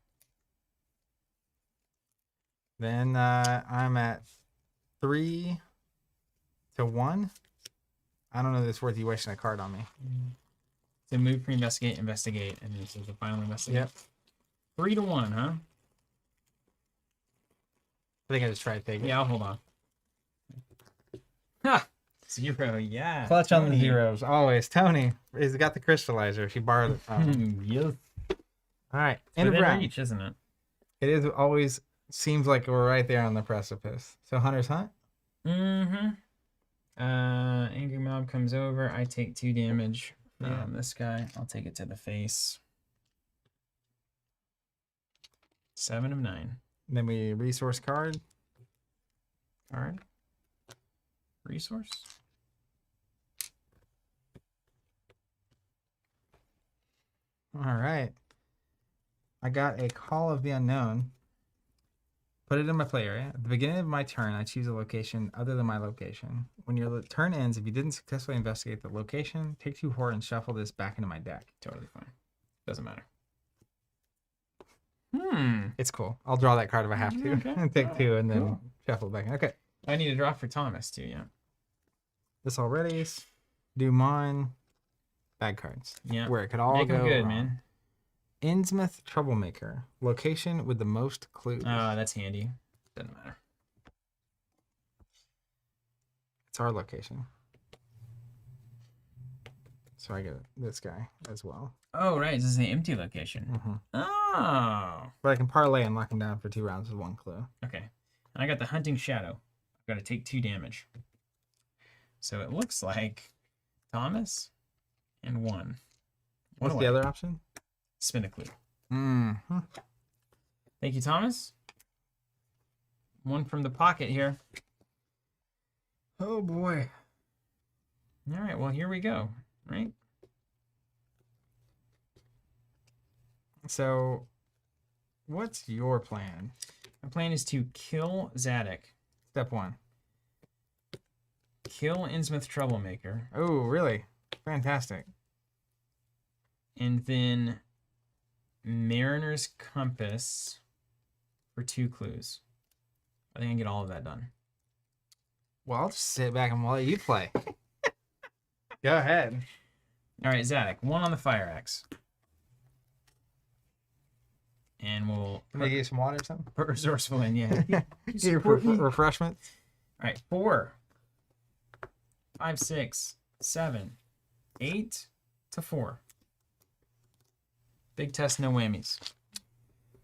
Then I'm at 3 to 1. I don't know if it's worth you wasting a card on me. So move for investigate, investigate, and this is the final investigate. Yep. 3 to 1, huh? I think I just tried to take it. Yeah, I'll hold on. Ha! 0, yeah. Clutch on the Tony. zeros. Always. Tony. He's got the crystallizer. She borrowed it from him. Yes. All right. End of Within round. reach, isn't it? It is always seems like we're right there on the precipice. So Hunter's Hunt. Mm-hmm. Angry Mob comes over. I take 2 damage from Yeah. this guy. I'll take it to the face. 7 of 9. Then we resource card. Card. Resource. All right. I got a Call of the Unknown. Put it in my play area. At the beginning of my turn, I choose a location other than my location. When your turn ends, if you didn't successfully investigate the location, take 2 horror and shuffle this back into my deck. Totally fine. Doesn't matter. It's cool. I'll draw that card if I have to. Okay. And take 2 and then Cool. shuffle it back in. Okay. I need to draw for Thomas too, yeah. This already. Do mine. Bad cards. Yeah. Where it could all Make go him good, wrong. man. Innsmouth Troublemaker. Location with the most clues. Oh, that's handy. Doesn't matter. It's our location. So I get this guy as well. Oh, right. This is the empty location. Mm-hmm. Oh. But I can parlay and lock him down for 2 rounds with 1 clue. Okay. And I got the Hunting Shadow. I've got to take 2 damage. So it looks like Thomas and 1. What's the other option? Spin a clue. Mm-hmm. Thank you, Thomas. 1 from the pocket here. Oh boy. All right. Well, here we go. Right? So, what's your plan? My plan is to kill Zadok, Step 1. kill Innsmouth Troublemaker, Oh, really? Fantastic. and then Mariner's Compass for 2 clues. I think I can get all of that done. Well, I'll just sit back and let you play. Go ahead. All right, Zadok, 1 on the fire axe. And we'll Can I get you some water or something? put resourceful in, yeah. Get your support me. refreshments. All right, 4, 5, 6, 7, 8 to 4. Big test, no whammies.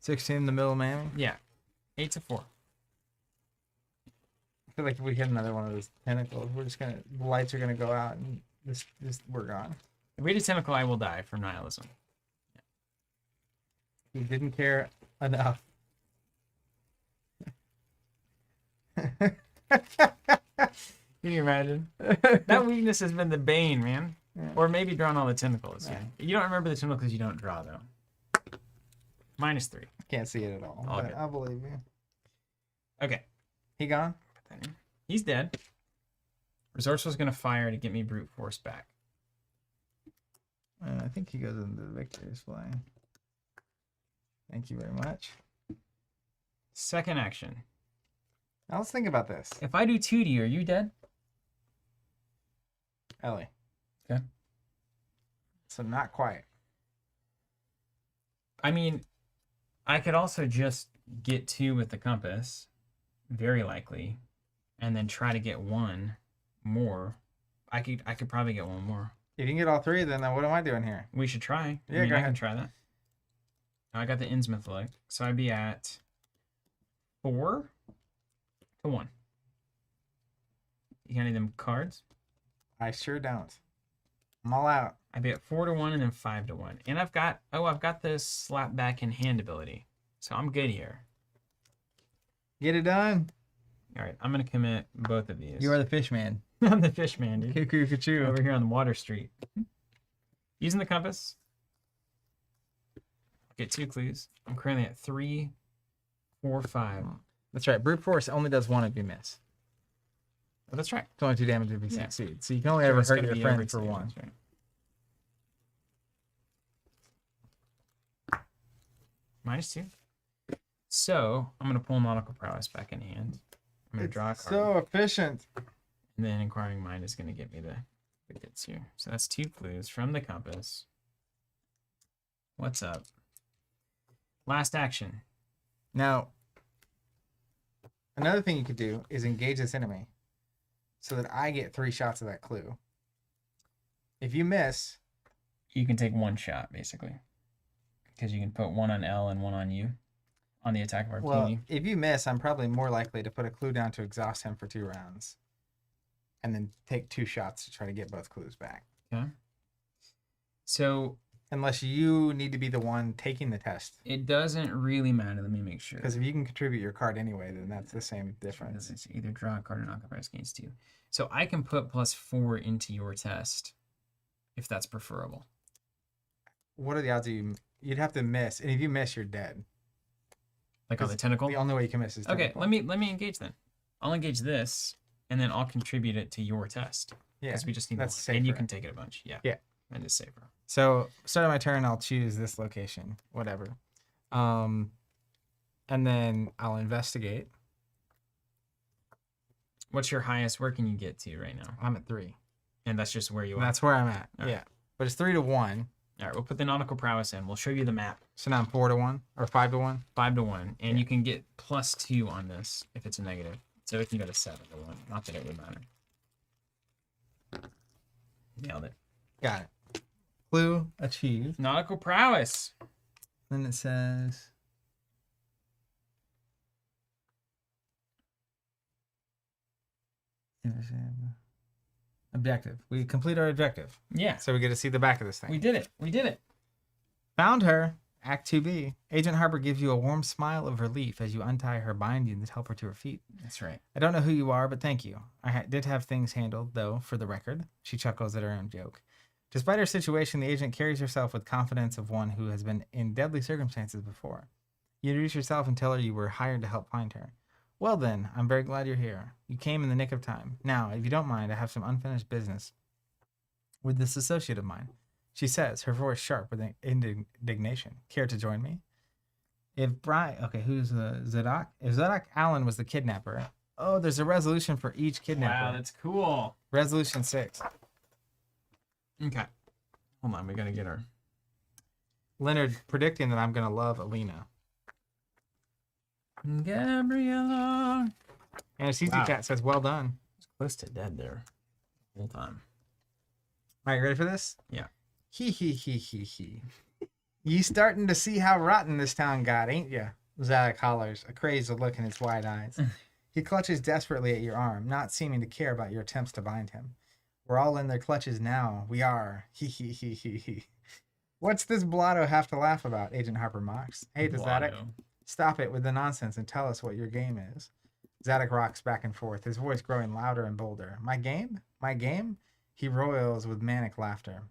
16 in the middle, man. Yeah, 8 to 4. I feel like if we hit another one of those tentacles, the lights are gonna go out and we're gone. If we hit a tentacle, I will die from nihilism. You didn't care enough. Can you imagine? That weakness has been the bane, man. Yeah. Or maybe drawing all the tentacles. Yeah. You don't remember the tentacles you don't draw, though. -3. Can't see it at all. All But good. I believe you. Okay. He gone? Put that in. He's dead. Resourceful's going to fire to get me brute force back. I think he goes into the victor's play. Thank you very much. Second action. Now let's think about this. If I do 2 to you, are you dead? Ellie. Okay. So not quite. I mean, I could also just get 2 with the compass, very likely, and then try to get 1 more. I could probably get 1 more. If you can get all 3, then what am I doing here? We should try. Yeah, I mean, go I can ahead. try that. I got the Innsmouth look, so I'd be at 4 to 1. You got any of them cards? I sure don't. I'm all out. I'd be at 4 to 1 and then 5 to 1. And I've got this slap back in hand ability. So I'm good here. Get it done. All right, I'm going to commit both of these. You are the fish man. I'm the fish man, dude. Cuckoo, cuckoo. Over here on the water street. Using the compass. Get 2 clues. I'm currently at 3, 4, 5. That's right. Brute force only does 1 if you miss. Oh, that's right. It's only 2 damage if you Yeah. succeed. So you can only So ever it's hurt gonna your be friend over for 2, 1. that's right. -2. So I'm gonna pull nautical prowess back in hand. I'm gonna draw a card, so efficient. and then inquiring mind is gonna get me the bits here. So that's 2 clues from the compass. What's up? Last action. Now, another thing you could do is engage this enemy so that I get 3 shots of that clue. If you miss, You can take 1 shot basically, because you can put 1 on L and 1 on you, on the attack of well, opportunity. if you miss, I'm probably more likely to put a clue down to exhaust him for 2 rounds and then take 2 shots to try to get both clues back. Okay. So Unless you need to be the one taking the test. it doesn't really matter. Let me make sure. Because if you can contribute your card anyway, then that's the same difference. It's either draw a card or knock a price against 2. So I can put +4 into your test, if that's preferable. What are the odds of you'd have to miss? And if you miss, you're dead. Like on the 'Cause tentacle. The only way you can miss is Okay, tentacle. let me engage then. I'll engage this, and then I'll contribute it to your test. Yeah, Because we just need that's 1. And you safer. can take it a bunch. Yeah. Yeah. And it's safer. So start of my turn, I'll choose this location, whatever. And then I'll investigate. What's your highest? Where can you get to right now? I'm at 3. And that's just where you are. That's where I'm at. All right. Yeah. But it's 3 to 1. All right, we'll put the nautical prowess in. We'll show you the map. So now I'm 4 to 1 or 5 to 1. 5 to 1. And Yeah. you can get +2 on this if it's a negative. So it can go to 7 to 1. Not that it would matter. Nailed it. Got it. Clue achieved. Nautical prowess. Then it says objective. We complete our objective. Yeah. So we get to see the back of this thing. We did it. We did it. Found her. Act 2B. Agent Harper gives you a warm smile of relief as you untie her binding and help her to her feet. That's right. I don't know who you are, but thank you. I did have things handled, though, for the record. She chuckles at her own joke. Despite her situation, the agent carries herself with confidence of one who has been in deadly circumstances before. You introduce yourself and tell her you were hired to help find her. Well then, I'm very glad you're here. You came in the nick of time. Now, if you don't mind, I have some unfinished business with this associate of mine. She says, her voice sharp with indignation. Care to join me? If Brian, okay, who's Zadok? If Zadok Allen was the kidnapper, Oh, there's a resolution for each kidnapper. Wow, that's cool. Resolution 6. Okay. Hold on, we gotta get our. Leonard predicting that I'm gonna love Elina. Gabriella. And a CC Wow. Cat says, well done. Close to dead there. The whole time. All right, ready for this? Yeah. He. You starting to see how rotten this town got, ain't ya? Zadok hollers, a crazed look in his wide eyes. He clutches desperately at your arm, not seeming to care about your attempts to bind him. We're all in their clutches now. We are. He. What's this blotto have to laugh about? Agent Harper mocks. Hey, Zadok, stop it with the nonsense and tell us what your game is. Zadok rocks back and forth, his voice growing louder and bolder. My game? My game? He roils with manic laughter.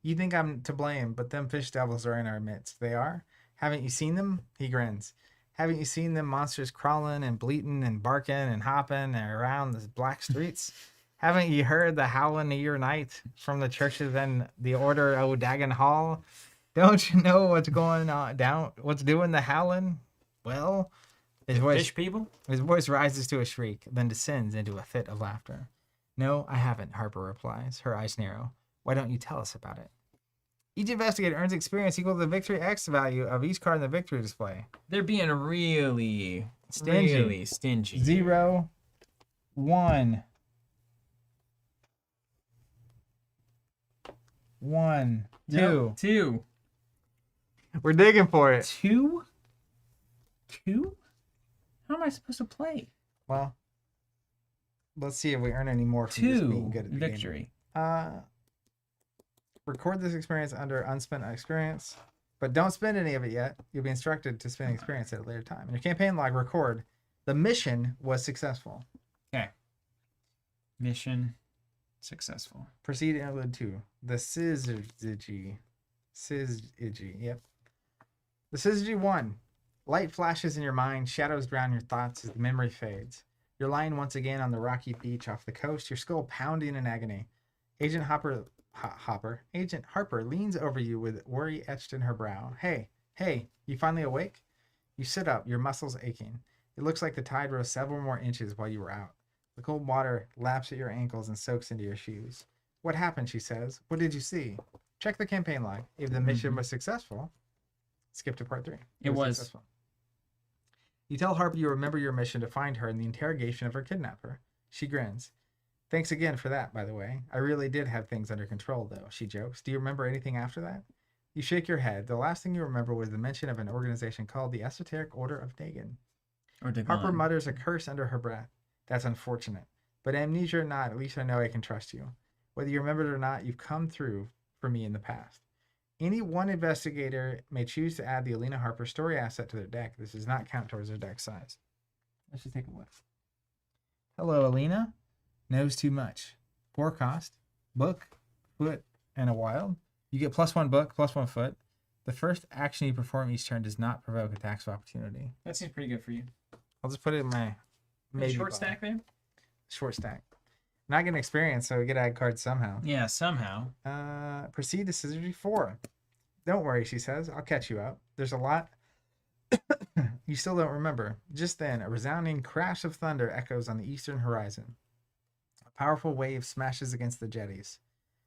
You think I'm to blame, but them fish devils are in our midst. They are? Haven't you seen them? He grins. Haven't you seen them monsters crawling and bleating and barking and hopping around the black streets? Haven't you heard the howling of your night from the churches and the order of Dagon Hall? Don't you know what's going on down? What's doing the howling? Well, his Fish people? voice rises to a shriek, then descends into a fit of laughter. No, I haven't, Harper replies, her eyes narrow. Why don't you tell us about it? Each investigator earns experience equal to the victory X value of each card in the victory display. They're being really Stingy. Really stingy. 0, 1. 1, 2. Nope. 2. We're digging for it. 2? 2? How am I supposed to play? Well, let's see if we earn any more from just being 2 good at the victory. game. Record this experience under unspent experience, but don't spend any of it yet. You'll be instructed to spend experience at a later time. In your campaign log, record the mission was successful. Okay. Mission successful. Proceed to interlude 2. The Syzygy. Yep. The Syzygy 1. Light flashes in your mind, shadows drown your thoughts as the memory fades. You're lying once again on the rocky beach off the coast, your skull pounding in agony. Agent Agent Harper leans over you with worry etched in her brow. Hey, you finally awake? You sit up, your muscles aching. It looks like the tide rose several more inches while you were out. The cold water laps at your ankles and soaks into your shoes. What happened, she says. What did you see? Check the campaign log. If the mission was successful, skip to part 3. It was. Successful. You tell Harper you remember your mission to find her and the interrogation of her kidnapper. She grins. Thanks again for that, by the way. I really did have things under control, though, she jokes. Do you remember anything after that? You shake your head. The last thing you remember was the mention of an organization called the Esoteric Order of Dagon. Or Dagon. Harper mutters a curse under her breath. That's unfortunate. But amnesia or not, at least I know I can trust you. Whether you remember it or not, you've come through for me in the past. Any one investigator may choose to add the Elina Harper story asset to their deck. This does not count towards their deck size. Let's just take a look. Hello, Elina. Knows too much. 4 cost. Book, foot, and a wild. You get +1 book, +1 foot. The first action you perform each turn does not provoke attacks of opportunity. That seems pretty good for you. I'll just put it in my maybe short pile. stack there? Short stack. Not getting experience, so we get to add cards somehow. Yeah, somehow. Proceed to Syzygy 4. Don't worry, she says. I'll catch you up. There's a lot you still don't remember. Just then, a resounding crash of thunder echoes on the eastern horizon. A powerful wave smashes against the jetties.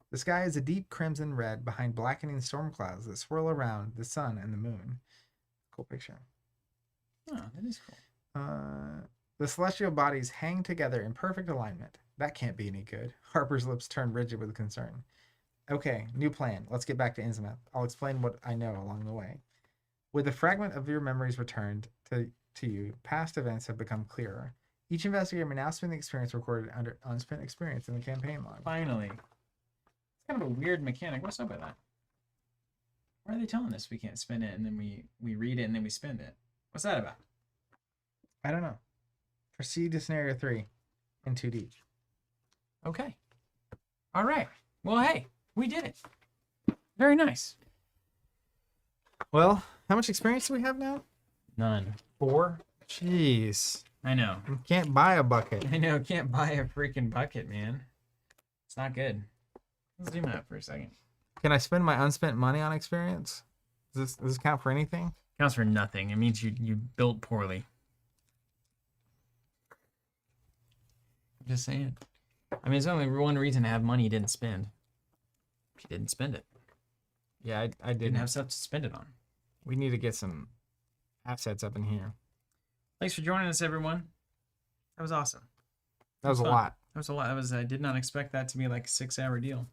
The sky is a deep crimson red behind blackening storm clouds that swirl around the sun and the moon. Cool picture. Oh, that is cool. The celestial bodies hang together in perfect alignment. That can't be any good. Harper's lips turn rigid with concern. Okay, new plan. Let's get back to Innsmouth. I'll explain what I know along the way. With a fragment of your memories returned to you, past events have become clearer. Each investigator may now spend the experience recorded under unspent experience in the campaign log. Finally. It's kind of a weird mechanic. What's up with that? Why are they telling us we can't spend it and then we read it and then we spend it? What's that about? I don't know. Proceed to scenario 3 in 2D. Okay. All right. Well, hey, we did it. Very nice. Well, how much experience do we have now? None. 4? Jeez. I know. You can't buy a bucket. I know. Can't buy a freaking bucket, man. It's not good. Let's zoom out for a second. Can I spend my unspent money on experience? Does this count for anything? Counts for nothing. It means you built poorly. Just saying. I mean, there's only one reason to have money you didn't spend. You didn't spend it. Yeah, I Didn't didn't. have stuff to spend it on. We need to get some assets up in here. Thanks for joining us, everyone. That was awesome. That was a fun. lot. That was a lot. I did not expect that to be like a 6-hour deal.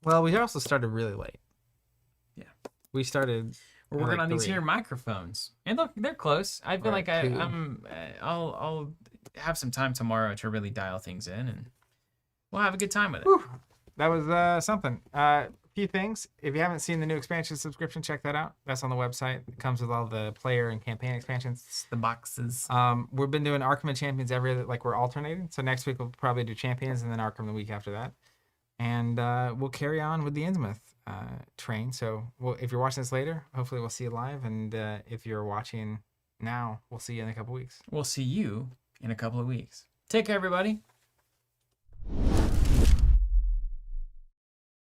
Well, we also started really late. Yeah. We started. We're at working like on these 3. here microphones, and look, they're close. I feel Or like 2. I'll have some time tomorrow to really dial things in, and we'll have a good time with it. Whew. That was something. A few things. If you haven't seen the new expansion subscription, check that out. That's on the website. It comes with all the player and campaign expansions. The boxes. We've been doing Arkham and Champions we're alternating. So next week we'll probably do Champions and then Arkham the week after that. And we'll carry on with the Innsmouth train. So if you're watching this later, hopefully we'll see you live. And if you're watching now, we'll see you in a couple weeks. We'll see you in a couple of weeks. Take care, everybody.